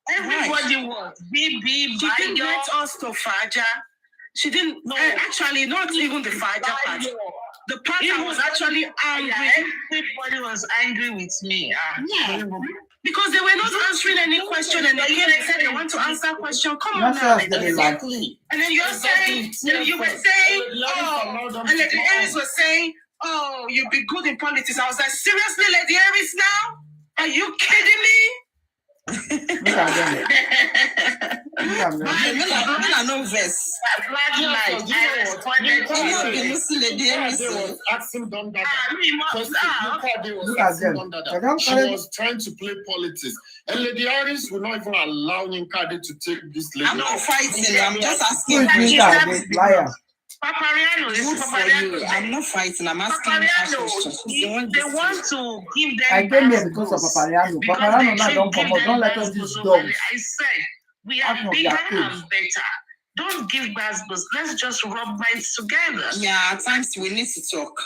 Everybody was. BB, she didn't let us to Faja. She didn't. No. Actually, not even the Faja part. The part I was actually angry. Everybody was angry with me. Yeah. Because they were not answering any question, and they came and said they want to answer a question. Come on now. Exactly. And then you're saying, you were saying, and Lady Aries was saying, oh, you'll be good in politics. I was like, seriously, Lady Aries now? Are you kidding me? Look at them. I know this. Look at them. She was trying to play politics. And Lady Aries will not even allow Nkade to take this lady. I'm not fighting. I'm just asking. Who is Nkade? Liar. I'm not fighting. I'm asking questions. They want to give them. I came here because of Papariano. Papariano now don't come out. Don't let us these dogs. I said we are bigger and better. Don't give baskets. Let's just rub minds together. Yeah, at times we need to talk.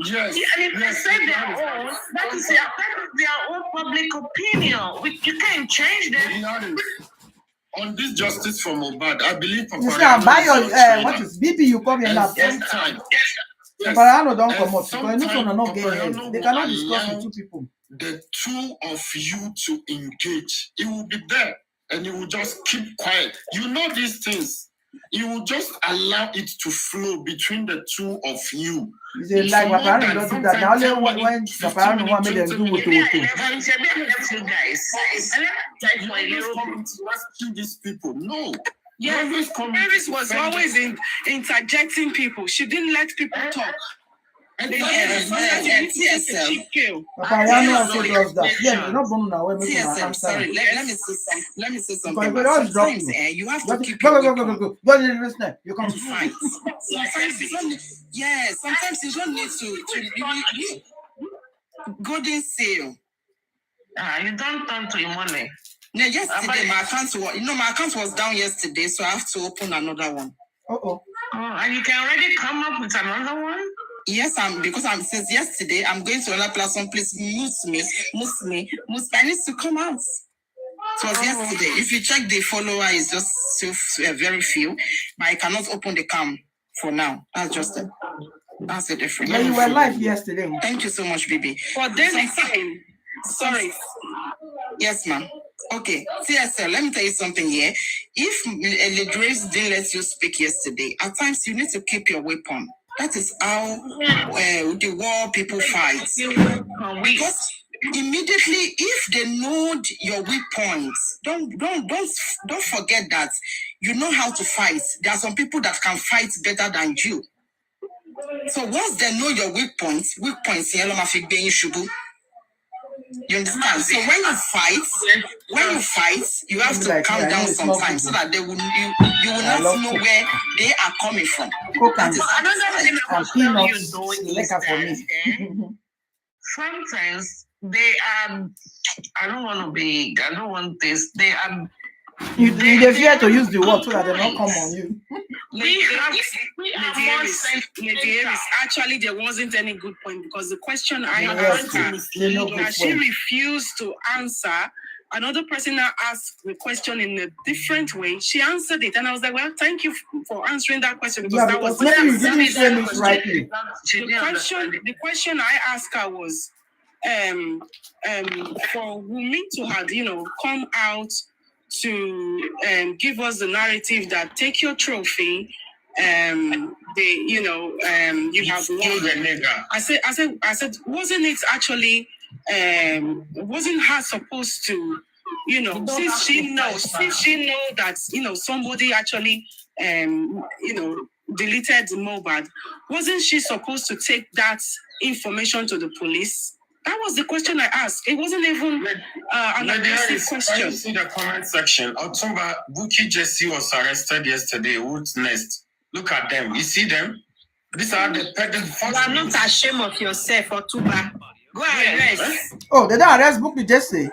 Yes. And if they say their own, that is their own public opinion. You can't change them. On this justice for Mohbad, I believe Papariano. Buy your what is BP? You come here now. Papariano don't come out because this one are not getting. They cannot discuss with two people. The two of you to engage. It will be there, and you will just keep quiet. You know these things. You will just allow it to flow between the two of you. Like Papariano don't do that. Now only when Papariano want me to do with you. Rescue these people. No. Yeah, Aries was always interjecting people. She didn't let people talk. Papariano also does that. Yeah, you're not going now. Sorry, let me say something. Sometimes You have to keep go. You can't fight. Sometimes you don't need to golden seal. You don't turn to your money. No, yesterday my account was down yesterday, so I have to open another one. And you can already come up with another one? Yes, since yesterday I'm going to another platform. Please move me. I need to come out. It was yesterday. If you check the follower, it's just so very few, but I cannot open the cam for now. That's a difference. Yeah, you were live yesterday. Thank you so much, baby. For them, sorry. Yes, ma'am. Okay, TSL, let me tell you something here. If Ledres didn't let you speak yesterday, at times you need to keep your weapon. That is how the war people fight. Because immediately, if they know your weak points, don't forget that you know how to fight. There are some people that can fight better than you. So once they know your weak points, you understand? So when you fight, you have to calm down sometimes so that you will not know where they are coming from. Sometimes they are. I don't want this. They are. You fear to use the word so that they don't come on you. We have more Lady Aries. Actually, there wasn't any good point because the question I asked her, she refused to answer. Another person now asked the question in a different way. She answered it, and I was like, "Well, thank you for answering that question because that was maybe you didn't say it rightly." The question I asked her was, for Wunmi to have come out to give us the narrative that take your trophy. You have won. I said, wasn't it actually? Wasn't her supposed to? Since she knows that somebody actually deleted Mohbad, wasn't she supposed to take that information to the police? That was the question I asked. It wasn't even an aggressive question. You see the comment section. October, Buki Jesse was arrested yesterday. What's next? Look at them. You see them? These are the first. You are not ashamed of yourself, October. Go and rest. Oh, they don't arrest Buki Jesse.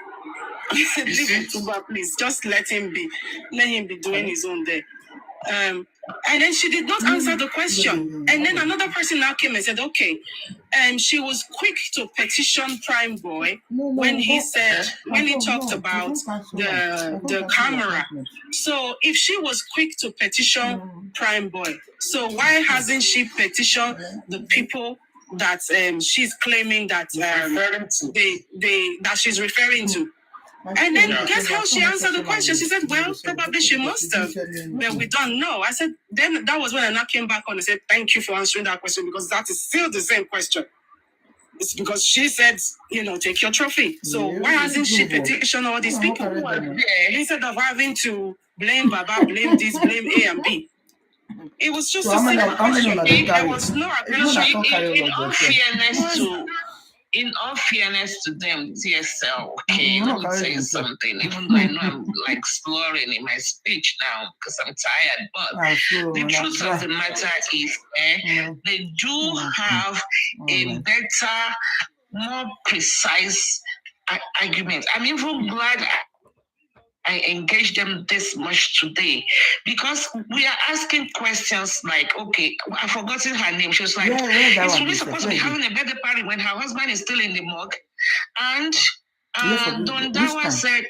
October, please just let him be. Let him be doing his own day. And then she did not answer the question. And then another person now came and said, okay, she was quick to petition Prime Boy when he talked about the camera. So if she was quick to petition Prime Boy, so why hasn't she petitioned the people that she's claiming that that she's referring to? And then guess how she answered the question? She said, well, probably she must have, but we don't know. I said, then that was when I now came back on and said, thank you for answering that question, because that is still the same question. It's because she said, take your trophy. So why hasn't she petitioned all these people who are there instead of having to blame Baba, blame this, blame A and B? It was just a simple question. There was no aggression. In all fairness to them, TSL, okay, let me tell you something. Even though I know I'm like slurring in my speech now because I'm tired, but the truth of the matter is, they do have a better, more precise argument. I'm even glad I engaged them this much today because we are asking questions like, okay, I've forgotten her name. She was like, it's really supposed to be having a birthday party when her husband is still in the morgue. And Don Dawa said,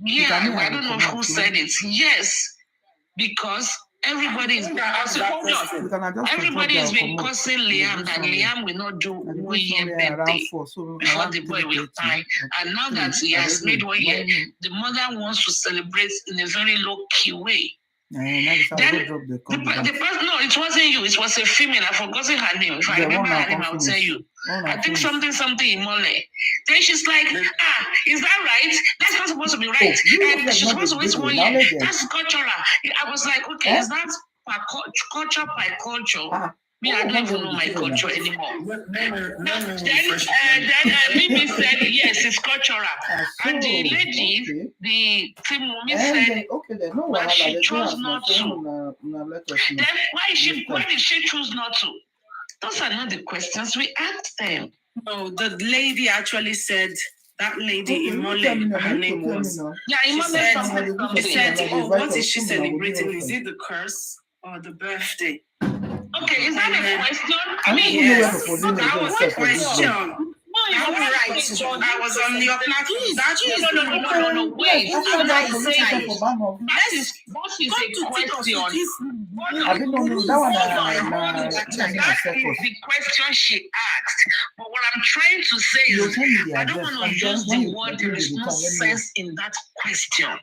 I don't know who said it. Yes, because everybody is been cursing Liam that Liam will not do 1 year birthday before the boy will die. And now that he has made 1 year, the mother wants to celebrate in a very low-key way. Then the person, no, it wasn't you. It was a female. I've forgotten her name. If I remember her name, I'll tell you. I think something in Mole. Then she's like, is that right? That's not supposed to be right. And she's supposed to wait 1 year. That's cultural. I was like, okay, is that culture by culture? Me, I don't even know my culture anymore. Then Mimi said, yes, it's cultural. And the lady, the team woman said, well, she chose not to. Then why did she choose not to? Those are not the questions we asked them. No, the lady actually said, that lady Imole, her name was. Yeah, Imole. She said, what is she celebrating? Is it the curse or the birthday? Okay, is that a question? I mean, yes. That was a question. That was right. I was on your platform. No. Wait. That is a question. That is the question she asked. But what I'm trying to say is, I don't want to use the word, there is no sense in that question.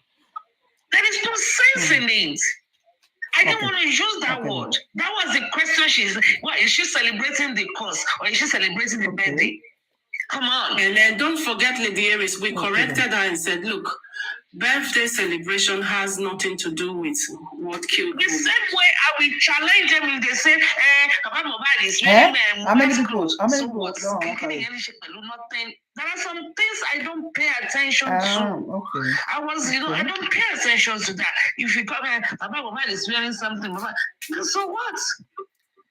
There is no sense in it. I don't want to use that word. That was the question. Is she celebrating the cause or is she celebrating the birthday? Come on. And then don't forget, Lady Aries, we corrected her and said, look, birthday celebration has nothing to do with what killed the same way I will challenge them if they say, Papa Mohbad is how many people? Nothing. There are some things I don't pay attention to. Okay. I don't pay attention to that. If you come here, Papa Mohbad is wearing something, so what?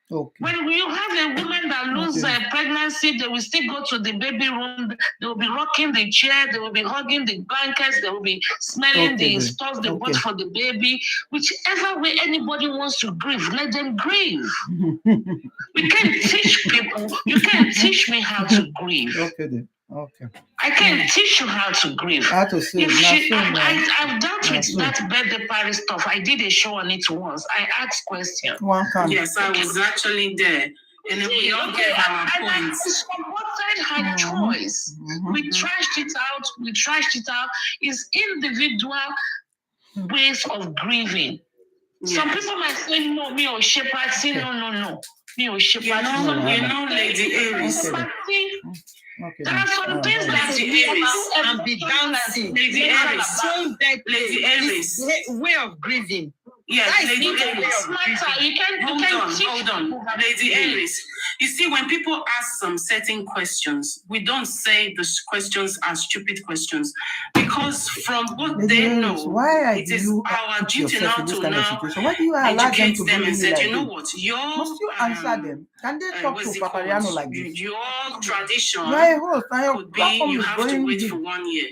Okay. When you have a woman that loses pregnancy, they will still go to the baby room. They will be rocking the chair. They will be hugging the blankets. They will be smelling the stuff they bought for the baby. Whichever way anybody wants to grieve, let them grieve. We can't teach people. You can't teach me how to grieve. Okay then. Okay. I can't teach you how to grieve. How to say I've dealt with that birthday party stuff. I did a show on it once. I asked questions. Yes, I was actually there. And then we all get our points. I supported her choice. We trashed it out. It's individual ways of grieving. Some people might say, no, me or shepherd. Say, no. Me or shepherd. You know, Lady Aries. Okay. There are some things that and be dancing. Lady Aries. Way of grieving. Yes, Lady Aries. Hold on. Lady Aries. You see, when people ask some certain questions, we don't say the questions are stupid questions. Because from what Lady they Aries, know, why it is our duty now to now why do you allow them educate to them bully and you say, like you know this? what, your Must you answer them? Can they talk to Papariano like this? your tradition You are a host, and your could be platform you is have to going wait big. for 1 year.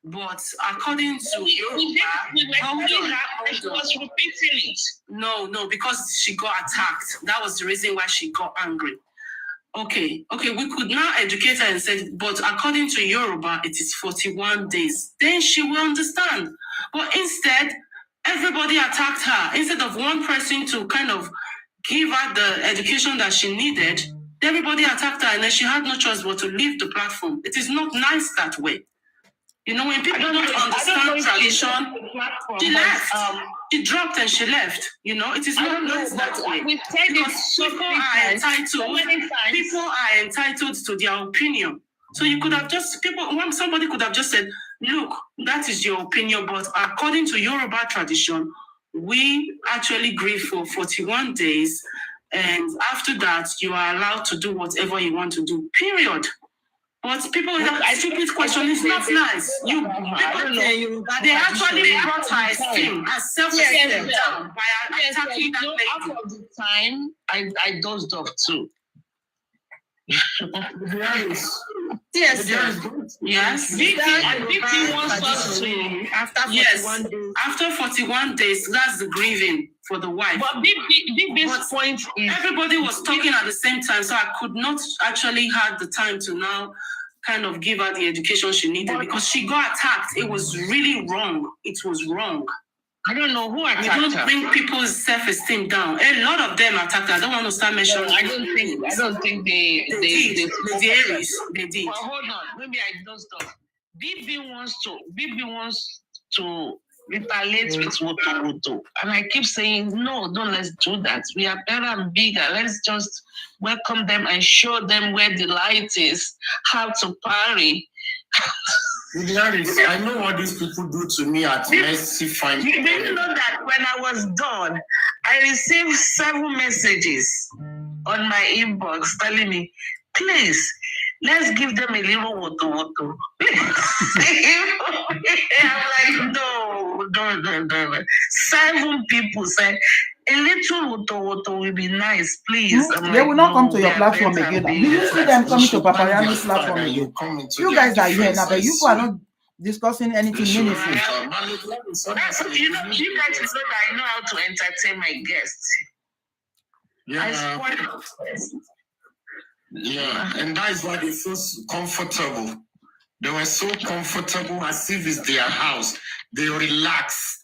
But according to Yoruba, she was repeating it. No, because she got attacked. That was the reason why she got angry. Okay, we could now educate her and say, but according to Yoruba, it is 41 days. Then she will understand. But instead, everybody attacked her. Instead of one person to kind of give her the education that she needed, everybody attacked her and then she had no choice but to leave the platform. It is not nice that way. You know, when people don't understand tradition, she left. She dropped and she left. You know, it is not nice that way. Because people are entitled to their opinion. So you could have somebody could have just said, look, that is your opinion, but according to Yoruba tradition, we actually grieve for 41 days. And after that, you are allowed to do whatever you want to do, period. But people with a stupid question is not nice. They actually brought her esteem, her self-esteem down by attacking that lady. Half of the time, I dozed off too. Yes. BP wants us to after 41 days, that's the grieving for the wife. But BB's point is everybody was talking at the same time, so I could not actually have the time to now kind of give her the education she needed because she got attacked. It was really wrong. It was wrong. I don't know who attacked her. You don't bring people's self-esteem down. A lot of them attacked her. I don't want to start mentioning. I don't think they did. They did. Well, hold on. Maybe I dozed off. BB wants to retaliate with Woto. And I keep saying, no, don't let's do that. We are better and bigger. Let's just welcome them and show them where the light is, how to parry. Aries, I know what these people do to me at Mercy Fine. You didn't know that when I was done, I received 7 messages on my inbox telling me, please, let's give them a little woto. I'm like, no. 7 people said, a little woto will be nice, please. They will not come to your platform again. Do you see them coming to Papariano's platform again? You guys are here now, but you are not discussing anything meaningful. You guys know that I know how to entertain my guests. And that is why they feel comfortable. They were so comfortable as if it's their house. They relax.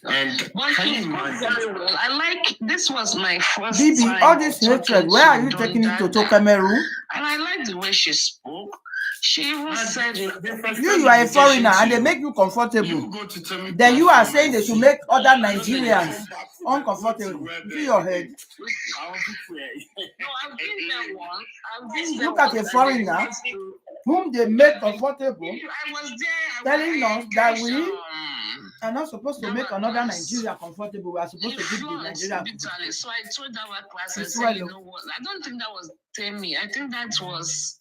And can you imagine? Well. I like this was my first BB, time. all this hatred, where are you taking it to Cameroon? And I like the way she spoke. She even said you are a foreigner and they make you comfortable. Then you are saying they should make other Nigerians uncomfortable. To your head. No, I've been there once. Look at a foreigner whom they make comfortable, I was there. telling us that we are not supposed to make another Nigeria comfortable. We are supposed to give the Nigeria comfortable. So I told our class, I said, you know what? I don't think that was Temi. I think that was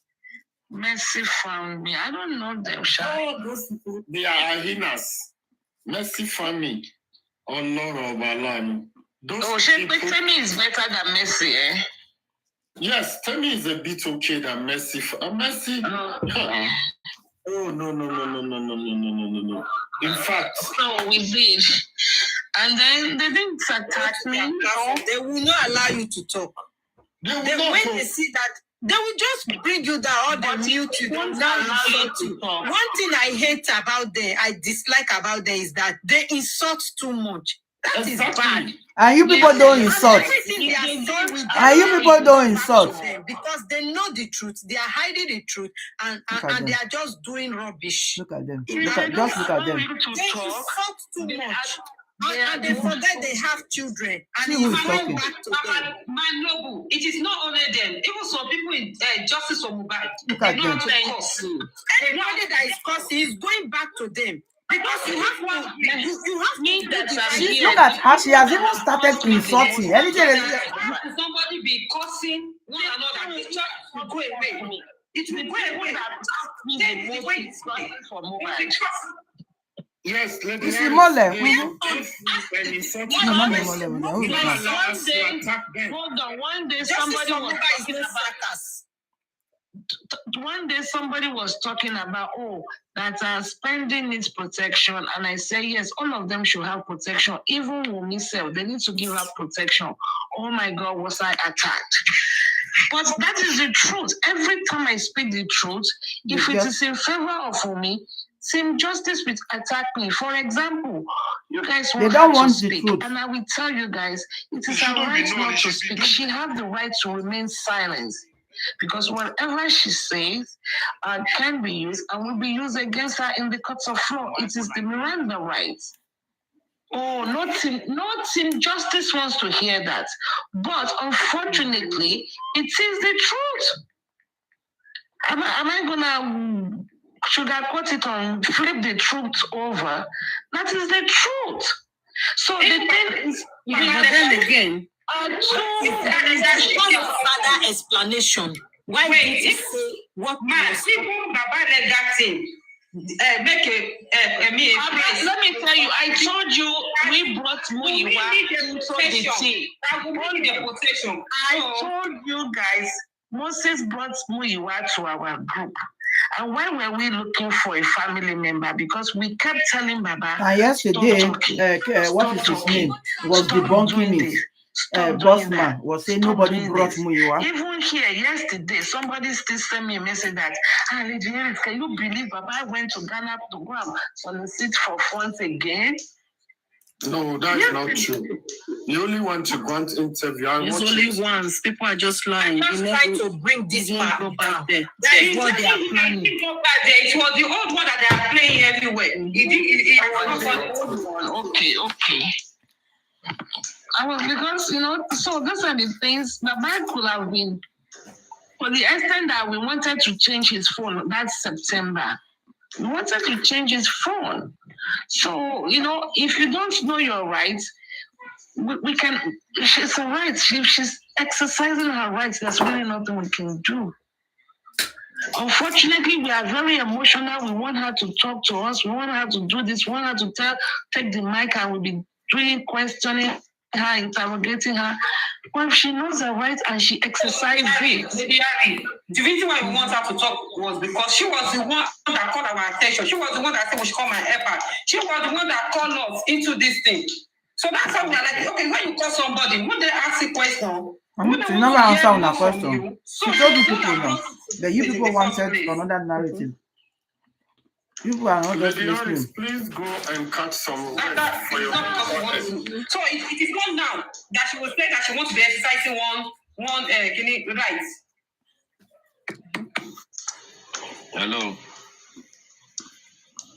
Mercy found me. I don't know them. Those people, they are hyenas. Mercy found me. Oh, no, Balani. Temi is better than Mercy, eh? Yes, Temi is a bit okay than Mercy. Mercy. Oh, no. In fact. So we did. And then they didn't attack me. No. They will not allow you to talk. When they see that, they will just bring you down or they mute you. They will not allow you to talk. One thing I hate about them, I dislike about them is that they insult too much. That is bad. And you people don't insult. And you people don't insult. Because they know the truth. They are hiding the truth. And they are just doing rubbish. Look at them. Look at them. They insult too much. And they forget they have children. And it's going back to them. Noble, it is not only them. Even some people in justice for Mubad. Look at them. Anybody that is cursing is going back to them. Because you have me that look at her. She has even started insulting. Anything. Somebody be cursing one another. This church will go away. It will go away. Yes, let me see Hold on, one day somebody was talking about somebody was talking about that spending needs protection, and I say yes, all of them should have protection. Even Wunmi self, they need to give her protection. Oh my God, was I attacked? But that is the truth. Every time I speak the truth, if it is in favor of Wunmi, Team Justice will attack me. For example, you guys they don't want to speak, the truth. and I will tell you guys, it is her right not to speak. She has the right to remain silent. Because whatever she says can be used and will be used against her in the courts of law. It is the Miranda rights. Oh, not Team Justice wants to hear that. But unfortunately, it is the truth. Am I gonna sugarcoat it or flip the truth over? That is the truth. So the thing is, but then again, that's your further explanation. Why did you say what people Baba let that thing make let me tell you, I told you we brought Muyiwa into the team. I told you guys Moses brought Muyiwa to our group. And why were we looking for a family member? Because we kept telling Baba. And yesterday, what is his name? Was debunking it. Bossman was saying nobody brought Muyiwa. Even here, yesterday, somebody still sent me a message that, Lady Aries, can you believe Baba went to Ghana to go and solicit for funds again? No, that's not true. You only want to grant interview. It's only once. People are just lying. I just try to bring this back there. That is what they are planning. It was the old one that they are playing everywhere. Okay. Because, so those are the things the man could have been, for the extent that we wanted to change his phone that September. We wanted to change his phone. So, if you don't know your rights, we can, it's a right. If she's exercising her rights, there's really nothing we can do. Unfortunately, we are very emotional. We want her to talk to us. We want her to do this. We want her to take the mic and we'll be doing questioning her, interrogating her. Well, she knows her rights and she exercised it. The reason why we want her to talk was because she was the one that called our attention. She was the one that said we should call my iPad. She was the one that called us into this thing. So that's how we are like, okay, when you call somebody, would they ask a question? She never answered on a question. She told you people now that you people wanted another narrative. People are not just listening. Please go and catch some. So it is not now that she will say that she wants to be exercising one rights. Hello.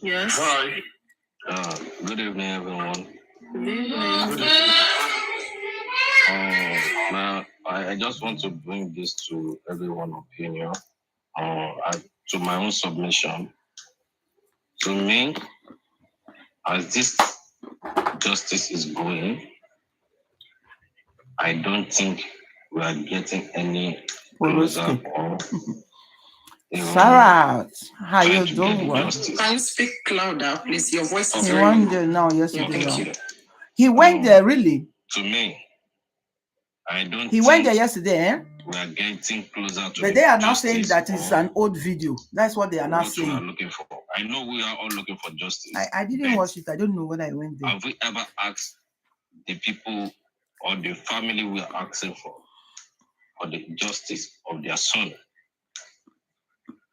Yes. Hi. Good evening, everyone. Good evening. Now, I just want to bring this to everyone's opinion, to my own submission. To me, as this justice is going, I don't think we are getting any closer. Sarah, how you doing? Can you speak louder, please? Your voice is he very went there now, yesterday. Thank you. He went there, really? To me, I don't He went there yesterday, eh? We are getting closer to but they are now saying that it's an old video. That's what they are now saying. We are looking for. I know we are all looking for justice. I didn't watch it. I don't know when I went there. Have we ever asked the people or the family we are asking for the justice of their son?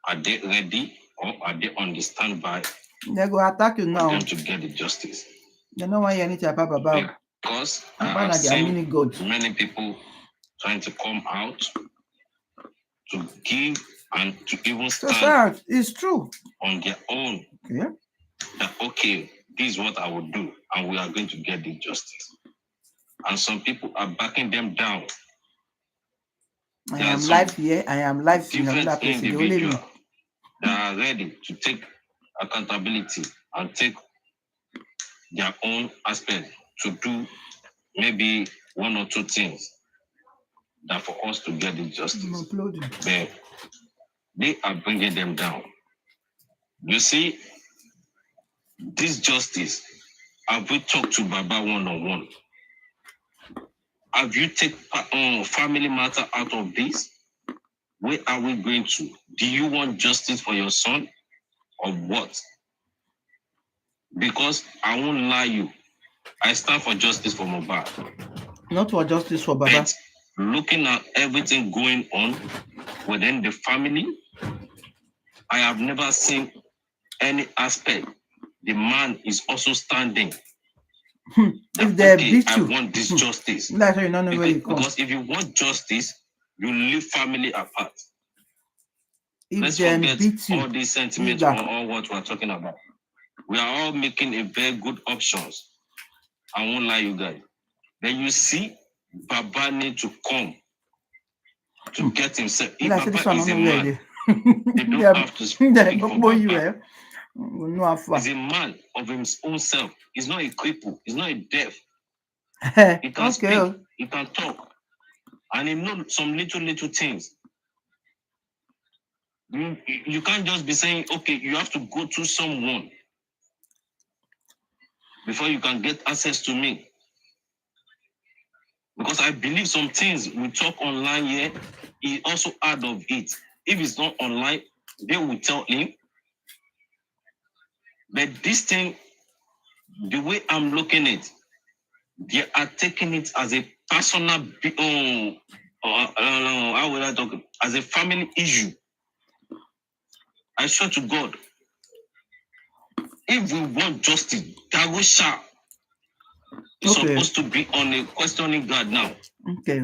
Are they ready or are they on the standby? They go attack you now. For them to get the justice. They don't want you anything about. Because I have seen many people trying to come out to give and to even stand. It's true. On their own. Yeah. That, okay, this is what I will do, and we are going to get the justice. And some people are backing them down. I am live here. I am live in another place. Individuals that are ready to take accountability and take their own aspect to do maybe one or two things that for us to get the justice. But they are bringing them down. You see, this justice, have we talked to Baba one-on-one? Have you taken family matter out of this? Where are we going to? Do you want justice for your son or what? Because I won't lie you, I stand for justice for Mohbad. Not for justice for Baba. But looking at everything going on within the family, I have never seen any aspect. The man is also standing. If they beat you, I want this justice. That's why you don't know where you come. Because if you want justice, you leave family apart. Let's forget all these sentiments or all what we're talking about. We are all making a very good options. I won't lie you guys. Then you see, Baba need to come to get himself. If Baba is a man, they don't have to speak for Baba. He's a man of his own self. He's not a cripple. He's not a deaf. He can speak. He can talk. And he knows some little things. You can't just be saying, okay, you have to go to someone before you can get access to me. Because I believe some things we talk online here, he also add of it. If it's not online, they will tell him. But this thing, the way I'm looking at it, they are taking it as a personal, how will I talk? As a family issue. I swear to God, if we want justice, Darusha is supposed to be on a questioning guard now. Okay.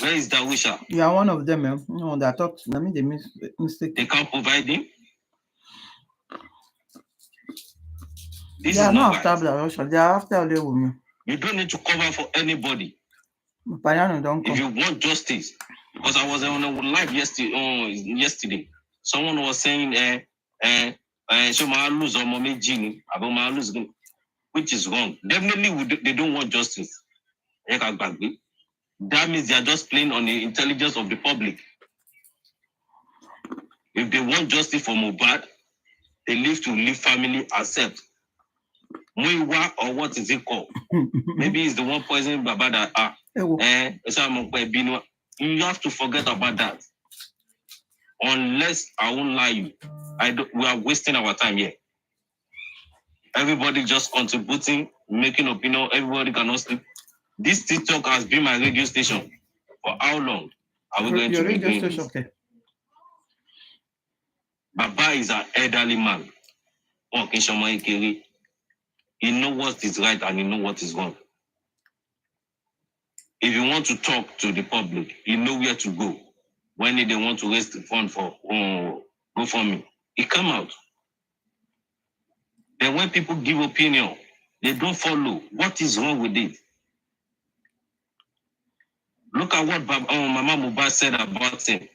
Where is Darusha? You are one of them, man. No, that talks. I mean, they mistake. They can't provide him. They are not after Darusha. They are after the woman. You don't need to cover for anybody. If you want justice, because I was on a live yesterday, someone was saying, so my lose or mommy Gini, about my lose, which is wrong. Definitely, they don't want justice. That means they are just playing on the intelligence of the public. If they want justice for Mohbad, they live to live family accept. Muiwa or what is it called? Maybe it's the one poisoning Baba that you have to forget about that. Unless I won't lie you, we are wasting our time here. Everybody just contributing, making opinion. Everybody cannot sleep. This TikTok has been my radio station for how long? Are we going to be doing this? Okay. Baba is an elderly man. He knows what is right and he knows what is wrong. If you want to talk to the public, you know where to go. When they want to raise the fund for GoFundMe, it come out. Then when people give opinion, they don't follow. What is wrong with it? Look at what Mama Mohbad said about him.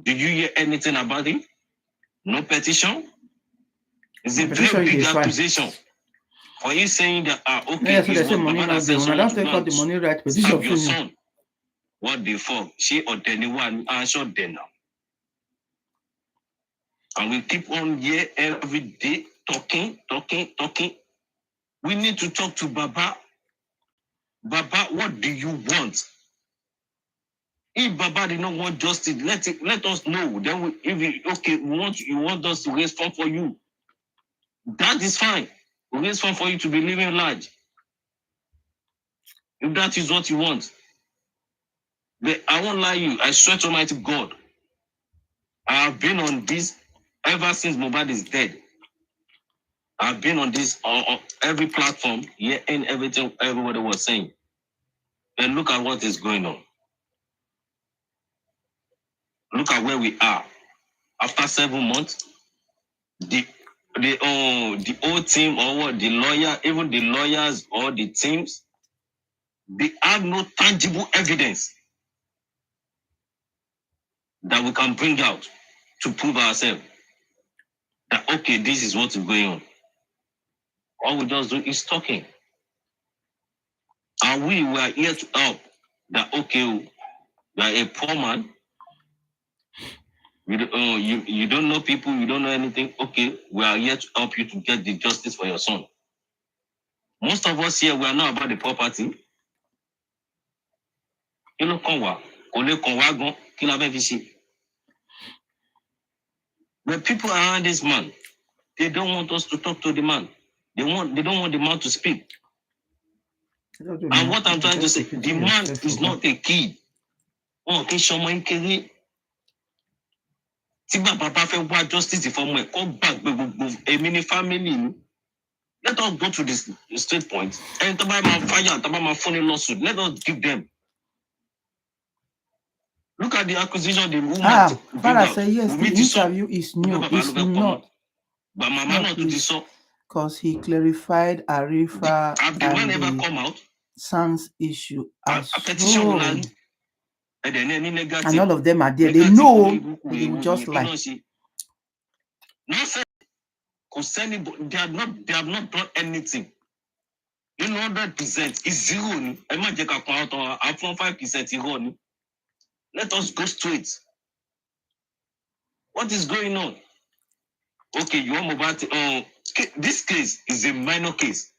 Did you hear anything about him? No petition? It's a very big accusation. For you saying that, okay, yeah, so they say money not there. When I don't take out the money right, but this is your son. What the fuck? She or anyone shot there now. And we keep on here every day talking. We need to talk to Baba. Baba, what do you want? If Baba did not want justice, let us know. Then you want us to raise fund for you. That is fine. We raise fund for you to be living large. If that is what you want. But I won't lie you. I swear to Almighty God. I have been on this ever since Mohbad is dead. I've been on this on every platform, and everything everybody was saying. And look at what is going on. Look at where we are. After 7 months, the whole team or what the lawyer, even the lawyers or the teams, they have no tangible evidence that we can bring out to prove ourselves that okay, this is what is going on. All we just do is talking. And we were here to help. That okay, you are a poor man. You don't know people, you don't know anything. Okay, we are here to help you to get the justice for your son. Most of us here, we are not about the property. You know, but people around this man, they don't want us to talk to the man. They don't want the man to speak. And what I'm trying to say, the man is not a kid. Okay, someone can justice for me. Come back, a mini family. Let us go to this straight point. And talk about my fire, talk about my funny lawsuit. Let us give them. Look at the accusation the woman. Father say yes, the interview is new. It's not. But Mama not to do so. Because he clarified Arifa and the son's issue as whole. And all of them are there. They know they will just lie. They have not done anything. 100% is zero. I might take a part or 5% let us go straight. What is going on? Okay, you want about this case is a minor case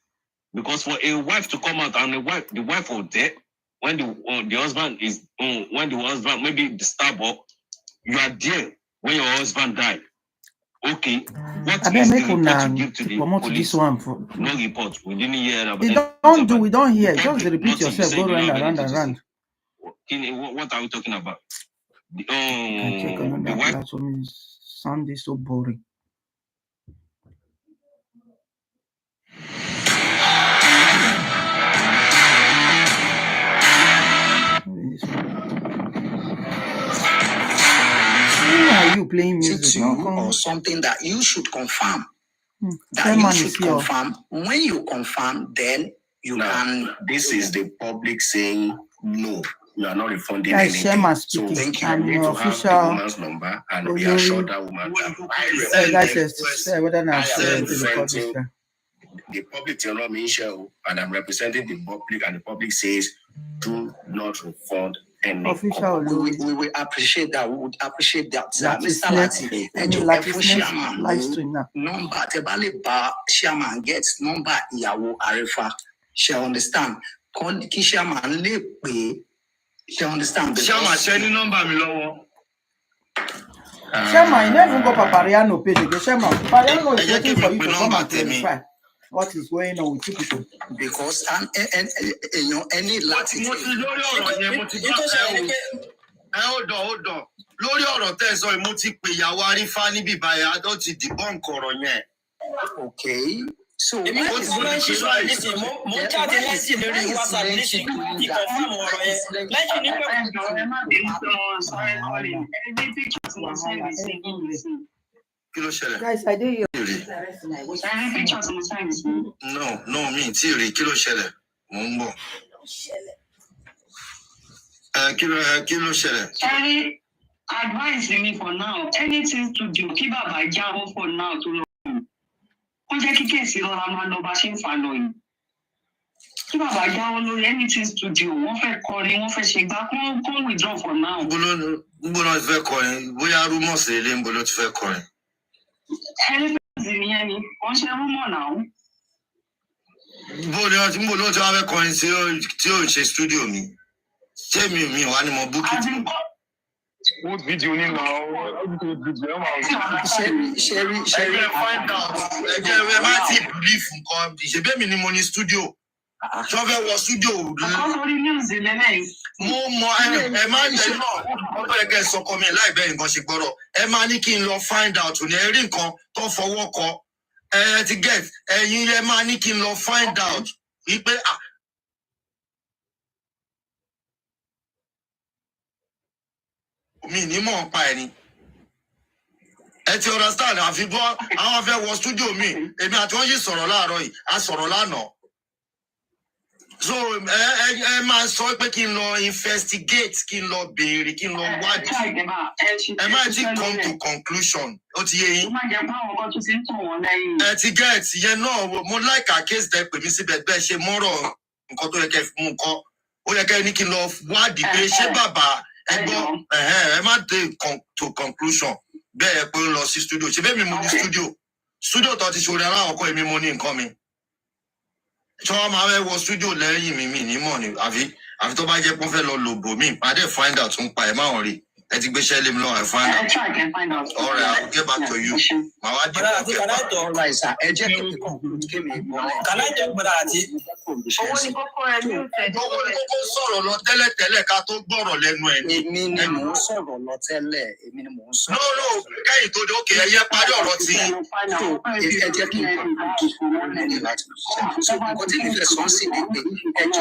because for a wife to come out and the wife was dead when the husband is when the husband maybe the stab up, you are there when your husband died. Okay, what is the report you give to the police? No report. We didn't hear about it. We don't hear. Just repeat yourself. Go round and round. What are we talking about? The wife platform is sounding so boring. Why are you playing music? Or something that you should confirm. That you should confirm. When you confirm, then you can. This is the public saying no. You are not refunding anything. So thank you. I'm need to have the woman's number and reassure that woman. The public tell not me show, and I'm representing the public, and the public says do not refund any. Official. We will appreciate that. We would appreciate that. Mr. Lati, number Tebale Ba Shaman gets number Yawo Arifa. She understand. Kishaman le. She understand. Shama, send the number me low. Shama, you never go Papariano page again. Shama, Papariano is waiting for you to come and clarify what is going on with you people. Because you know any Latin. Hold on. Lórí ọ̀rọ̀ tẹ́ sọ mo ti pè ìyàwó Arífá níbí báyìí ó ti debunk ọ̀rọ̀ yẹn. Okay. So èmi kò tí wọ́n ṣe sọ àdìsí mo jáde lẹ́sìn lórí WhatsApp lẹ́sìn ti confirm ọ̀rọ̀ yẹn lẹ́sìn ní pẹ̀lú. Kí ló ṣẹlẹ̀? Guys, I did hear. No, mi tí rí kí ló ṣẹlẹ̀? Mo ń bọ̀. Kí ló ṣẹlẹ̀? Advice me for now. Anything to do, kí bàbá jáwọ́ for now to lọ. Ó jẹ́ kí kéèsì rọra máa lọ bá ṣe ń fà lọ yìí. Kí bàbá jáwọ́ lórí anything to do, wọ́n fẹ́ kọrin, wọ́n fẹ́ ṣe gbá, kó withdraw for now. Níbo ló ti fẹ́ kọrin? Bóyá rumors lè níbo ló ti fẹ́ kọrin? Ẹlẹ́pẹ̀sì nìyẹn ni, wọ́n ṣe rumor náà. Níbo ló ti wá fẹ́ kọrin tí ó ń ṣe studio mi? Ṣé mi wá ní mo book it? What video ni na Sherry find out. Ẹ má ti brief nǹkan. Ìṣèbẹ́ mi ni mo ní studio. Ṣọ́ fẹ́ wọ studio. Orí news lẹ́lẹ́yìn. Mo mọ ẹ má ń jẹ náà. Ọ̀pọ̀ ẹ̀kẹ́ sọkọ mi láìpẹ́ nǹkan ṣe gbọ́dọ̀. Ẹ máa ní kí n lọ find out ní ẹ̀rí nǹkan tó fọwọ́ kọ. Ẹ ti get ẹ̀yin ẹ máa ní kí n lọ find out. Wípé mi ní mọ̀ pa ẹ̀ ni. Ẹ ti understand àfi bọ́ àwọn fẹ́ wọ studio mi èmi àti wọ́n yìí sọ̀rọ̀ láàárọ̀ yìí a sọ̀rọ̀ lánàá. So máa sọ pé kí n lọ investigate, kí n lọ béèrè, kí n lọ wádìí. Ẹ má ti come to conclusion. Ó ti yé yín. Ẹ ti get yẹn náà, mo like a case tẹ pè mí síbẹ̀ bẹ́ẹ̀ ṣe mọ́rọ̀ nǹkan tó yẹ kẹ́ mú nǹkan. Ó yẹ kẹ́ ní kí n lọ wádìí pé ṣé bàbá ẹgbọ́n ẹ má dé to conclusion. Bẹ́ẹ̀ pé ń lọ sí studio. Ṣé bẹ́ẹ̀ mi mo ní studio? Studio tó ti ṣòro ara ọkọ èmi mo ní nǹkan mi. Ṣé wọ́n máa fẹ́ wọ studio lẹ́yìn mi ní mọ̀ ni àfi tó bá jẹ́ pé wọ́n fẹ́ lọ lòbò mi máa dẹ̀ find out ń pa ẹ̀ máa hàn rí ẹ ti gbéṣẹ́ lé mi lọ́wọ́ ẹ̀ find out. All right, I will get back to you. Màá wá dìbò ọ̀kẹ́ bá. Ọ̀rọ̀ ìsà ẹ jẹ́ kí n conclude kémi ìgbọ́n. Kàlájọ gbọ́dọ̀ àti. Owó ní kókó ẹ ní ìtẹ̀jọ́. Owó ní kókó sọ̀rọ̀ lọ tẹ́lẹ̀ ká tó gbọ́rọ̀ lẹ́nu ẹ̀ ni. Èmi ni mò ń sọ̀rọ̀ lọ tẹ́lẹ̀, èmi ni mò ń sọ̀rọ̀. No, kẹ́yìn tó dé òkè ẹyẹ parí ọ̀rọ̀ tí. Ẹ jẹ́ kí n conclude láti ṣe. Nǹkan tí mi fẹ́ sọ sí ni pé ẹ jọ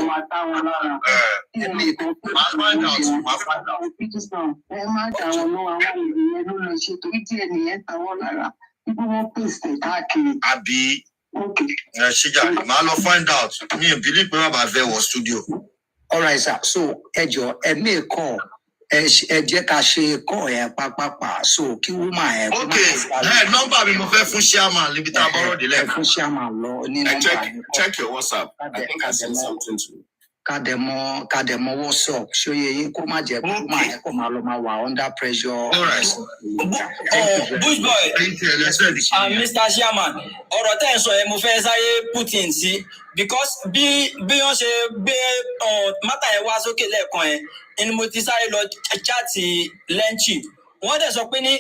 ẹ̀mí máa find out. Ẹ má dà wọn lọ àwọn ènìyàn ló lọ ṣe torí tí ènìyàn ta wọn lára nígbà wọn pèsè káàkiri. Àbí ẹ ṣíjà máa lọ find out mi ò believe pé bàbá fẹ́ wọ studio. All right, sir. So ẹ jọ ẹ̀mí ẹ̀kọ́ ẹ jẹ́ ká ṣe ẹ̀kọ́ yẹn pápápá so kí woman ẹ̀. Ok nọ́mbà mi mo fẹ́ fún chairman níbi tá a bọ́rọ̀ délẹ̀. Fún chairman lọ ní nọ́mbà. Check your WhatsApp. I think I sent something to you. Kàdẹ̀mọ́ WhatsApp ṣóyè yín kó má jẹ́ kó má yẹ kó máa lọ máa wà under pressure. All right. Bush boy, Mr. Chairman, ọ̀rọ̀ tẹ́ ẹ̀ sọ yẹn mo fẹ́ sáré Putin sí because bí wọ́n ṣe gbé mátà yẹn wá sókè lẹ́ẹ̀kan yẹn ni mo ti sáré lọ chaati lẹ́ńchì. Wọ́n dẹ̀ sọ pé ní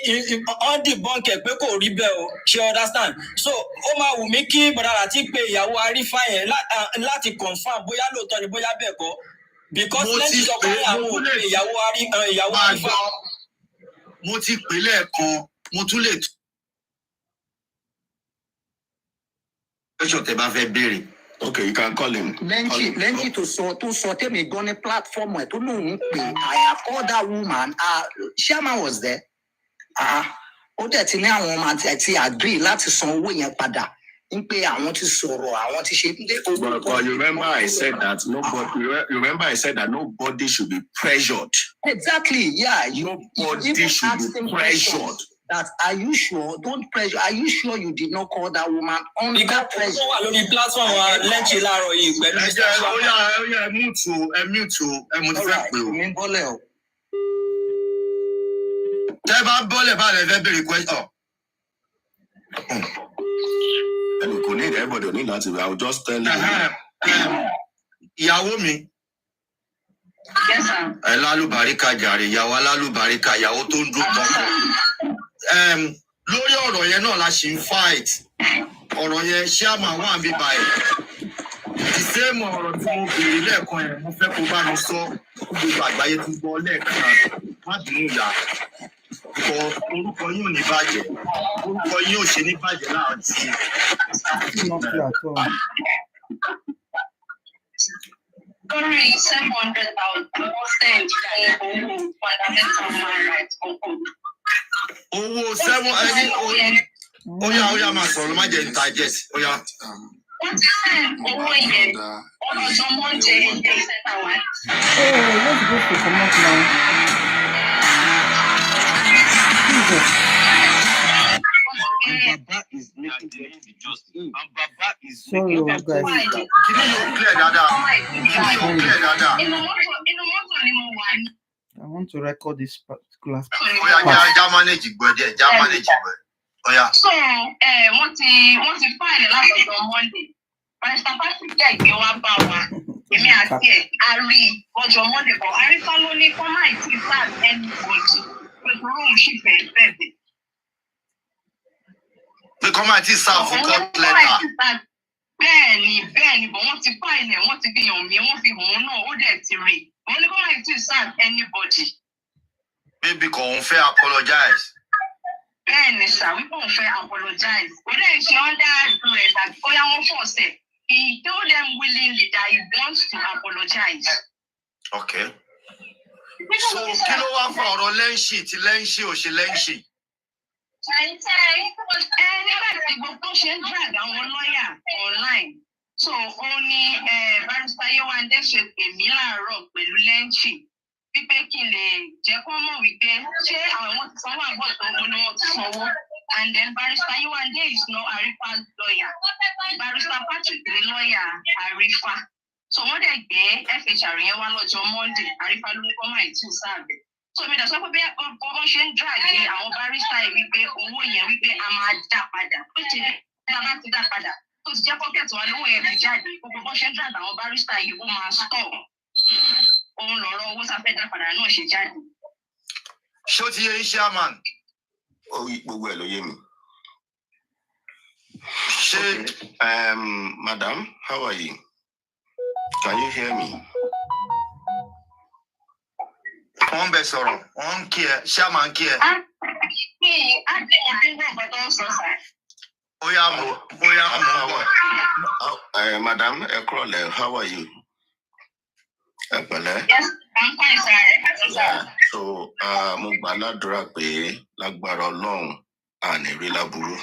on debunk ẹ̀ pé kò rí bẹ́ẹ̀ o, ṣe understand? So ó máa wù mí kí bọ̀dá àti pé ìyàwó arífà yẹn láti confam bóyá lóòótọ́ ni bóyá bẹ́ẹ̀ kọ́. Because lẹ́ńchì sọ pé àwọn ò pé ìyàwó arífà. Mo ti pè lẹ́ẹ̀kan, mo tún lè tún. Ẹ̀ṣọ́ tẹ bá fẹ́ béèrè. Okay, you can call him. Lẹ́ńchì tó sọ tẹ́mi gan ní platform ẹ̀ tó lóun pé I have called that woman. Chairman was there. Ó dẹ̀ ti ní àwọn ọmọ àti agree láti san owó yẹn padà. Ń pé àwọn ti sọ̀rọ̀, àwọn ti ṣe. But you remember I said that nobody should be pressured. Exactly, yeah. Nobody should be pressured. That are you sure? Don't pressure. Are you sure you did not call that woman under pressure? Because wà lórí platform wa lẹ́ńchì láàárọ̀ yìí pẹ̀lú. Ẹ mute o, ẹ mo ti fẹ́ pè o. Mi bọ́lẹ̀ o. Tẹ́ bá bọ́lẹ̀ bá rẹ̀ fẹ́ béèrè question. And kò ní everybody ní láti I will just tell you. Ìyàwó mi. Yes, sir. Ẹ lálùbáríkà jàre, ìyàwó alálùbáríkà, ìyàwó tó ń dún tán. Lórí ọ̀rọ̀ yẹn náà la ṣì ń fight. Ọ̀rọ̀ yẹn chairman wà níbí báyìí. The same ọ̀rọ̀ tí mo béèrè lẹ́ẹ̀kan yẹn, mo fẹ́ kó bá mi sọ gbogbo àgbáyé tó gbọ́ lẹ́ẹ̀kan náà. Má bínú ìyá. Orúkọ yín ò ní bàjẹ́. Orúkọ yín ò ṣe ní bàjẹ́ láàárín sí Sorry, 700,000 percent fundamental human rights. Owó 7 ẹni Oya máa sọ̀rọ̀ má jẹ́ interjet. Oya. Wọ́n ti send owó yẹn ọlọ́jọ́ Monday day center one. Let's go to connect now. Baba is making the justice. And Baba is sorry, guys. Kini yóò clear dáadáa. I want to record this particular. Oya, já manage gbọ́dẹ̀, já manage gbọ́dẹ̀. Oya. So, wọ́n ti fáìlì látọ̀dọ̀ Monday. Mr. Patrick jẹ́ ìgbé wa bá wa. Èmi àti ẹ̀ a rí ọjọ́ Monday kan. Arífá ló ní kọ́ máa ti sáà ẹni bọ̀dì. Pẹ̀lú òun sì fẹ́ bẹ̀rẹ̀. Pé kọ́ máa ti sáà fún court letter. Bẹ́ẹ̀ni, bọ̀ wọ́n ti fáìlì ẹ̀, wọ́n ti fi hàn mí, wọ́n fi hàn òun náà, ó dẹ̀ ti rí. Wọ́n ní kọ́ máa ti sáà anybody. Baby kò ń fẹ́ apologize. Bẹ́ẹ̀ni wípé òun fẹ́ apologize. Ó dẹ̀ ṣe under duress àti bóyá wọ́n fọ̀ọ̀sẹ̀. He told them willingly that he wants to apologize. Okay. So kí ló wá fún ọ̀rọ̀ lẹ́ńṣì tí lẹ́ńṣì ò ṣe lẹ́ńṣì? Nígbà tí gbogbo ṣe ń drag àwọn lọ́ọ̀yà online, So only Barrister Yewande ṣe pè mí láàárọ̀ pẹ̀lú lẹ́ńchì wípé kí n lè jẹ́ kó mọ̀ wípé ṣé àwọn ti sanwó àbọ̀ tó ń ní wọ́n ti sanwó. And then Barrister Yewande is no Arifa's lawyer. Barrister Patrick ni lawyer Arifa. So wọ́n dẹ̀ gbé FHR yẹn wá lọ́jọ́ Monday, Arifa ló ní kọ́ máa tún sáàbẹ̀. So mi dẹ̀ sọ pé bí ọmọ ṣe ń dragi àwọn barrister yìí wípé owó yẹn wípé a máa dá padà. Ó ti rí bá ti dá padà. Ó ti jẹ́ pọ́kẹ́tì wa lówó yẹn fi jáde. Gbogbo bó ṣe ń dragi àwọn barrister yìí ó máa stop. Òun lọ̀rọ̀ owó sáfẹ́ dá padà náà ṣe jáde. Ṣé ó ti yé chairman? Gbogbo ẹ̀ ló yé mi. Ṣé madam, how are you? Can you hear me? Wọ́n bẹ sọ̀rọ̀, wọ́n ń kí ẹ, chairman kí ẹ. Madam, how are you? Yes, I'm fine, sir. Yeah. So, mo gbà ládùúrà pé lágbára Ọlọ́run àní rí láburú.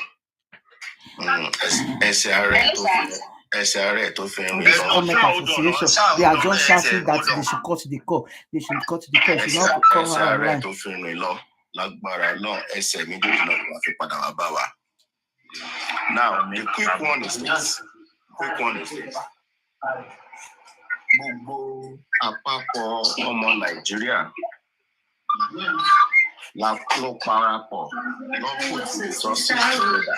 Ẹsẹ̀ ààrẹ tó fẹ́ rìn lọ. They are just shouting that they should cut the call. They should cut the call. Should not come Ẹsẹ̀ out ààrẹ online. tó fẹ́ rìn lọ lágbára Ọlọ́run ẹsẹ̀ méjèèjì náà wà fi padà wá bá wa. Now, the quick one is this. Gbogbo àpapọ̀ ọmọ Nàìjíríà la ló parapọ̀ lọ́pọ̀ tí sọ́sì ìṣẹ̀dá.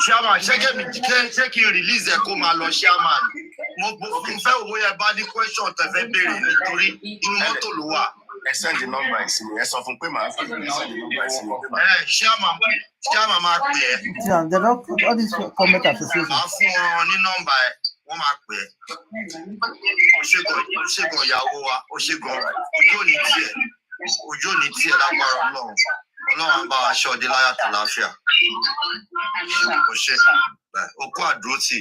Chairman, ṣé kí n release ẹ̀ kó máa lọ chairman? Mo fẹ́ owó yẹn bá ní question tẹ̀fẹ́ béèrè nítorí inú mọ́tò ló wà. Ẹ send the number ìsinmi, ẹ sọ fún pé màá fi send the number ìsinmi. Chairman máa pè ẹ́. Yeah, they don't all these comment associations. Màá fún wọn ní nọ́mbà ẹ̀, wọ́n máa pè ẹ́. Ó ṣègùn ìyàwó wa, ó ṣègùn ojú òní tiẹ̀ lágbára Ọlọ́run. Ọlọ́run bá wa ṣọ́ ọdẹ láyà tó láfíà. Ó ṣe okú àdúrótì.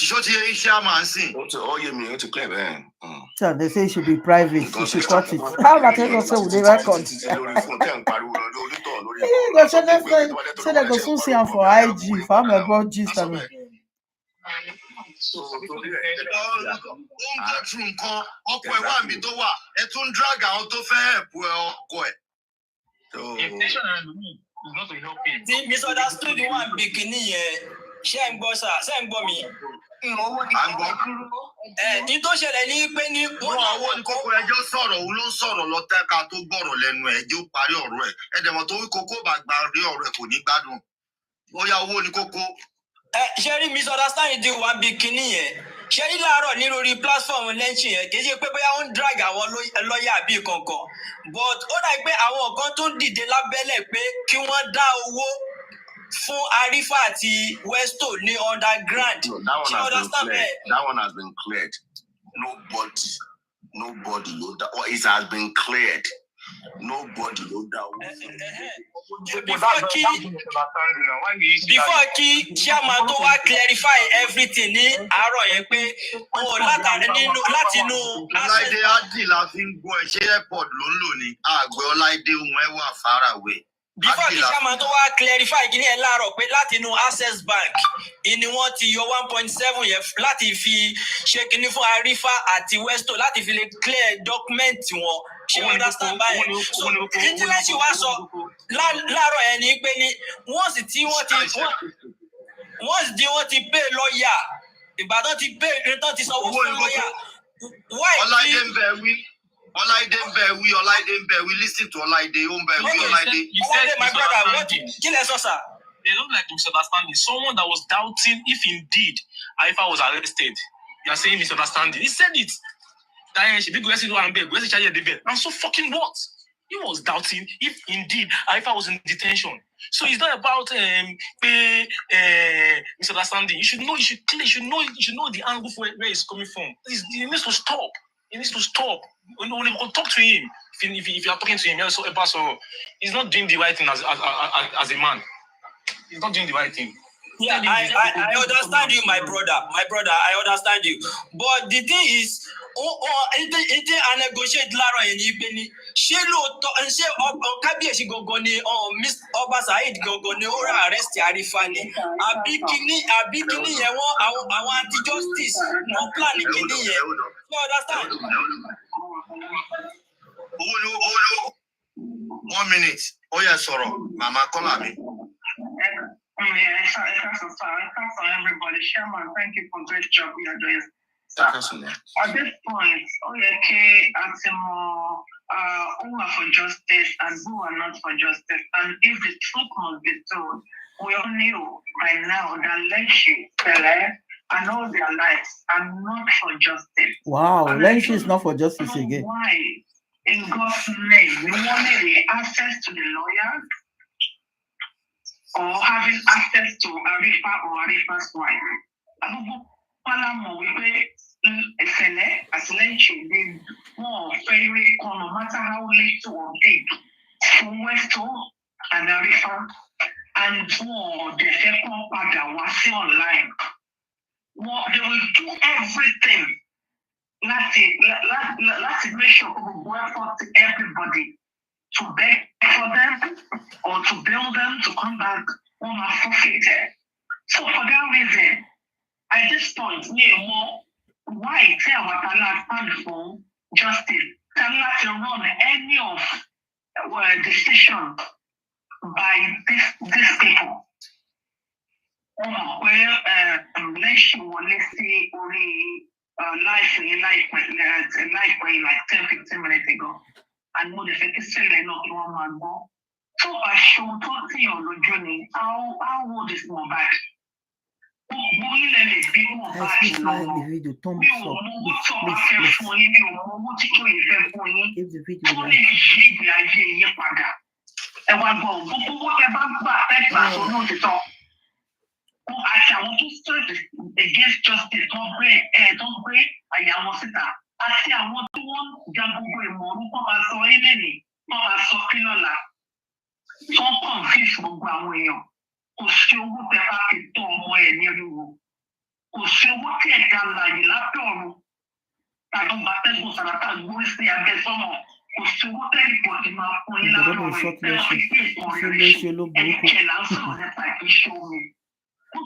Ṣó ti yẹ iṣẹ́ àmà ń sìn? Ó yé mi, ó ti clear bẹ́ẹ̀. So they say it should be private. You should cut it. How about they go say we dey record? Say they go soon see am for IG. For am about gist of it. Ó ń go through nǹkan ọkọ̀ ẹ̀ wà mí tó wà ẹ̀ tún drag àwọn tó fẹ́ ẹ̀pù ẹ̀ ọkọ̀ ẹ̀. Ti misunderstood one bikini yẹn ṣé ń gbọ́ sà ṣé ń gbọ́ mi. Ní tó ṣẹlẹ̀ ní pé ní. Wọ́n àwọn oníkókó ẹjọ́ sọ̀rọ̀ òun ló ń sọ̀rọ̀ lọ tẹ́ka tó gbọ́rọ̀ lẹ́nu ẹ̀ jẹ́ ó parí ọ̀rọ̀ ẹ̀ ẹ̀dẹ̀mọ̀ tó wí kókó bá gba rí ọ̀rọ̀ ẹ̀ kò ní gbádùn. Ó yá owó oníkókó. Ṣé rí misunderstanding di one bikini yẹn ṣé rí láàárọ̀ ní lórí platform lẹ́ǹṣì yẹn kì í ṣe pé bóyá ó ń drag àwọn lọ́ọ̀yà bíi kankan but ó dà pé àwọn kan tó ń dìde lábẹ́lẹ̀ pé kí wọ́n dá owó fún Arifa àti Westo ní underground. No, that one has been cleared. Nobody know that. Or it has been cleared. Nobody know that. Before kí chairman tó wá clarify everything ní àárọ̀ yẹn pé láti inú. Ọláìdé Adi la fi ń gbọ́ ẹ ṣé airport ló ń lò ní àgbẹ̀ Ọláìdé ohun ẹ wà far away. Before kí chairman tó wá clarify kí ní ẹ láàárọ̀ pé láti inú Access Bank ni wọ́n ti yọ 1.7 yẹn láti fi ṣe kíní fún Arifa àti Westo láti fi lè clear document wọn. Ṣé wọ́n understand báyìí? So intanẹ́tì wá sọ láàárọ̀ ẹ̀ ní pé ní wọ́n sì tí wọ́n ti pay lọ́ọ̀yà Ìbàdàn ti pay tán ti sanwó fún lọ́ọ̀yà. Ọláìdé ń bẹ wí. Ọláìdé ń bẹ wí. Listen to Ọláìdé. Ó ń bẹ wí Ọláìdé. Ọláìdé, my brother, what kí lẹ sọ sà? They don't like misunderstanding. Someone that was doubting if indeed Arifa was arrested. You are saying misunderstanding. He said it. And so fucking what? He was doubting if indeed Arifa was in detention. So it's not about misunderstanding. You should know the angle for where it's coming from. It needs to stop. It needs to stop. When we talk to him, if you are talking to him, he's not doing the right thing as a man. He's not doing the right thing. Yeah, I understand you, my brother. I understand you. But the thing is, it a negotiate Lara and Ibeni. She lo and say Kabiashi Gogoni or Miss Oba Said Gogoni or arrest Arifani. A bikini, I want justice. No plan in you understand? 1 minute. Oh yeah, sorry. Mama call me. Thanks for everybody. Sherman, thank you for great job you're doing. At this point, okay, Atimo, who are for justice and who are not for justice. And if the truth must be told, we all knew by now that Lenshi, Pele, and all their lives are not for justice. Wow, Lenshi is not for justice again. Why, in God's name, we wanted the access to the lawyer or having access to Arifa or Arifa's wife. As Lenshi, they more very no matter how little or big, from Westo and Arifa, and more the second partner was online. Well, they will do everything. Let's make sure we work for everybody to beg for them or to build them to come back on our forfeited. So for that reason, at this point, more why tell what Allah stand for justice? Tell us to run any of decision by these people. Where let's see only life like 10-15 minutes ago. And more the say not one man go. So I show totally on the journey. How old is more bad? Let's please like the video, thumbs up, please. Give the video like. Àṣàwọn tó straight against justice tó gbé àyàwó síta àti àwọn tí wọ́n ja gbogbo ìmọ̀ọ́rú tó máa sọ ilé ní wọ́n máa sọ kí lọ́la tó ń confuse gbogbo àwọn èèyàn kò sí owó tẹ bá fi tó ọmọ ẹ̀ ní ríro kò sí owó tí ẹ̀dá láàyè lábẹ́ ọ̀run tàbí bàtẹ́gùn sàràtà gbórí sí abẹ́ sọ́mọ̀ kò sí owó tẹ́lẹ̀ pọ̀ tí máa fún yín lábẹ́ ọ̀run ìfẹ́ fi gbé ìkọrin rẹ̀ ẹ̀jẹ̀ lásán nípa ìfíṣẹ́ omi. They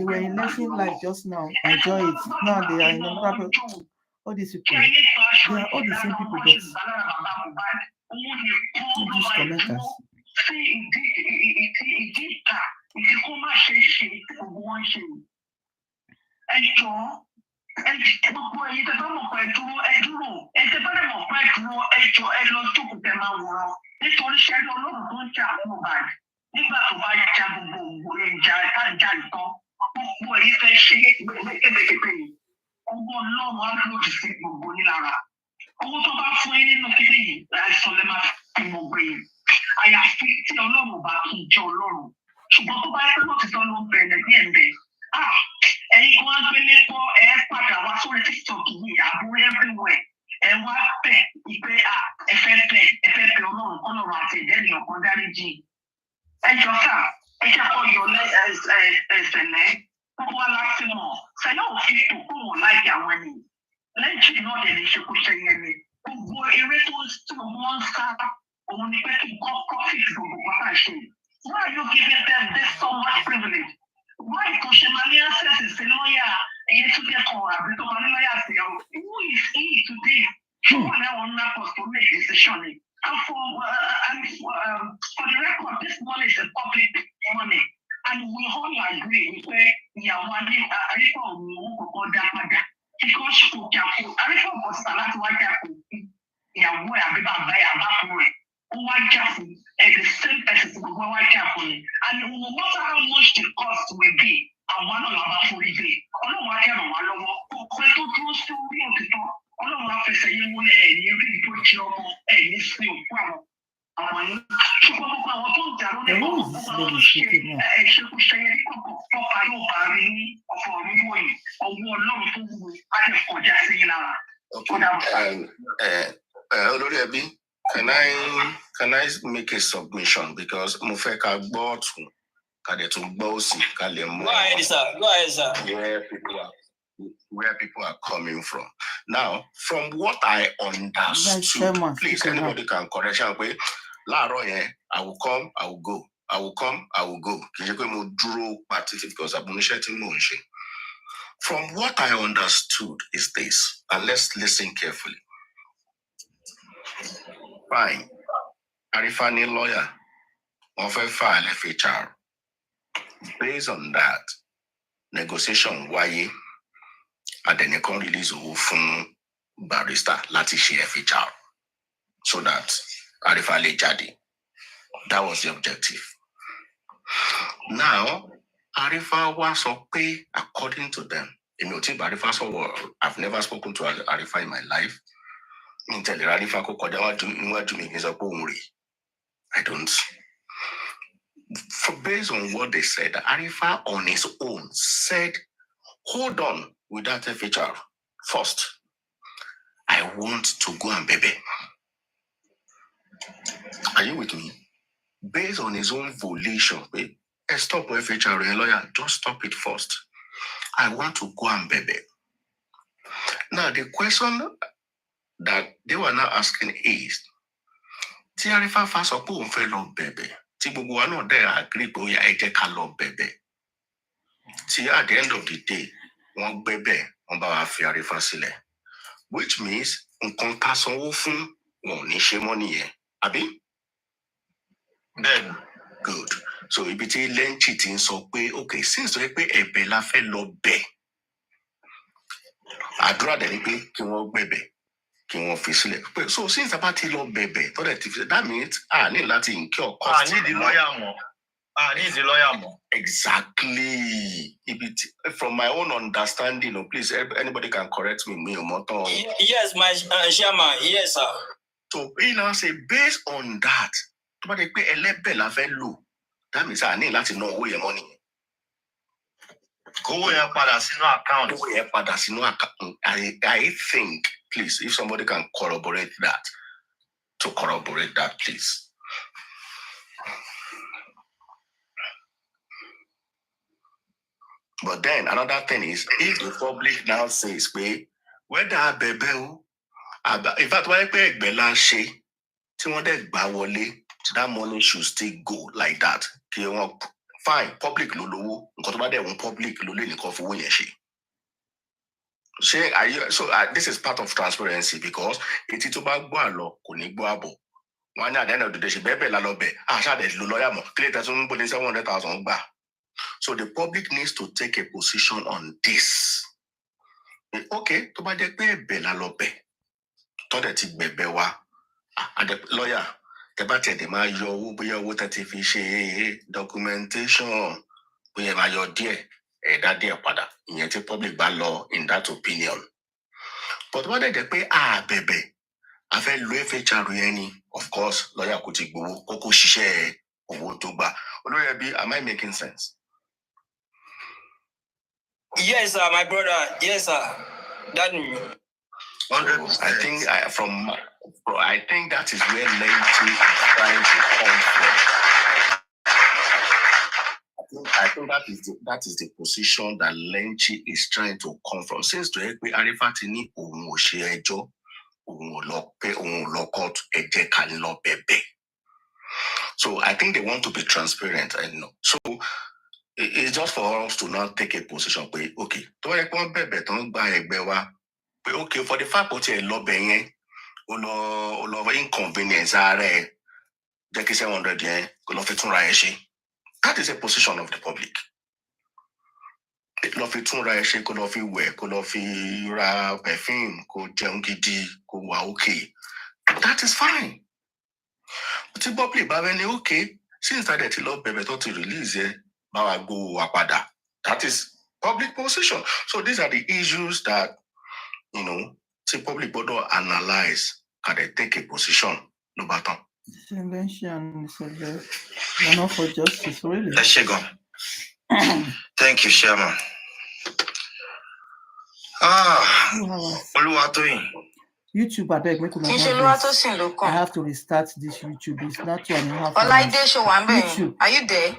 were in lesson life just now. Enjoy it. Now they are in another. All these people, they are all the same people. But these commenters. Nígbà tó bá já gbogbo ìjà ìjà ìtàn gbogbo èyí fẹ́ ṣe kébékébé yìí owó ọlọ́run á lòdì sí gbogbo nílára owó tó bá fún yín nínú kíní yìí àìsàn lè máa fi gbogbo yìí àyàfi tí ọlọ́run bá kí n jẹ́ ọlọ́run ṣùgbọ́n tó bá yẹ pé lóòtítọ́ ló ń bẹ̀rẹ̀ bí ẹ̀ǹdẹ̀ ẹ̀yin kan á gbélé gbọ́ ẹ̀ padà wá sórí TikTok yìí àbúrò everywhere ẹ̀ wá bẹ̀ ìpè ẹ fẹ́ bẹ̀ ọlọ́run kọ́lọ́run àti ìdẹ́ni ọ̀kan dáríjì ẹjọ́ sá ẹjọ́ kọ́ yọ ẹsẹ̀lẹ̀ gbogbo wa láti mọ̀ sẹ́yìn òfin tó kó wọn láì àwọn ẹni lẹ́yìn náà lè ní ṣekúṣe yẹn ni gbogbo eré tó wọ́n ń sá òun ni pé kí n kọ́ profit gbogbo wa máa ṣe. Why are you giving them this so much privilege? Why kò ṣe máa ní access sí lọ́ọ̀yà èyí tó jẹ́ kan àbí tó máa ní lọ́ọ̀yà sí ọ? Who is he today? Ṣùgbọ́n àwọn ńlá pọ̀ tó make decision ni. And for the record, this money is a public money, and we all agree where ìyàwó Arifa òun kò dá padà because kò jàpò Arifa kò sàlátì wá jàpò ìyàwó ẹ̀ àbí bàbá ẹ̀ àbáfo rẹ̀ ó wá jàpò the same person tí gbogbo wá jàpò ni and no matter how much the cost will be àwọn náà làbá forí gbé ọlọ́run á yẹ̀ràn wá lọ́wọ́ kò pé tó dúró sí orí òtítọ́. Ọlọ́run á fẹsẹ̀ yín múlẹ̀ ẹ̀yìn rí ìbò jí ọmọ ẹ̀yìn sí òkú àwọn yín. Ṣùgbọ́n gbogbo àwọn tó ń jà lórí ọkọ̀ gbogbo àwọn tó ṣe ìṣekúṣe yẹn kọ̀ọ̀kan tọ́pa yóò bá rí ní ọ̀fọ̀ oríwọ̀ yìí ọwọ́ ọlọ́run tó wù á lè kọjá sí yín lára. Olórí ẹbí Can I make a submission because Mufeka bought Kadetungbosi Kalemo. Go ahead, sir. Go ahead, sir. Where people are coming from. Now, from what I understood, please, anybody can correct me. I will come, I will go. I will come, I will go. From what I understood is this, and let's listen carefully. Fine. Arifani lawyer, offer file FHR. Based on that, negotiation why and then they can release from barrister Latishi FHR so that Arifali Jadi. That was the objective. Now, Arifa was okay according to them. You know, I've never spoken to Arifa in my life. I don't. Based on what they said, Arifa on his own said, hold on with that FHR. First, I want to go and baby. Are you with me? Based on his own volition, stop with FHR, lawyer, just stop it first. I want to go and baby. Now, the question that they were now asking is, Tiarifa first of all, fellow baby. Tibugu no there agree to ya ejekalo baby. See, at the end of the day, one baby on Tiarifa sile, which means on contason ofun on nishe money. Abi? Then good. So if it's learn cheating, so okay, since we pay a bella fellow be, I'd rather pay king baby. So since about baby, that means I need Latin cure cost. I need the lawyer more. I need the lawyer more. Exactly. From my own understanding, please, anybody can correct me or more. Yes, my chairman. Yes, sir. So we now say based on that, that means I need Latin know where your money. Go where account. I think, please, if somebody can corroborate that, please. But then another thing is, if the public now says, whether I bebe, in fact, when I pay Bella she, that money should still go like that. Fine, public lulu, public lulu, so this is part of transparency because it is about law, one at the end of the day, she bebe la lobe. I shall the lawyer more. Clear that 700,000 back. So the public needs to take a position on this. Okay, to buy the bebe la lobe. To the tick bebe wa. And the lawyer, the bate de ma yo we water fish documentation. We have your dear that dear pada. In the public by law in that opinion. But what they pay bebe. I felt low FHR of course, lawyer could take Koko Shishe or Wotoba. Am I making sense? Yes, sir, my brother. Yes, sir. That 100%. I think that is where Lenty is trying to come from. I think that is the position that Lenty is trying to come from. Since to Ekwe Arifatini Umoshejo. So I think they want to be transparent. I know. So it's just for us to not take a position. Okay, okay, for the fact that you love inconvenience, that is a position of the public. That is fine. But okay, since that love baby to release that is public position. So these are the issues that the public body analyze. Can they take a position? No matter. Intervention is you're not for justice, really. Let's go. Thank you, Chairman. Oluwatoyin. YouTube, I beg, make I have to restart this YouTube. It's not 2.5 hours. YouTube. Are you there?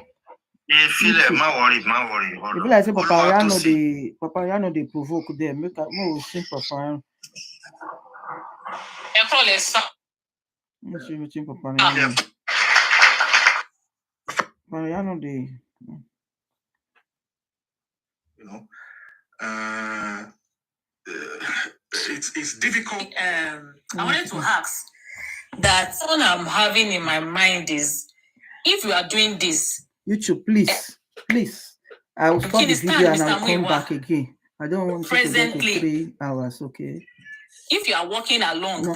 Yeah, feel it. My worry. If like say Papa no they provoke them. Make we sing Papa. Let's see what Papa Papa they. You know, it's difficult. I wanted to ask that what I'm having in my mind is, if you are doing this, YouTube, please. I will stop the video and I'll come back again. I don't want to go to 3 hours, okay? If you are working along,